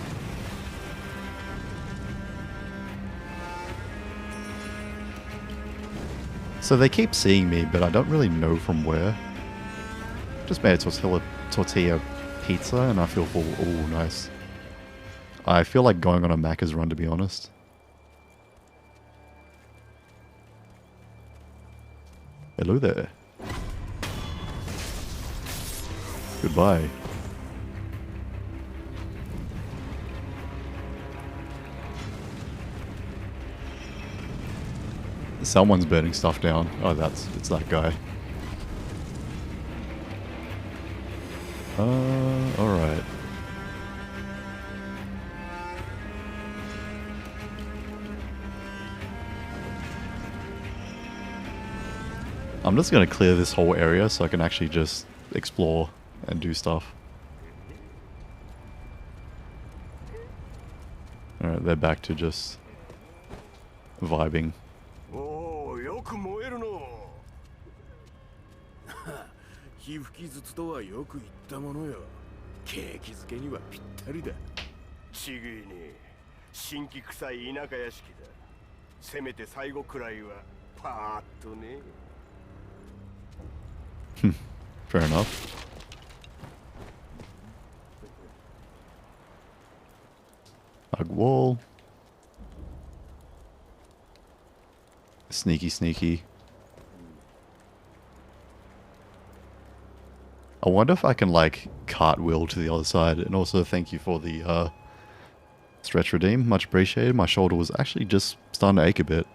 So they keep seeing me, but I don't really know from where. Just made a tortilla pizza and I feel full. Oh, nice. I feel like going on a Macca's run, to be honest. Hello there. Goodbye. Someone's burning stuff down. Oh, it's that guy. Alright. I'm just gonna clear this whole area so I can actually just explore and do stuff. Alright, they're back to just vibing.おお、よく燃えるの。火吹き筒とはよく言ったものよ。景気づけにはぴったりだ。ちぐいに新規臭い田舎屋敷だ。せめて最後くらいはパーッとね。Fair enough. Hug wall. Sneaky, sneaky. I wonder if I can, like, cartwheel to the other side. And also thank you for the stretch redeem. Much appreciated. My shoulder was actually just starting to ache a bit.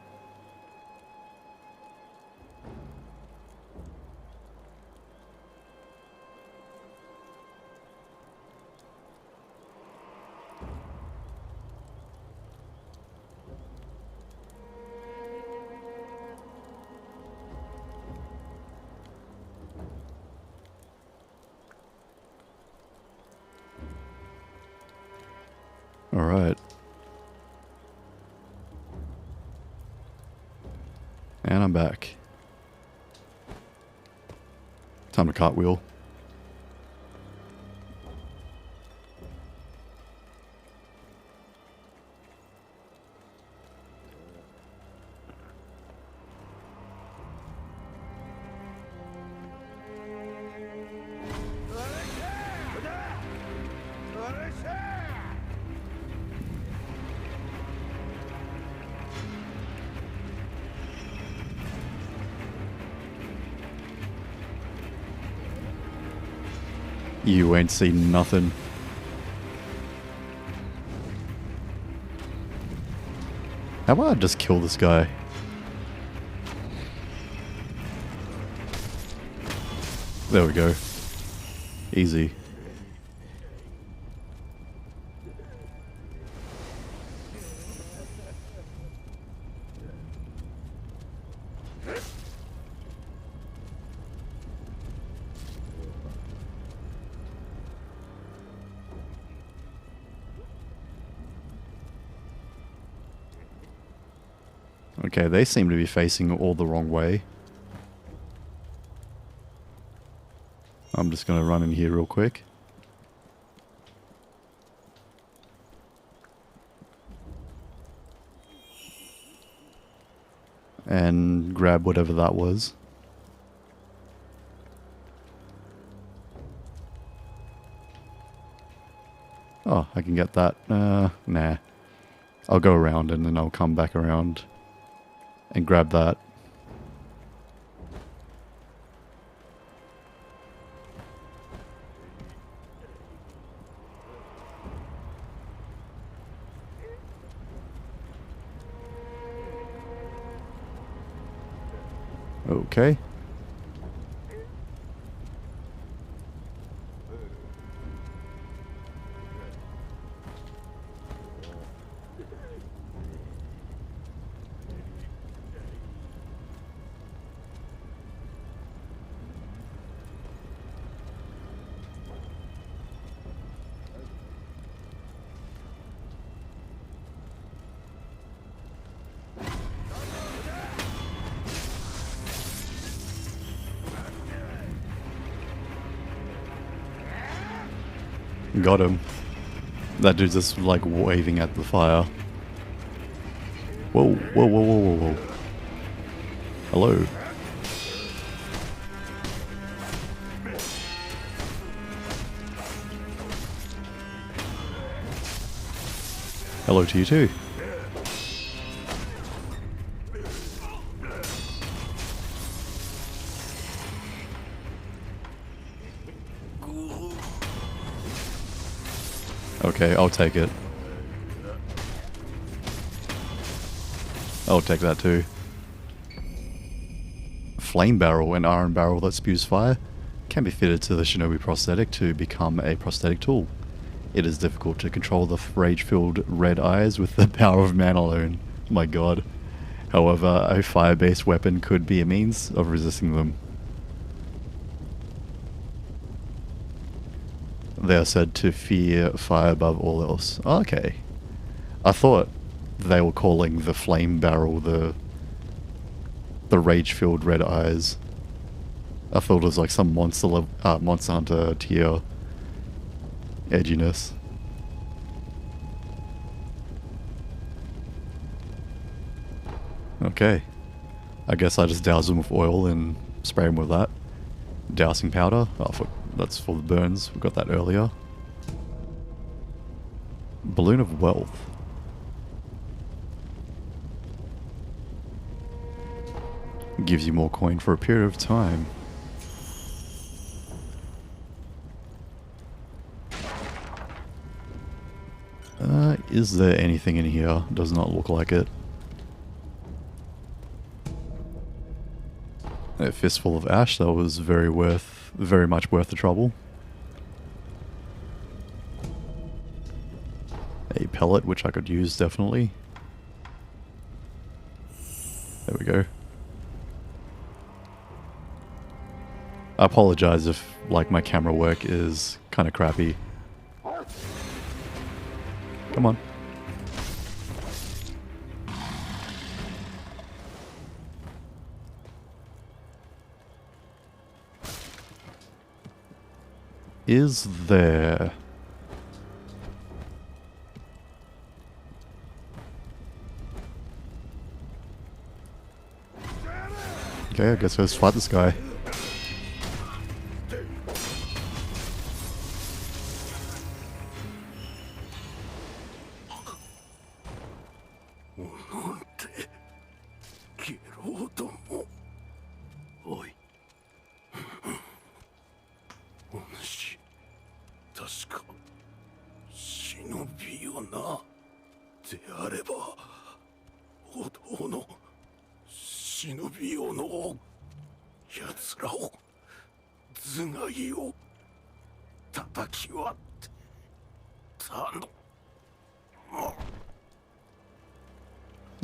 Alright. And I'm back. Time to cartwheel. You ain't seen nothing. How about I just kill this guy? There we go. Easy. Okay, they seem to be facing all the wrong way. I'm just going to run in here real quick. And grab whatever that was. Oh, I can get that. Nah. I'll go around and then I'll come back around and grab that. Okay. Got him. That dude's just like waving at the fire. Whoa, whoa, whoa, whoa, whoa, whoa. Hello. Hello to you too. Okay, I'll take it. I'll take that too. Flame barrel, an iron barrel that spews fire, can be fitted to the shinobi prosthetic to become a prosthetic tool. It is difficult to control the rage-filled red eyes with the power of man alone. My god. However, a fire-based weapon could be a means of resisting them. They are said to fear fire above all else. Okay. I thought they were calling the flame barrel the rage-filled red eyes. I thought it was like some Monster Hunter tier edginess. Okay. I guess I just douse them with oil and spray them with that. Dousing powder. Oh, that's for the burns. We got that earlier. Balloon of Wealth. Gives you more coin for a period of time. Is there anything in here? Does not look like it. A fistful of ash, that was very much worth the trouble. A pellet, which I could use definitely. There we go. I apologize if like my camera work is kind of crappy. Come on. Is there... Okay, I guess let's fight this guy.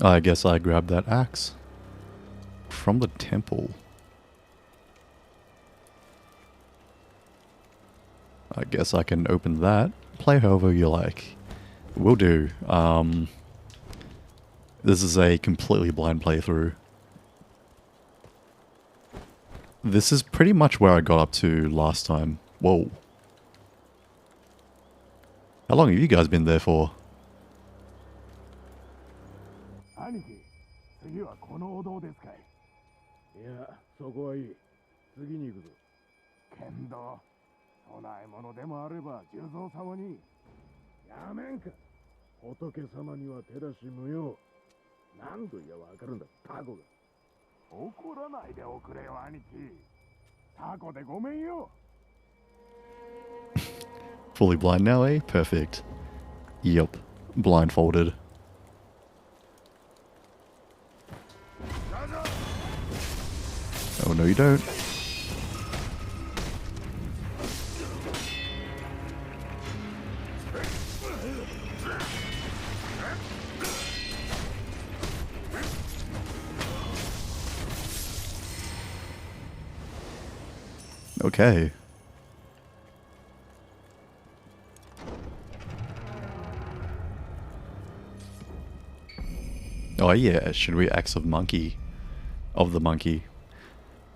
I guess I grabbed that axe from the temple. I guess I can open that. Play however you like. Will do. This is a completely blind playthrough. This is pretty much where I got up to last time. Whoa. How long have you guys been there for? 兄貴、次はこのお堂ですかい。いや、そこはいい。次に行くぞ。けんど、供え物でもあれば重蔵様に。やめんか。仏様には手出し無用。何度言やわかるんだ、タコが。怒らないでおくれよ、兄貴。タコでごめんよ。Fully blind now, eh? Perfect. Yup. Blindfolded. Oh, no you don't. Okay. Oh yeah, should we axe of the monkey?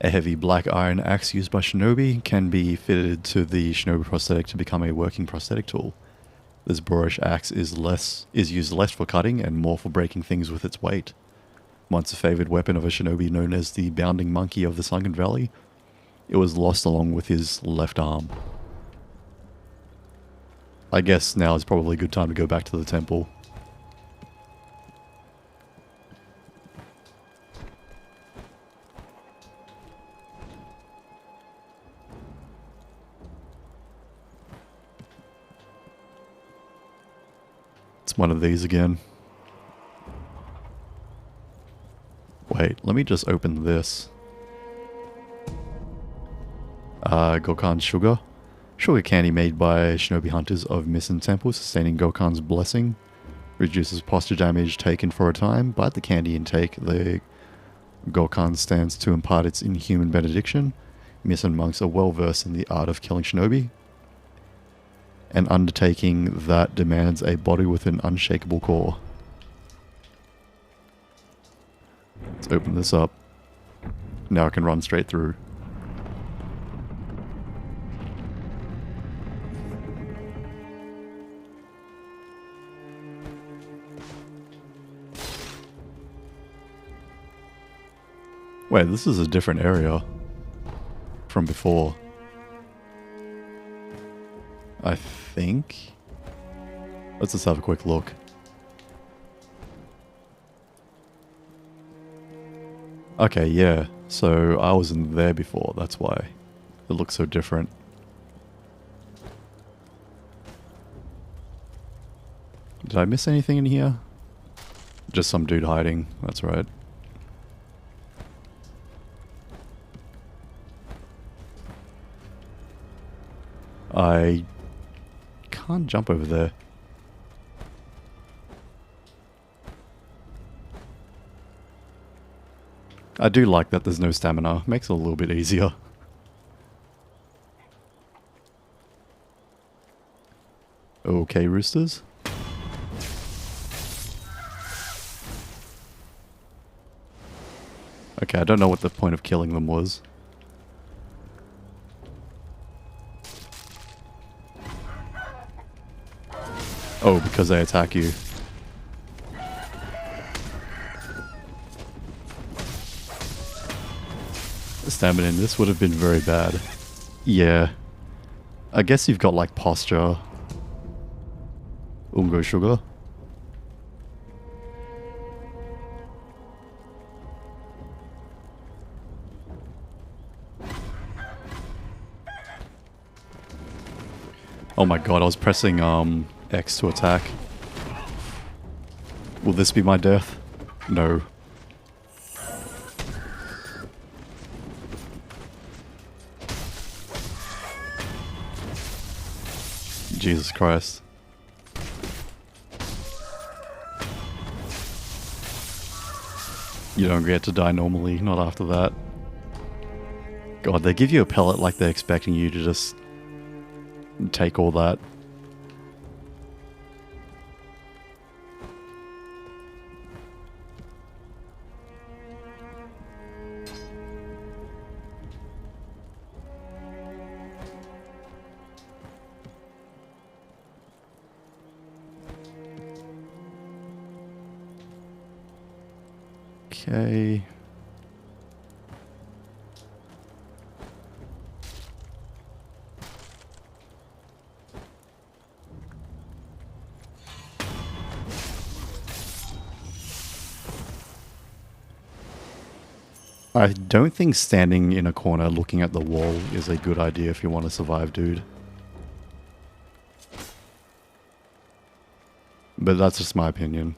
A heavy black iron axe used by shinobi can be fitted to the shinobi prosthetic to become a working prosthetic tool. This boorish axe is used less for cutting and more for breaking things with its weight. Once a favoured weapon of a shinobi known as the Bounding Monkey of the Sunken Valley, it was lost along with his left arm. I guess now is probably a good time to go back to the temple. It's one of these again. Wait, let me just open this. Gokhan's Sugar. Sugar candy made by shinobi hunters of Misen Temple, sustaining Gokhan's blessing. Reduces posture damage taken for a time. By the candy intake, the Gokhan stands to impart its inhuman benediction. Misen monks are well versed in the art of killing shinobi. An undertaking that demands a body with an unshakable core. Let's open this up. Now I can run straight through. Wait, this is a different area from before. I think. Let's just have a quick look. Okay, yeah. So I wasn't there before, that's why it looks so different. Did I miss anything in here? Just some dude hiding, that's right. I can't jump over there. I do like that there's no stamina. Makes it a little bit easier. Okay, roosters. Okay, I don't know what the point of killing them was. Oh, because they attack you. Stamina in this would have been very bad. Yeah. I guess you've got like posture. Ungo sugar. Oh my god, I was pressing X to attack. Will this be my death? No. Jesus Christ. You don't get to die normally, not after that. God, they give you a pellet like they're expecting you to just take all that. Okay. I don't think standing in a corner looking at the wall is a good idea if you want to survive, dude. But that's just my opinion.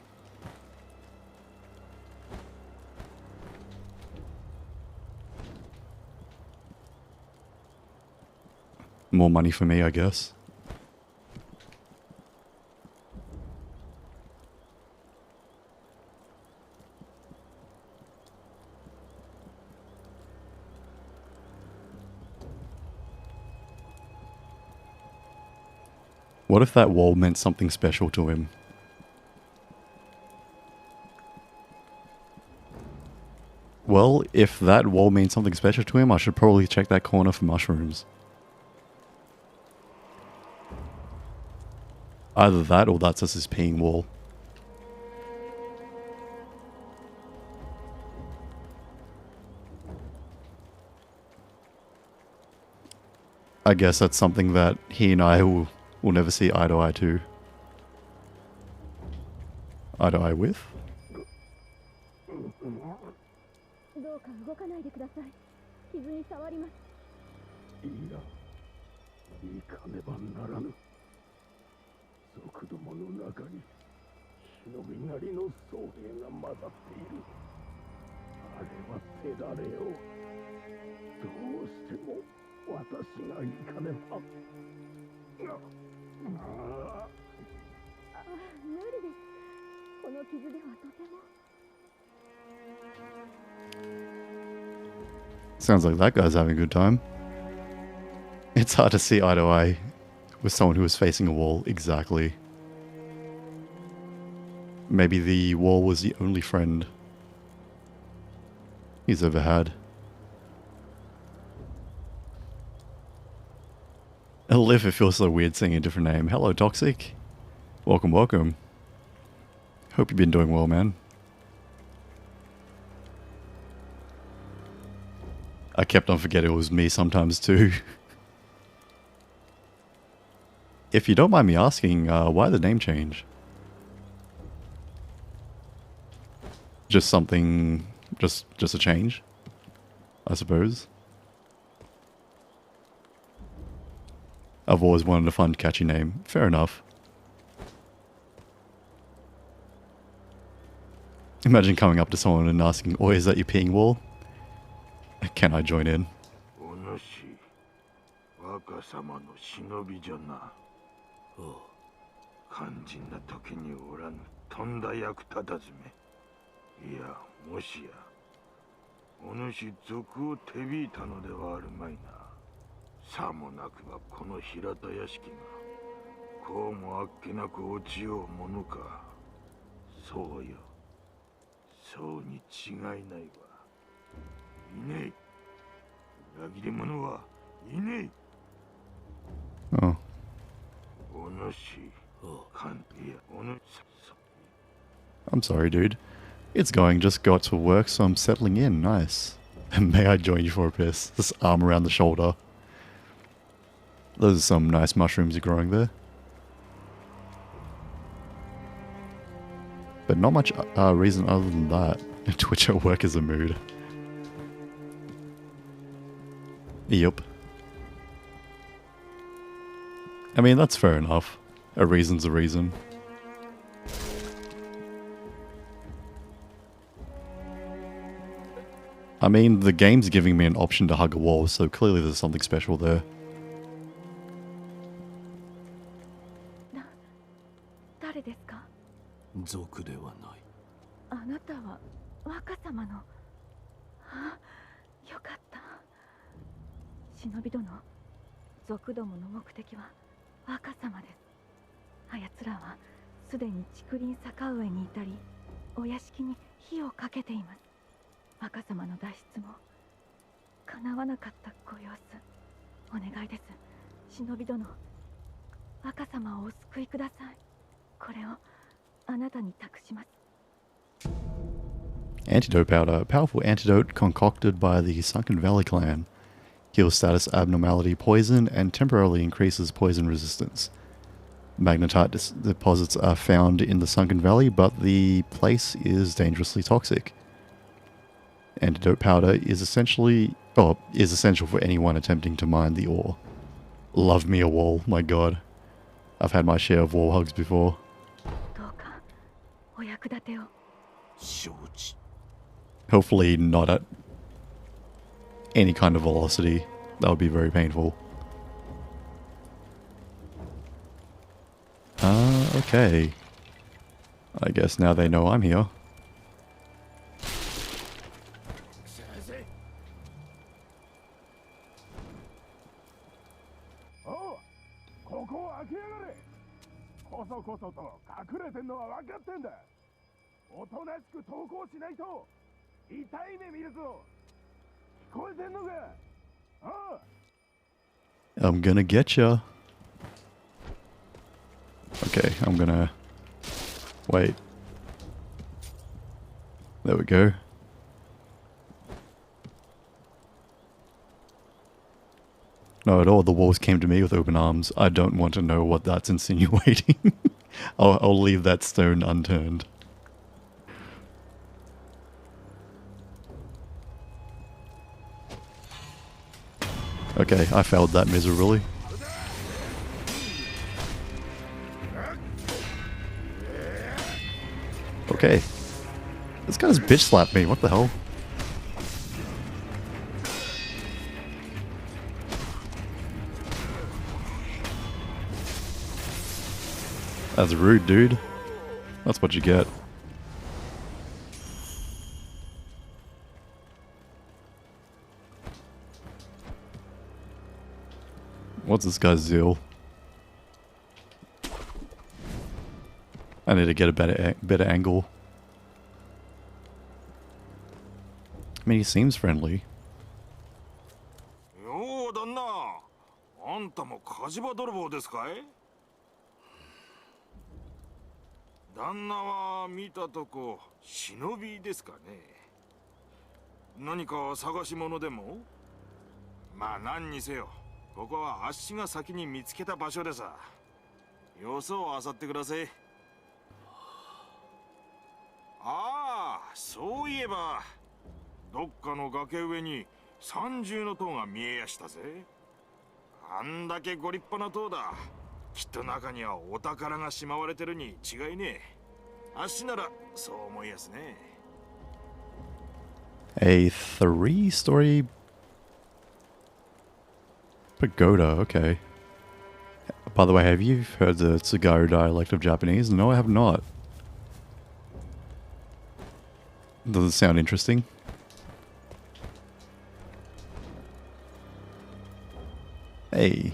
More money for me, I guess. What if that wall meant something special to him? Well, if that wall means something special to him, I should probably check that corner for mushrooms. Either that or that's just his peeing wall. I guess that's something that he and I will never see eye to eye to. Eye to eye with? どうか動かないでください。傷に触ります。いや、行かねばならぬ。族どもの中に忍び狩りの僧兵が混ざっている。あれは手だれよ。どうしても私が行かねば。無理です。この傷ではとても。Sounds like that guy's having a good time. It's hard to see eye to eye with someone who is facing a wall, exactly. Maybe the wall was the only friend he's ever had. Liv, it feels so weird saying a different name. Hello, Toxic. Welcome, welcome. Hope you've been doing well, man. I kept on forgetting it was me sometimes too. If you don't mind me asking, why the name change? Just something, just a change, I suppose. I've always wanted a fun, catchy name. Fair enough. Imagine coming up to someone and asking, "Oh, is that your peeing wall? Can I join in?" お主、若様の忍びじゃな。肝心な時におらぬとんだ役立たずめ。いや、もしや、お主賊を手引いたのではあるまいな。さもなくばこの平田屋敷が、こうもあっけなく落ちようものか。そうよ。そうに違いないわ。いねえ。裏切り者はいねえ。Oh. お主、いや、お主。I'm sorry, dude. It's going. Just got to work, so I'm settling in. Nice. May I join you for a piss? This arm around the shoulder. Those are some nice mushrooms you're growing there. But not much reason other than that. Twitch at work is a mood. Yup. I mean, that's fair enough. A reason's a reason. I mean, the game's giving me an option to hug a wall, so clearly there's something special there. 誰ですか？族ではない。あなたは若様の。あ、よかった。忍び殿、族どもの目的は若様です。あやつらはすでに竹林坂上にいたり、お屋敷に火をかけています。若様の脱出も叶わなかったご様子。お願いです。忍び殿、若様をお救いください。これをあなたに託します。 Antidote powder. A powerful antidote concocted by the Sunken Valley clan. Heals status abnormality poison and temporarily increases poison resistance. Magnetite deposits are found in the Sunken Valley, but the place is dangerously toxic. Antidote powder is essentially, is essential for anyone attempting to mine the ore. Love me a wall, my god. I've had my share of wall hugs before. どうかお役立てを。承知。 Hopefully not at any kind of velocity. That would be very painful. Okay. I guess now they know I'm here. ここを開けやがれ。こそこそと隠れてんのは分かってんだ。おとなしく投降しないと痛い目見るぞ。聞こえてんのか。ああ。 I'm gonna get ya. Okay, I'm gonna... Wait. There we go. No, at all the wolves came to me with open arms. I don't want to know what that's insinuating. I'll leave that stone unturned. Okay, I failed that miserably. Okay. This guy's bitch slapped me, what the hell? That's rude, dude. That's what you get. What's this guy's zeal? I need to get a better angle. I mean, he seems friendly. よう旦那、あんたも火事場泥棒ですかい？旦那は見たとこ忍びですかね。何か探し物でも？まあ何にせよ、ここはあっしが先に見つけた場所でさ。よそを漁ってください。ああ、そういえばどっかの崖上に三重の塔が見えやしたぜ。あんだけご立派な塔だ。きっと中にはお宝がしまわれてるに違いねえ。あっしならそう思いやすね。A 3-story pagoda, okay. By the way, have you heard the Tsugaru dialect of Japanese? No, I have not. Does it sound interesting? Hey.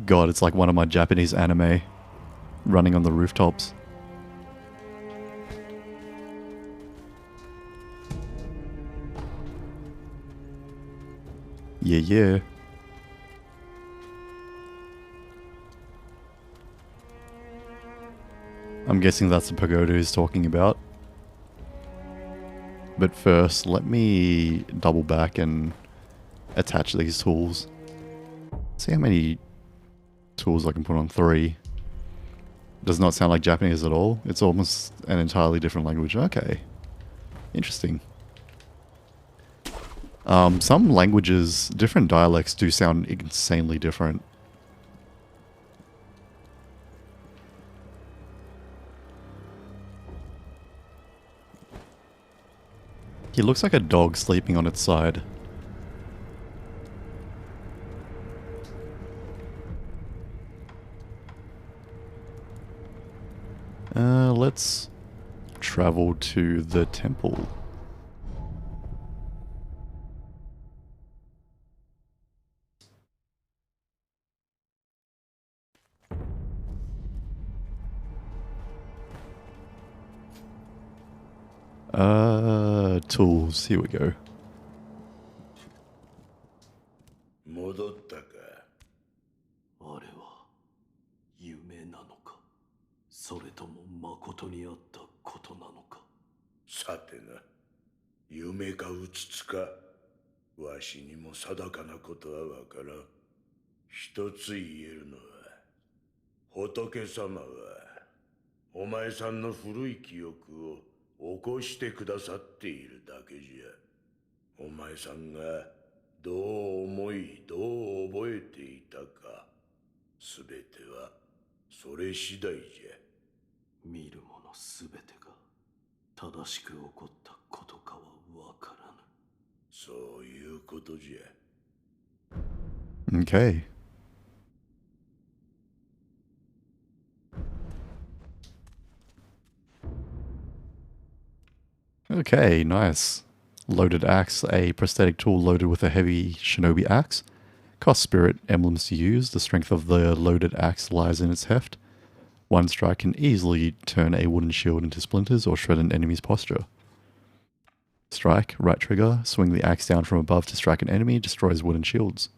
God, it's like one of my Japanese anime running on the rooftops. Yeah, yeah. I'm guessing that's the pagoda he's talking about. But first, let me double back and attach these tools. See how many tools I can put on. 3. Does not sound like Japanese at all. It's almost an entirely different language. Okay. Interesting. Some languages, different dialects do sound insanely different. He looks like a dog sleeping on its side. Let's travel to the temple. Tools. Here we go. 戻ったか。あれは夢なのか、それとも誠にあったことなのか。さてな、夢かうつつか、わしにも定かなことはわからん。一つ言えるのは、仏様はお前さんの古い記憶を起こしてくださっているだけじゃ。お前さんがどう思い、どう覚えていたか、すべてはそれ次第じゃ。見るものすべてが正しく起こったことかはわからぬ。そういうことじゃ。Okay. Okay, nice. Loaded axe, a prosthetic tool loaded with a heavy shinobi axe. Cost spirit emblems to use. The strength of the loaded axe lies in its heft. One strike can easily turn a wooden shield into splinters or shred an enemy's posture. Strike, right trigger, swing the axe down from above to strike an enemy, destroys wooden shields.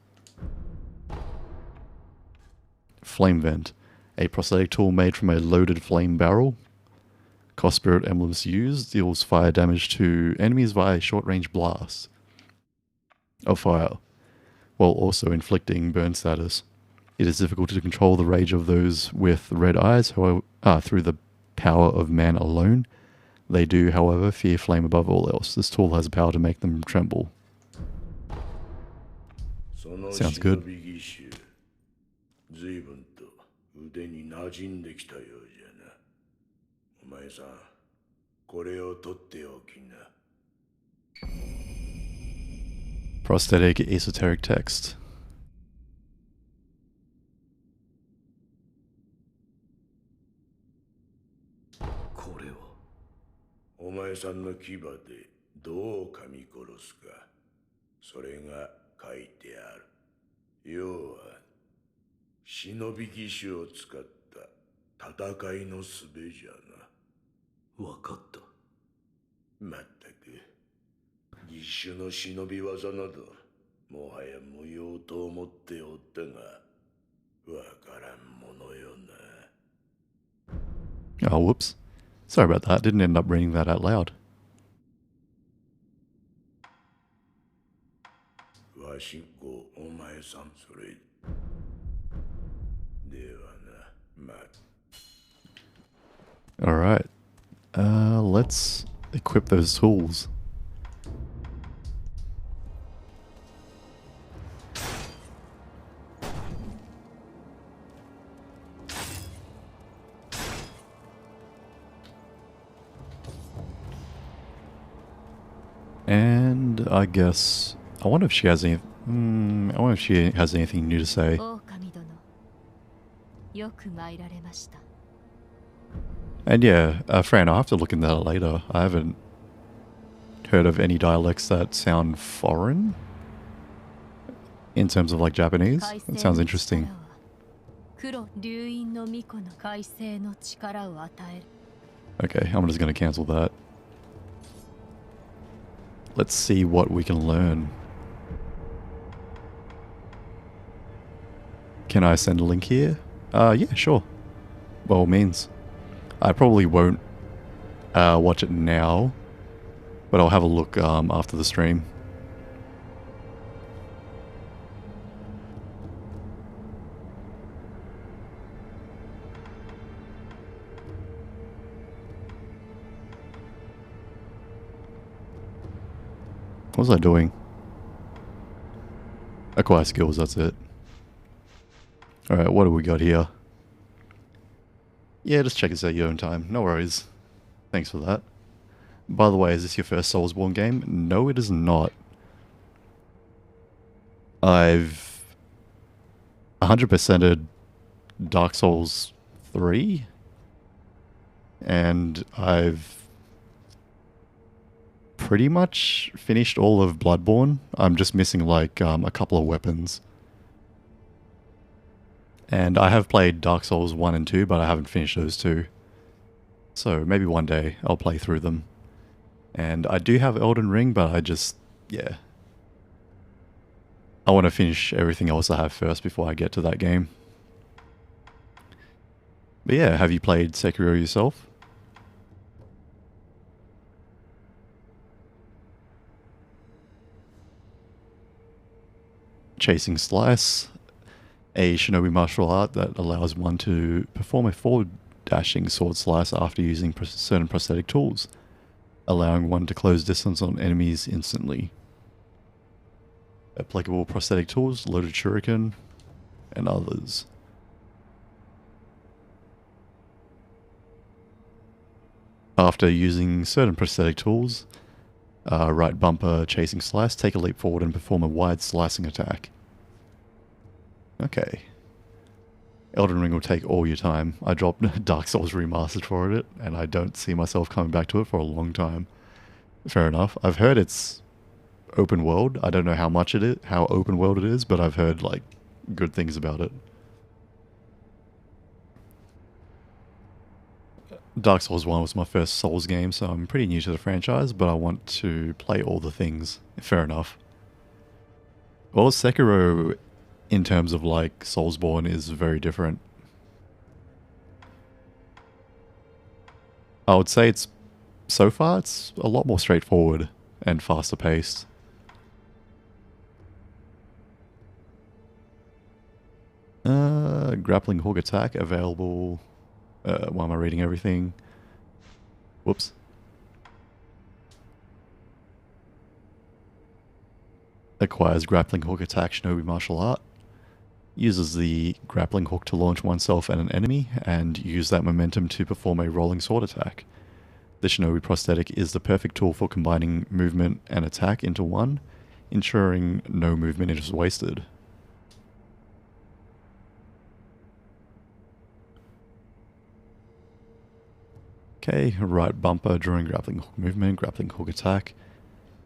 Flame Vent, a prosthetic tool made from a loaded flame barrel. Cost spirit emblems used, deals fire damage to enemies via short-range blast of fire, while also inflicting burn status. It is difficult to control the rage of those with red eyes, however, through the power of man alone. They do, however, fear flame above all else. This tool has the power to make them tremble. Sounds good. 随分と腕に馴染んできたようじゃな。お前さん、これを取っておきな。Prosthetic esoteric text. これはお前さんの牙でどう噛み殺すか、それが書いてある。要は忍び義手を使った戦いの術じゃな。わかった。まったく義手の忍び技などもはや無用と思っておったが、わからんものよな。 Oh, whoops. Sorry about that. Didn't end up reading that out loud. わしこお前さんそれではな。Alright. Let's equip those tools. And I guess I wonder if she has any. I wonder if she has anything new to say. And yeah, Fran, I'll have to look into that later. I haven't heard of any dialects that sound foreign in terms of like Japanese. It sounds interesting. Okay, I'm just going to cancel that. Let's see what we can learn. Can I send a link here? Yeah, sure. By all means. I probably won't watch it now, but I'll have a look after the stream. What was I doing? Acquire skills, that's it. Alright, what do we got here? Yeah, just check this out your own time. No worries. Thanks for that. By the way, is this your first Soulsborne game? No, it is not. I've 100%ed Dark Souls 3. And I've pretty much finished all of Bloodborne. I'm just missing like a couple of weapons. And I have played Dark Souls 1 and 2, but I haven't finished those two. So maybe one day I'll play through them. And I do have Elden Ring, but I just, yeah. I want to finish everything else I have first before I get to that game. But yeah, have you played Sekiro yourself? Chasing Slice, a shinobi martial art that allows one to perform a forward dashing sword slice after using certain prosthetic tools, allowing one to close distance on enemies instantly. Applicable prosthetic tools, loaded shuriken, and others. After using certain prosthetic tools, right bumper, chasing slice, take a leap forward and perform a wide slicing attack. Okay. Elden Ring will take all your time. I dropped Dark Souls Remastered for it, and I don't see myself coming back to it for a long time. Fair enough. I've heard it's open world. I don't know how much it is, how open world it is, but I've heard like good things about it. Dark Souls 1 was my first Souls game, so I'm pretty new to the franchise, but I want to play all the things. Fair enough. Well, Sekiro, in terms of like Soulsborne, is very different. I would say so far it's a lot more straightforward and faster paced. Grappling hook attack available. Why am I reading everything? Whoops. Acquires grappling hook attack shinobi martial art. Uses the grappling hook to launch oneself at an enemy and use that momentum to perform a rolling sword attack. The shinobi prosthetic is the perfect tool for combining movement and attack into one, ensuring no movement is wasted. Okay, right bumper during grappling hook movement, grappling hook attack.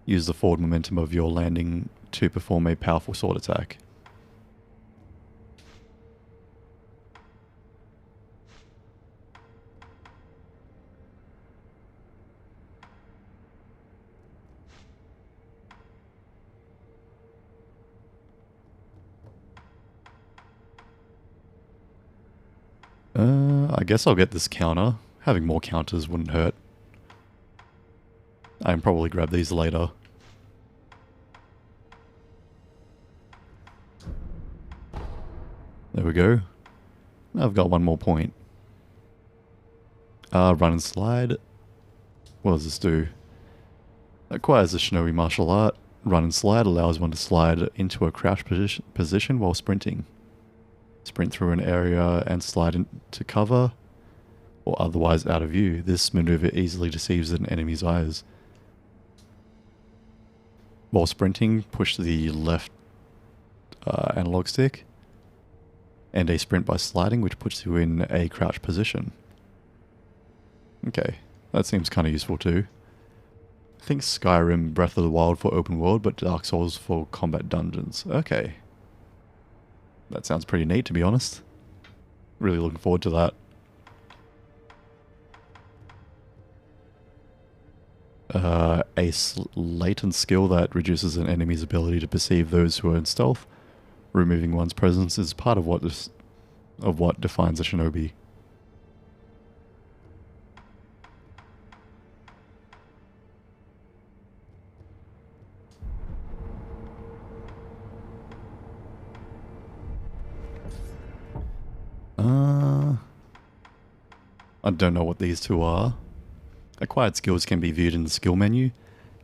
Use the forward momentum of your landing to perform a powerful sword attack. I guess I'll get this counter. Having more counters wouldn't hurt. I can probably grab these later. There we go. I've got one more point. Run and slide. What does this do? Acquires a shinobi martial art. Run and slide allows one to slide into a crouch position while sprinting. Sprint through an area and slide into cover or otherwise out of view. This maneuver easily deceives an enemy's eyes. While sprinting, push the left analog stick and a sprint by sliding, which puts you in a crouch position. Okay, that seems kind of useful too. I think Skyrim, Breath of the Wild for open world, but Dark Souls for combat dungeons. Okay. That sounds pretty neat, to be honest. Really looking forward to that. A latent skill that reduces an enemy's ability to perceive those who are in stealth. Removing one's presence is part of what defines a shinobi. I don't know what these two are. Acquired skills can be viewed in the skill menu.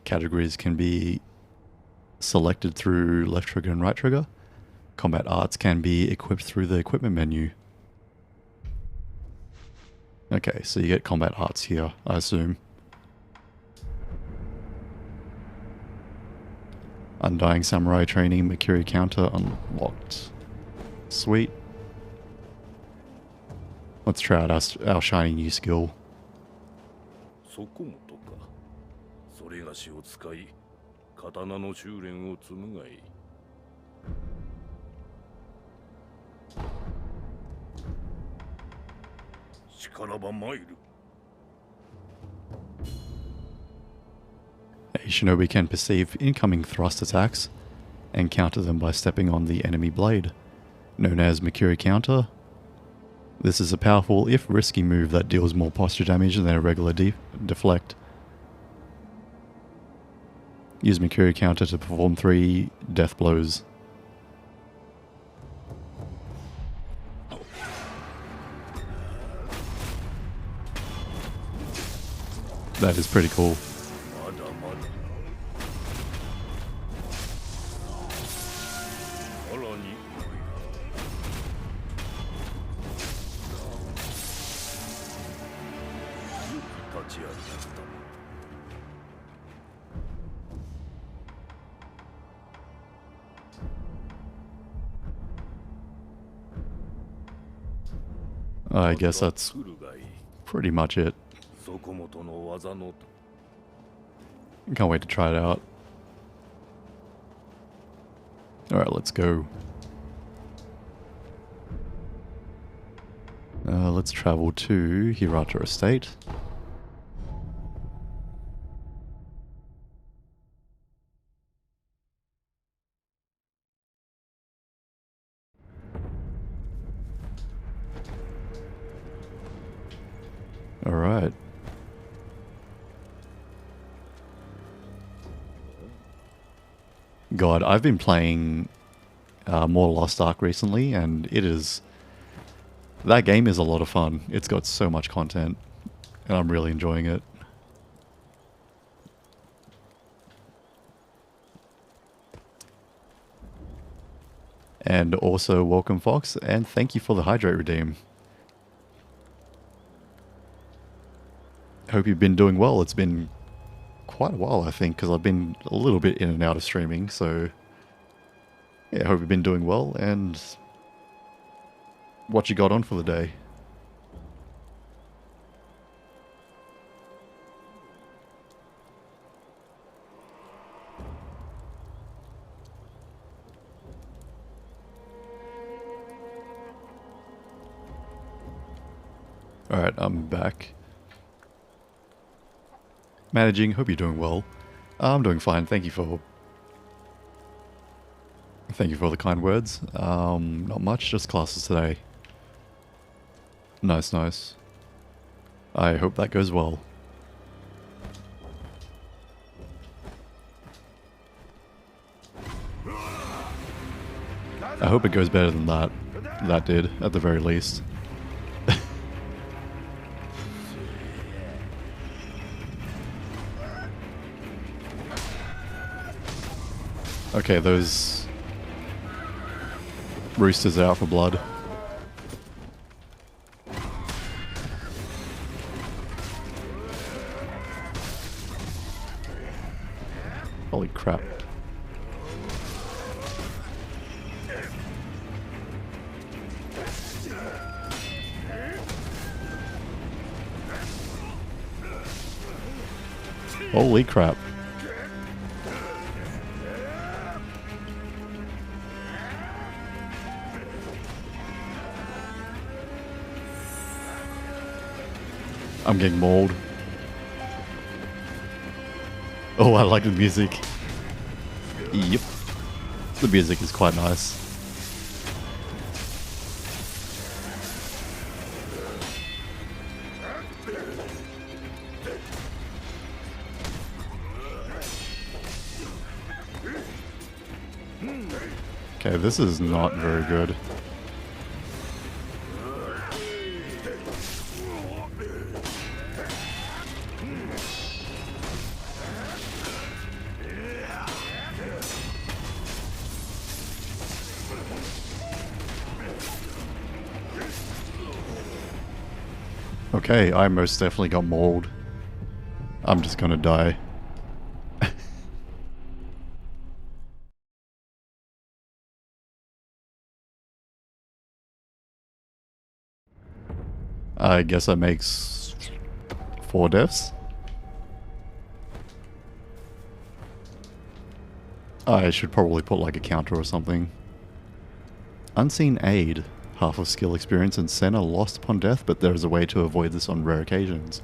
Categories can be selected through left trigger and right trigger. Combat arts can be equipped through the equipment menu. Okay, so you get combat arts here, I assume. Undying Samurai Training, Mercury Counter unlocked. Sweet. Let's try out our shiny new skill. そこもとか。それがしを使い、刀の修練を積むがいい。力ば参る。A shinobi can perceive incoming thrust attacks and counter them by stepping on the enemy blade, known as Mercury Counter. This is a powerful, if risky, move that deals more posture damage than a regular deflect. Use Mercury Counter to perform 3 death blows. That is pretty cool. I guess that's pretty much it. Can't wait to try it out. Alright, let's go. Let's travel to Hirata Estate. Alright. God, I've been playing more Lost Ark recently, and it is... That game is a lot of fun. It's got so much content, and I'm really enjoying it. And also, welcome Fox, and thank you for the Hydrate Redeem. Hope you've been doing well. It's been quite a while, I think, because I've been a little bit in and out of streaming, so... Yeah, hope you've been doing well, and... What you got on for the day? Alright, I'm back. Managing, hope you're doing well. I'm doing fine, thank you for the kind words. Not much, just classes today. Nice, nice. I hope that goes well. I hope it goes better than that did, at the very least. Okay, those roosters are out for blood. Holy crap. Holy crap. I'm getting mauled. Oh, I like the music. Yep. The music is quite nice. Okay, this is not very good. Okay, I most definitely got mauled. I'm just gonna die. I guess that makes 4 deaths. I should probably put like a counter or something. Unseen aid. Half of skill experience and Senna lost upon death, but there is a way to avoid this on rare occasions.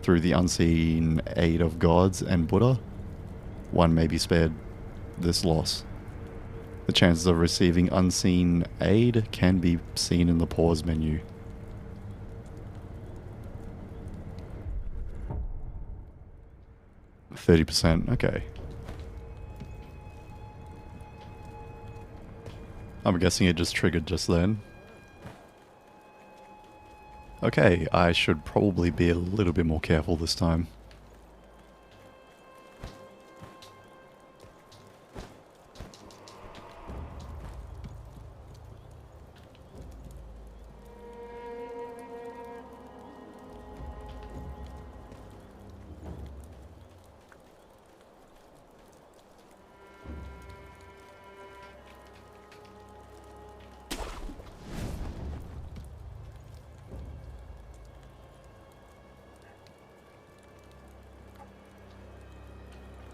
Through the unseen aid of gods and Buddha, one may be spared this loss. The chances of receiving unseen aid can be seen in the pause menu. %, okay. I'm guessing it just triggered just then. Okay, I should probably be a little bit more careful this time.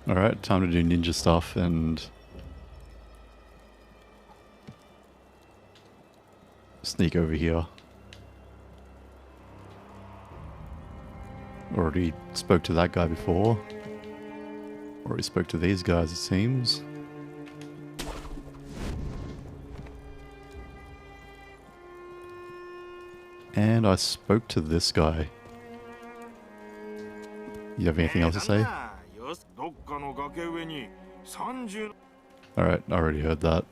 Alright, time to do ninja stuff and sneak over here. Already spoke to that guy before. Already spoke to these guys, it seems. And I spoke to this guy. You have anything else to say? Alright, I already heard that.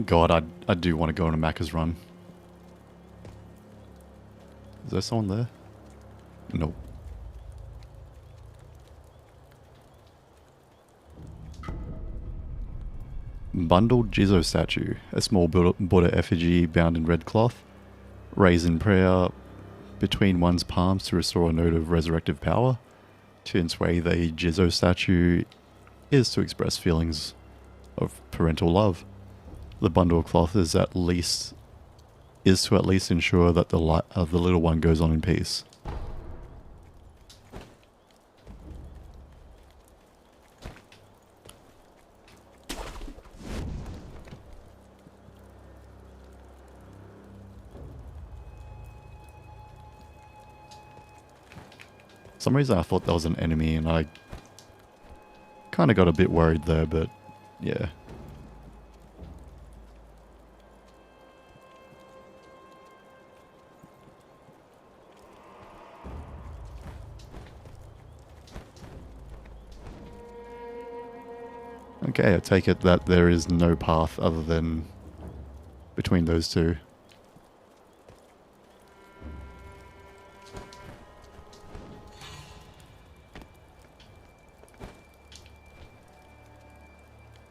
God, I do want to go on a Macca's run. Is there someone there? Nope. Bundled Jizo statue, a small Buddha effigy bound in red cloth, raised in prayer between one's palms to restore a note of resurrective power. To enswathe a Jizo statue is to express feelings of parental love. The bundle of cloth is to at least ensure that the little one goes on in peace. For some reason I thought that was an enemy and I kind of got a bit worried there, but yeah. Okay, I take it that there is no path other than between those two.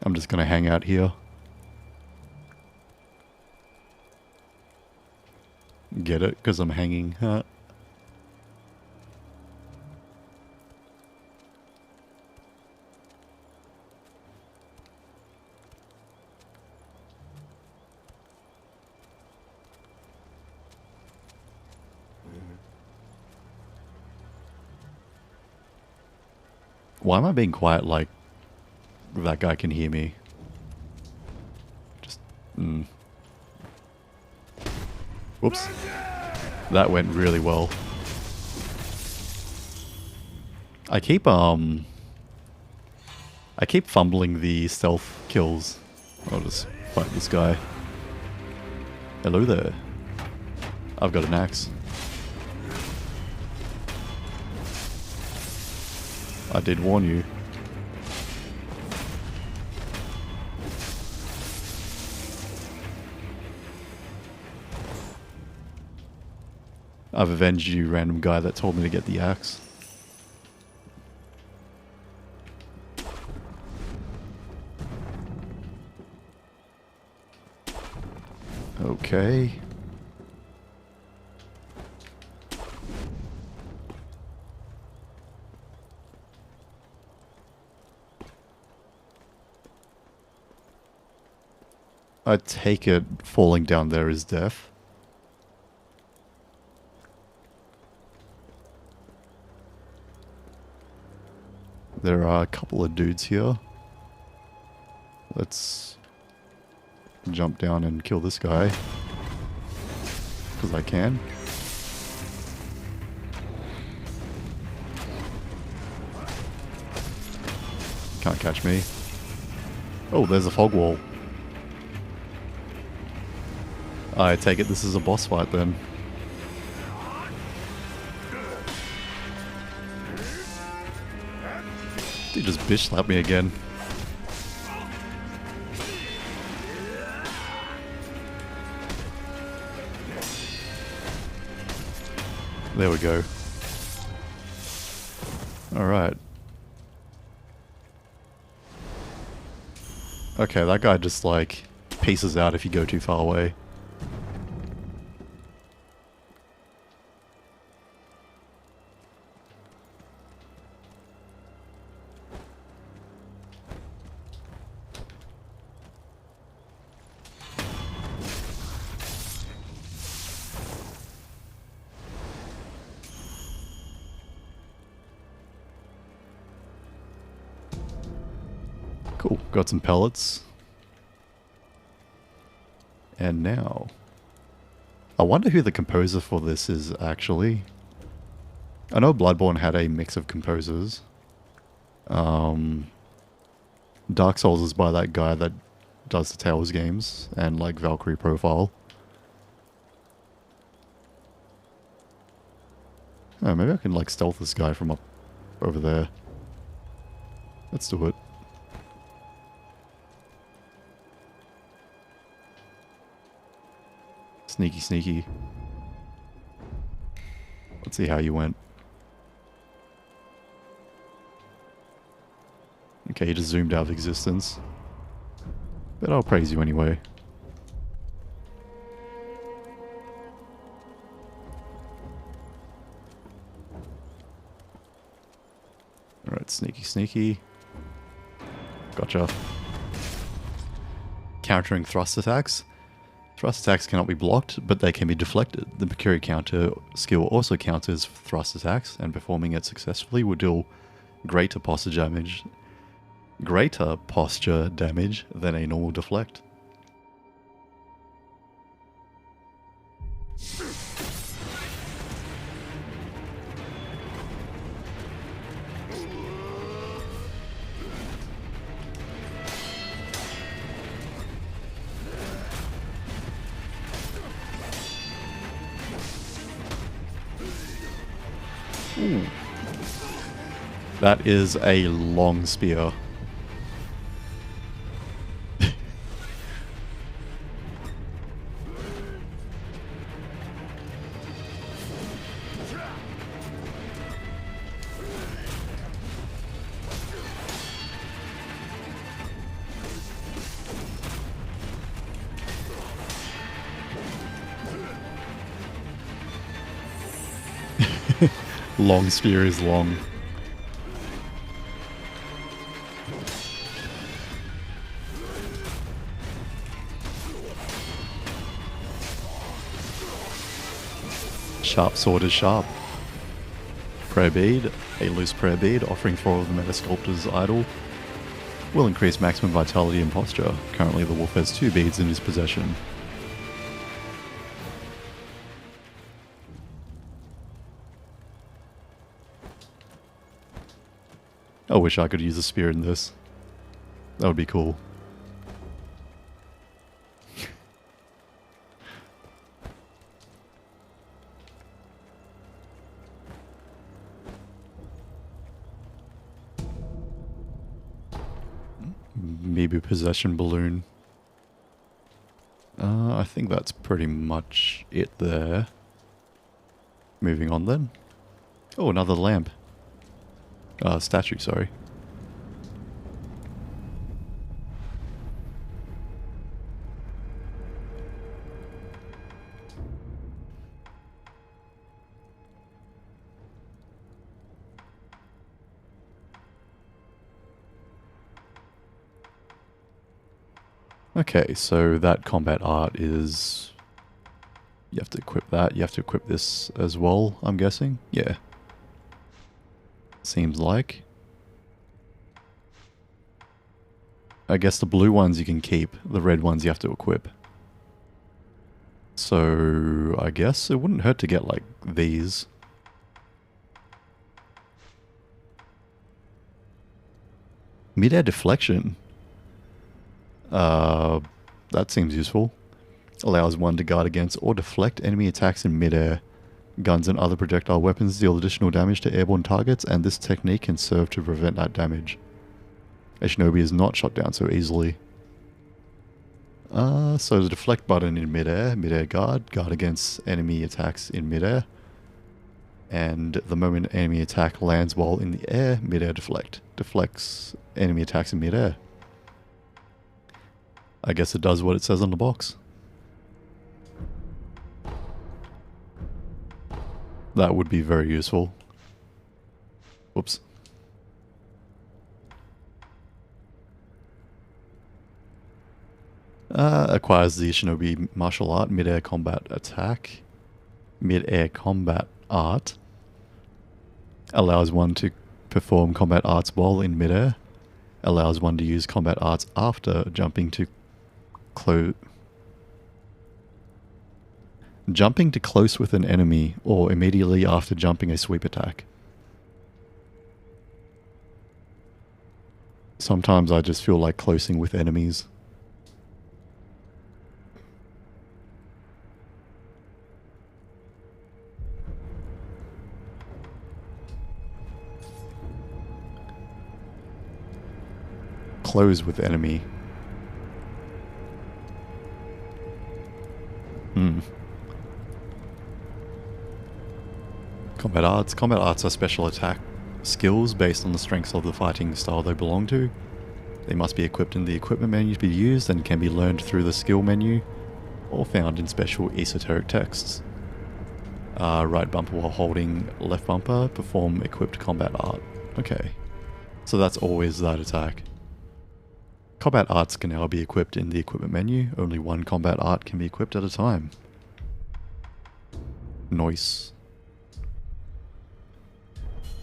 I'm just gonna hang out here. Get it? Because I'm hanging. Huh? Why am I being quiet like that guy can hear me? Just... Whoops. That went really well. I keep fumbling the stealth kills. I'll just fight this guy. Hello there. I've got an axe. I did warn you. I've avenged you, random guy that told me to get the axe. Okay. I take it falling down there is death. There are a couple of dudes here. Let's jump down and kill this guy. Because I can. Can't catch me. Oh, there's a fog wall. I take it this is a boss fight then. He just bitch slapped me again. There we go. Alright. Okay, that guy just like pieces out if you go too far away. Cool, got some pellets. And now... I wonder who the composer for this is, actually. I know Bloodborne had a mix of composers. Dark Souls is by that guy that does the Tales games and like Valkyrie Profile. Oh, maybe I can like stealth this guy from up over there. Let's do it. Sneaky, sneaky. Let's see how you went. Okay, you just zoomed out of existence. But I'll praise you anyway. Alright, sneaky, sneaky. Gotcha. Countering thrust attacks. Thrust attacks cannot be blocked, but they can be deflected. The Mercury counter skill also counters thrust attacks, and performing it successfully will deal greater posture damage than a normal deflect. Ooh. That is a long spear. Long spear is long. Sharp sword is sharp. Prayer bead, a loose prayer bead offering for all the Meta Sculptor's idol, will increase maximum vitality and posture. Currently the wolf has 2 beads in his possession. I wish I could use a spear in this. That would be cool. Maybe possession balloon. I think that's pretty much it there. Moving on then. Oh, another lamp. Statue, sorry. Okay, so that combat art is... You have to equip that. You have to equip this as well, I'm guessing. Yeah. Seems like. I guess the blue ones you can keep. The red ones you have to equip. So, I guess it wouldn't hurt to get, like, these. Mid-air deflection. That seems useful. Allows one to guard against or deflect enemy attacks in mid-air. Guns and other projectile weapons deal additional damage to airborne targets, and this technique can serve to prevent that damage. A shinobi is not shot down so easily. So the deflect button in mid-air, mid-air guard against enemy attacks in mid-air. And the moment enemy attack lands while in the air, mid-air deflect. Deflects enemy attacks in mid-air. I guess it does what it says on the box. That would be very useful. Whoops. Acquires the shinobi martial art, mid-air combat attack. Mid-air combat art. Allows one to perform combat arts while in mid-air. Allows one to use combat arts after jumping to Jumping to close with an enemy or immediately after jumping a sweep attack. Sometimes I just feel like closing with enemies. Close with enemy. Combat arts. Combat arts are special attack skills based on the strengths of the fighting style they belong to. They must be equipped in the equipment menu to be used and can be learned through the skill menu or found in special esoteric texts. Right bumper while holding left bumper, perform equipped combat art. Okay, so that's always that attack. Combat arts can now be equipped in the equipment menu. Only one combat art can be equipped at a time. Nice.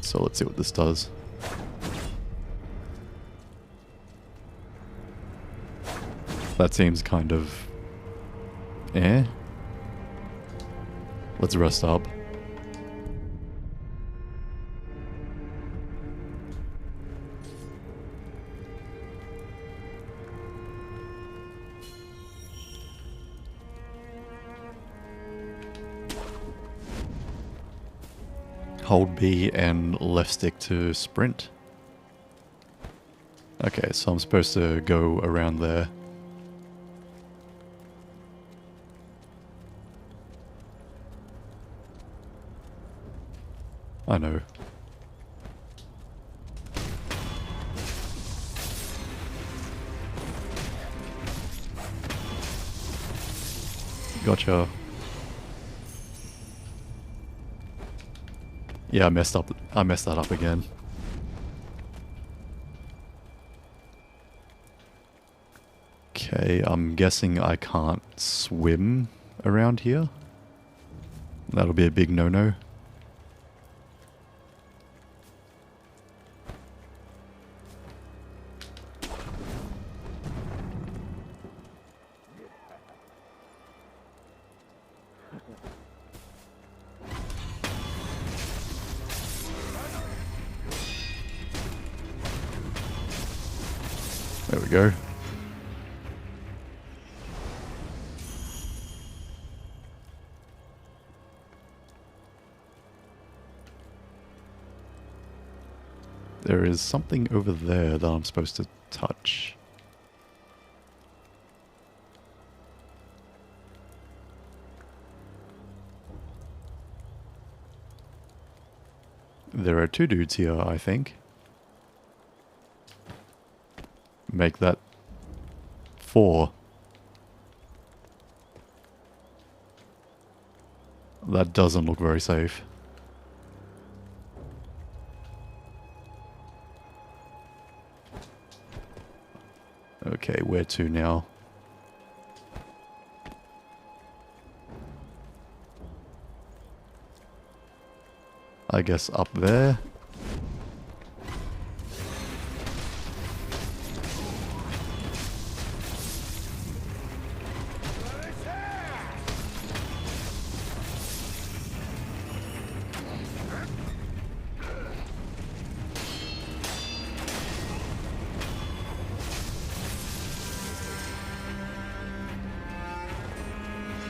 So let's see what this does. That seems kind of... eh? Let's rest up. Hold B and left stick to sprint. Okay, so I'm supposed to go around there. I know. Gotcha. Yeah, I messed that up again. Okay, I'm guessing I can't swim around here. That'll be a big no-no. There we go. There is something over there that I'm supposed to touch. There are two dudes here, I think. Make that 4. That doesn't look very safe. Okay, where to now? I guess up there.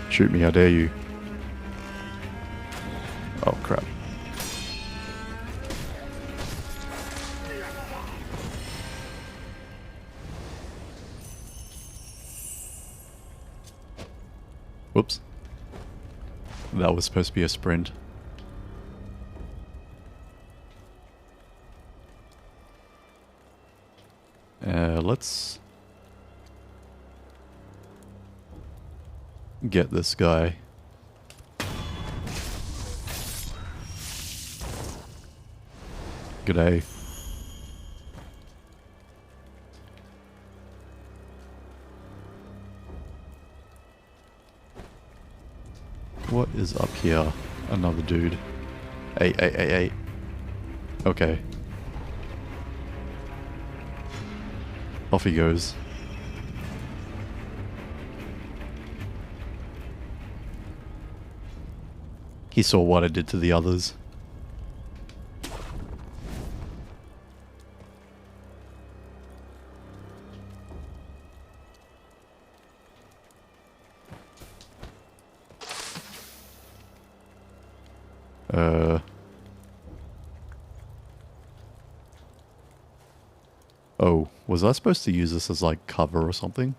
Shoot me, how dare you. Oh crap. Whoops. That was supposed to be a sprint. Let's get this guy. G'day. What is up here? Another dude. Hey. Okay. Off he goes. He saw what I did to the others. Oh, was I supposed to use this as like cover or something?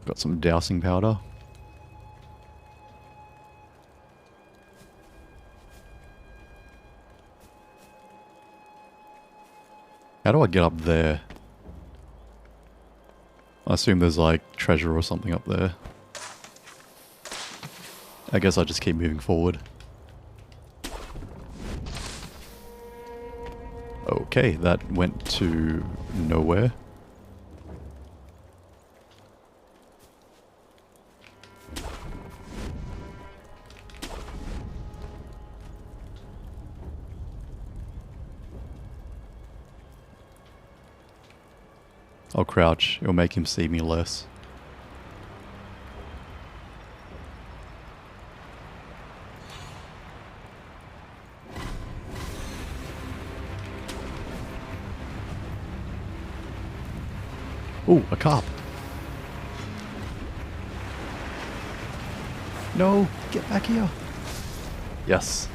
Got some dousing powder. How do I get up there? I assume there's like treasure or something up there. I guess I just keep moving forward. Okay, that went to nowhere. I'll crouch, it'll make him see me less. Ooh, a cop. No, get back here. Yes.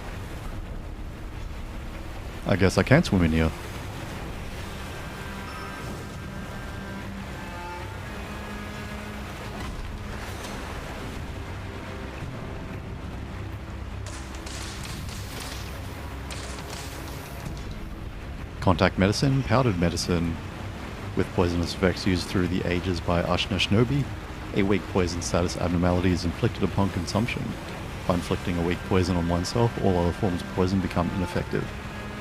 I guess I can't swim in here. Contact medicine, powdered medicine, with poisonous effects used through the ages by Ashna Shinobi. A weak poison status abnormality is inflicted upon consumption. By inflicting a weak poison on oneself, all other forms of poison become ineffective.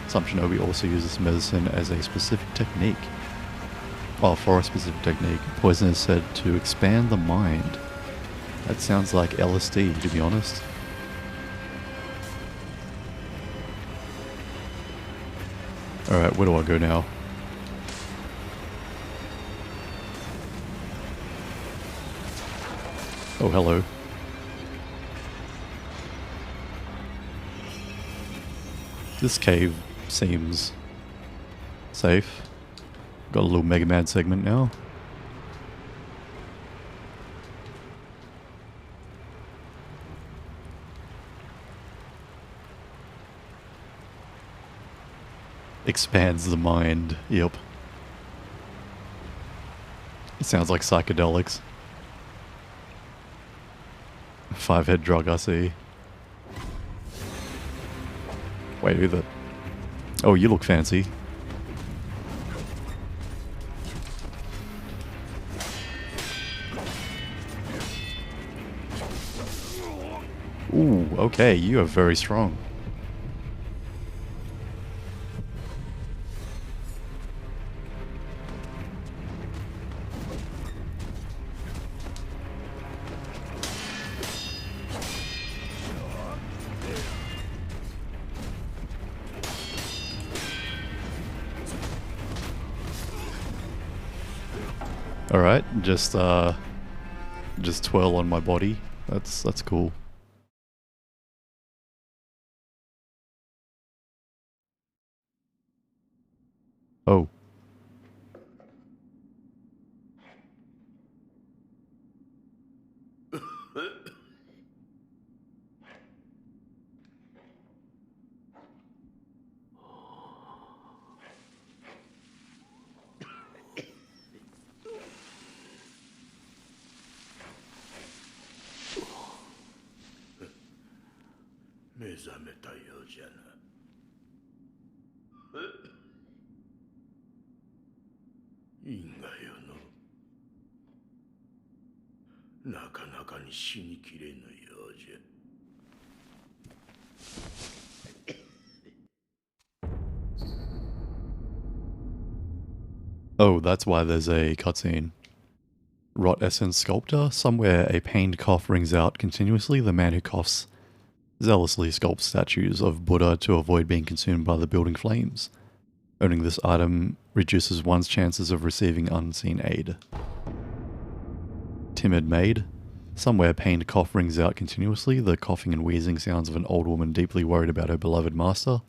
Some Shinobi also use this medicine as a specific technique. While for a specific technique, poison is said to expand the mind. That sounds like LSD, to be honest. Alright, where do I go now? Oh, hello. This cave seems safe. Got a little Mega Man segment now. Expands the mind. Yep. It sounds like psychedelics. 5-head drug, I see. Wait, who the... Oh, you look fancy. Ooh, okay, you are very strong. Alright, just twirl on my body. That's cool. Oh. Oh, that's why there's a cutscene. Rot Essence Sculptor. Somewhere a pained cough rings out continuously. The man who coughs zealously sculpts statues of Buddha to avoid being consumed by the building flames. Owning this item reduces one's chances of receiving unseen aid. Timid Maid. Somewhere pained cough rings out continuously, the coughing and wheezing sounds of an old woman deeply worried about her beloved master.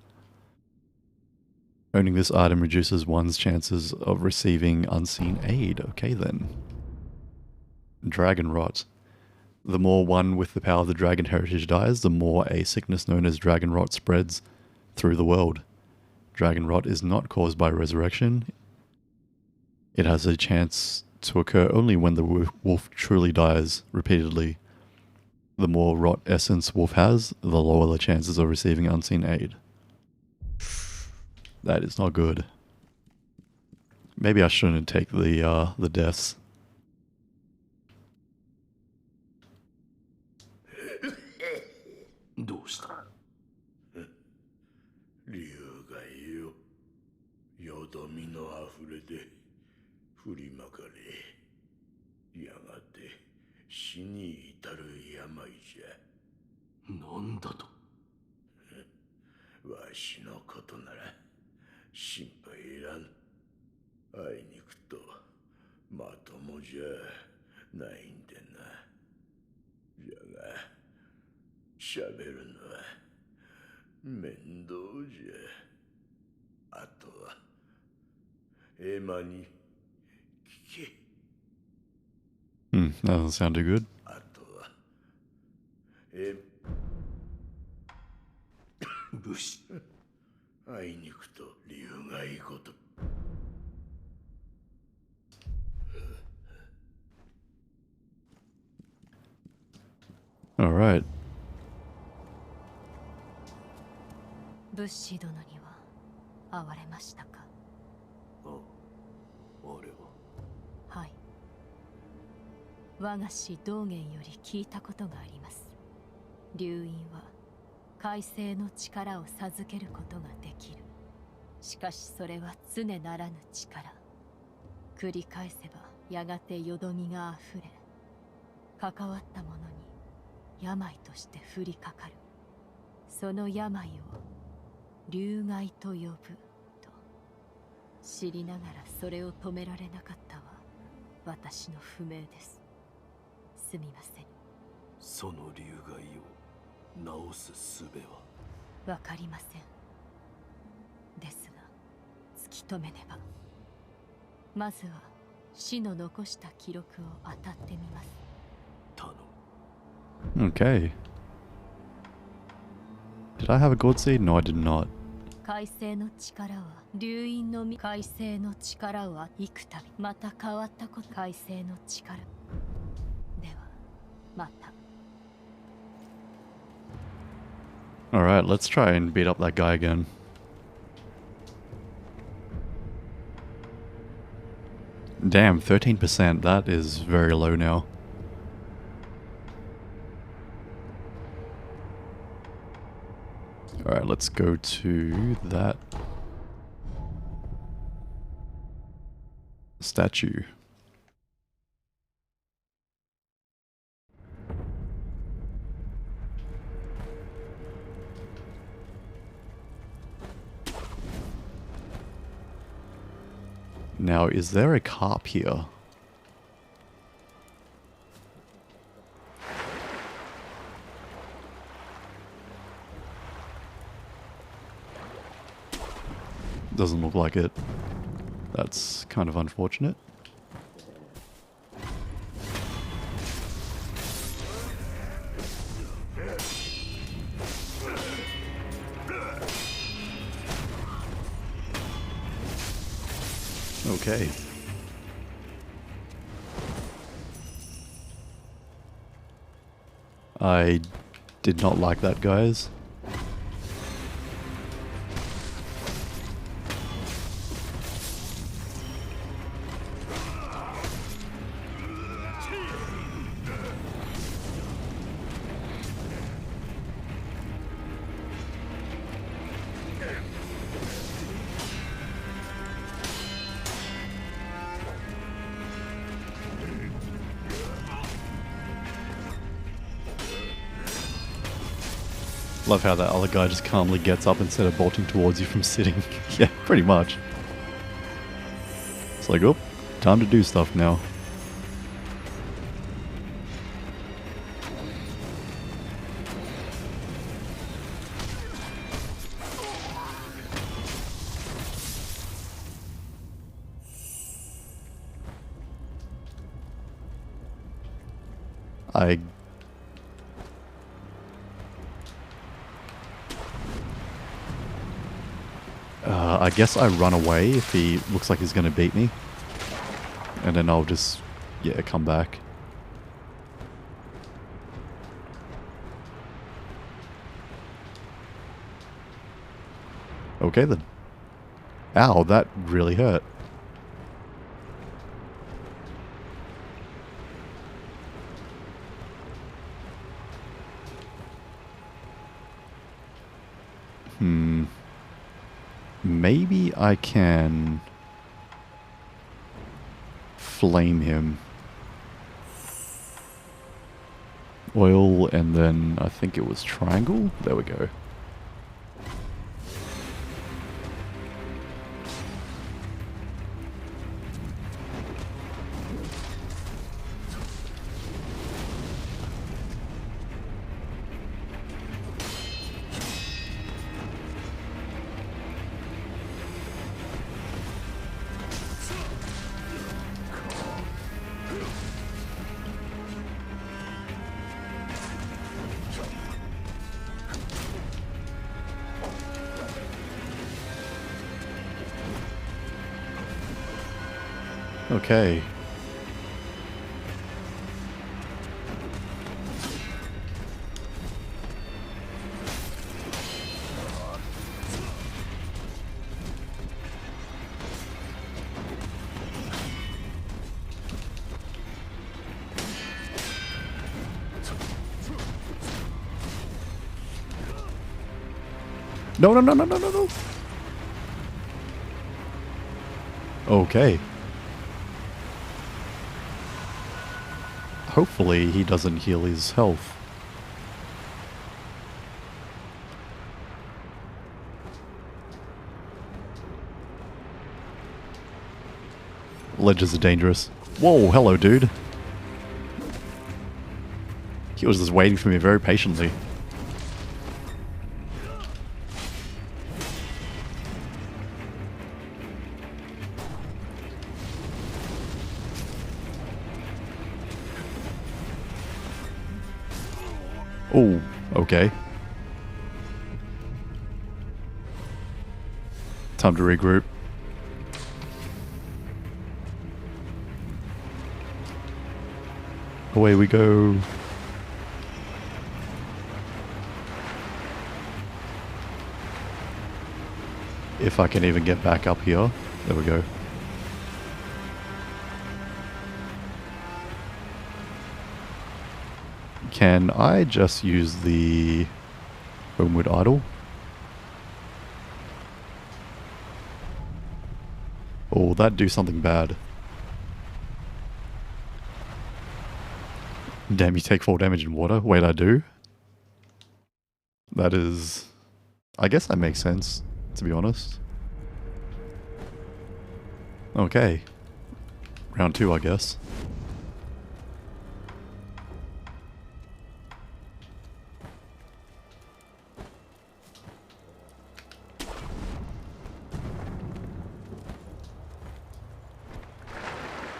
Owning this item reduces one's chances of receiving unseen aid. Okay then. Dragon Rot. The more one with the power of the dragon heritage dies, the more a sickness known as dragon rot spreads through the world. Dragon rot is not caused by resurrection. It has a chance to occur only when the wolf truly dies repeatedly. The more rot essence wolf has, the lower the chances of receiving unseen aid. That is not good. Maybe I shouldn't take the deaths. That doesn't sound too good. All right. 物資殿には会われましたか？あれは。はい。我が師道元より聞いたことがあります。流院は海星の力を授けることができる。しかしそれは常ならぬ力。繰り返せばやがてよどみがあふれ、関わった者に病として降りかかる。その病を流害と呼ぶと知りながらそれを止められなかったは私の不明です。すみません。その流害を治す術は？わかりません。ですが突き止めねば。まずは死の残した記録を当たってみます。頼む。Okay. Did I have a gold seed? No, I did not. 海星の力は流院の海星の力は幾度また変わったこと。海星の力ではまた。Alright, let's try and beat up that guy again. Damn, 13%. That is very low now. Alright, let's go to that statue. Now, is there a carp here? Doesn't look like it. That's kind of unfortunate. Okay. I did not like that, guys. Love how that other guy just calmly gets up instead of bolting towards you from sitting. Yeah, pretty much. It's like, oh, time to do stuff now. I guess I run away if he looks like he's going to beat me. And then I'll just, yeah, come back. Okay then. Ow, that really hurt. Maybe I can flame him. Oil and then I think it was triangle. There we go. Okay. No, no, no, no, no, no, no. Okay. Hopefully he doesn't heal his health. Ledges are dangerous. Whoa, hello dude. He was just waiting for me very patiently. Oh, okay. Time to regroup. Away we go. If I can even get back up here. There we go. Can I just use the Homeward Idol? Or that do something bad? Damn, you take 4 damage in water? Wait, I do? That is... I guess that makes sense, to be honest. Okay. Round 2, I guess.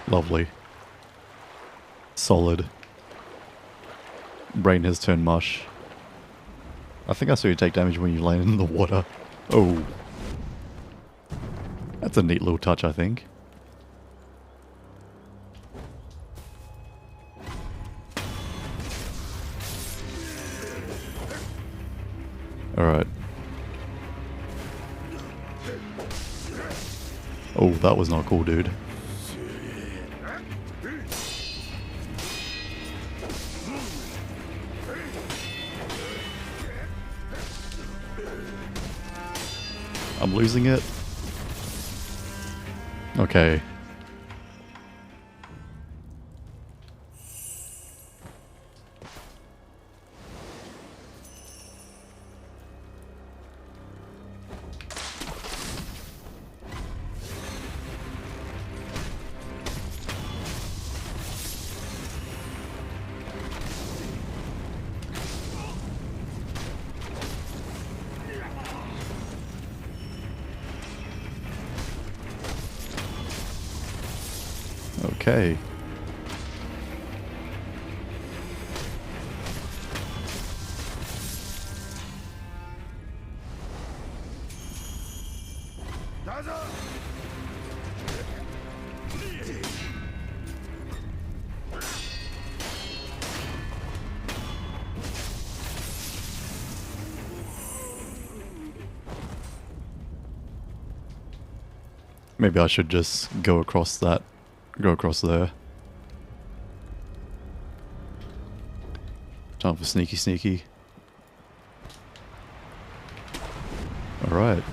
Lovely. Solid. Brain has turned mush. I think I saw you take damage when you land in the water. Oh. That's a neat little touch, I think. Alright. Oh, that was not cool, dude. I'm losing it. Okay. Okay. Maybe I should just go across that. Go across there. Time for sneaky sneaky. Alright.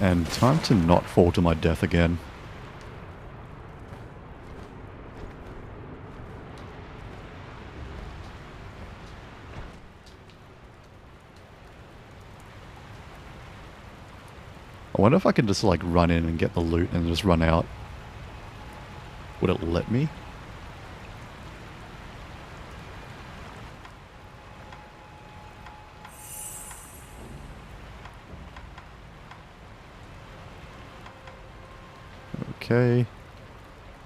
And time to not fall to my death again. I wonder if I can just like run in and get the loot and just run out. Would it let me? Okay.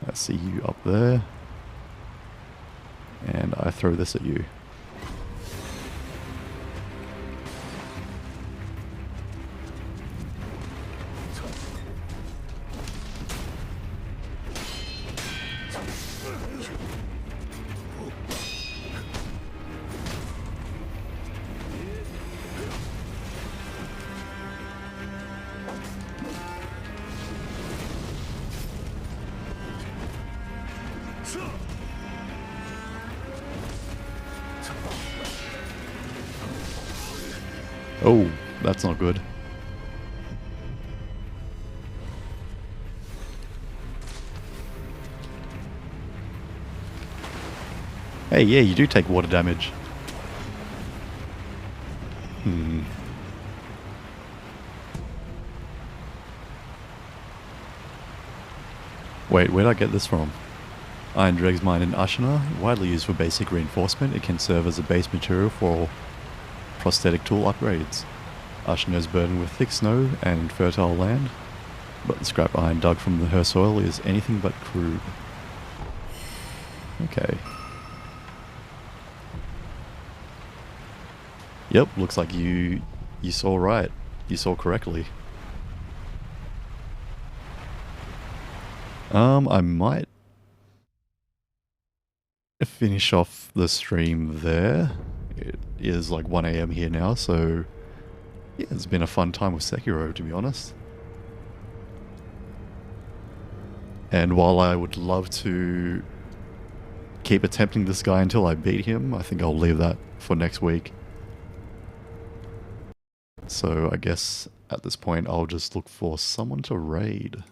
I see you up there. And I throw this at you. Oh, that's not good. Hey, yeah, you do take water damage. Wait, where'd I get this from? Iron Dreg's mine in Ashina, widely used for basic reinforcement. It can serve as a base material for prosthetic tool upgrades. Ashina is burdened with thick snow and fertile land, but the scrap iron dug from her soil is anything but crude. Okay. Yep, looks like you saw right. You saw correctly. I might finish off the stream there. It is like 1 AM here now, so yeah, it's been a fun time with Sekiro, to be honest. And while I would love to keep attempting this guy until I beat him, I think I'll leave that for next week. So I guess at this point I'll just look for someone to raid.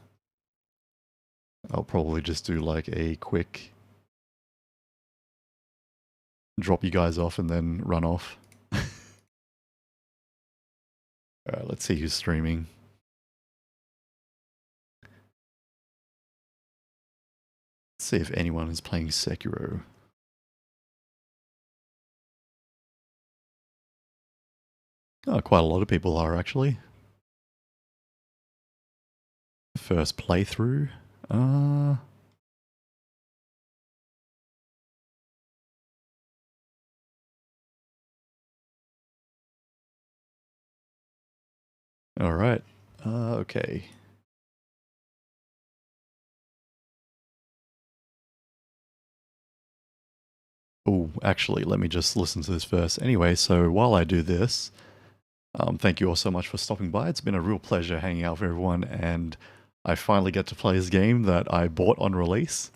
I'll probably just do like a quick drop you guys off and then run off. Alright, let's see who's streaming. Let's see if anyone is playing Sekiro. Oh, quite a lot of people are actually. First playthrough. Alright. Okay. Oh, actually, let me just listen to this first. Anyway, so while I do this, thank you all so much for stopping by. It's been a real pleasure hanging out with everyone, and I finally get to play this game that I bought on release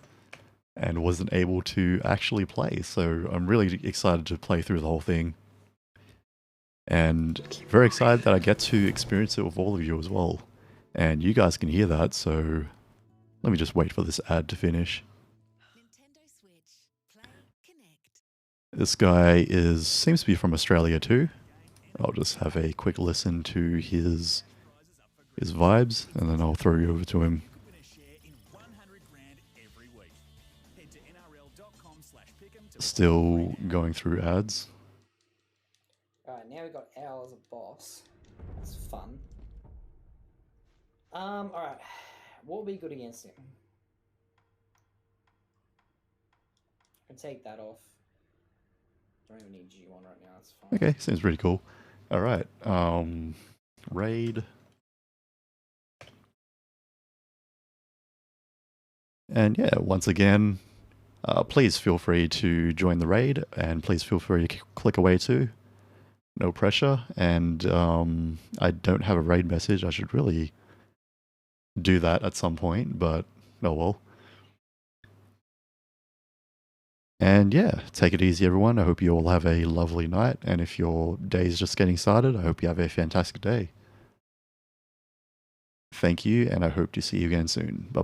and wasn't able to actually play. So I'm really excited to play through the whole thing. And very excited that I get to experience it with all of you as well. And you guys can hear that, so let me just wait for this ad to finish. This guy seems to be from Australia too. I'll just have a quick listen to his vibes, and then I'll throw you over to him. Still going through ads. Alright, now we've got Al as a boss. That's fun. Alright. What would be good against him? I can take that off. Don't even need G1 right now, it's fine. Okay, seems pretty cool. Alright, raid. And yeah, once again, please feel free to join the raid, and please feel free to click away too. No pressure, and I don't have a raid message. I should really do that at some point, but oh well. And yeah, take it easy everyone. I hope you all have a lovely night, and if your day is just getting started, I hope you have a fantastic day. Thank you, and I hope to see you again soon. Bye-bye.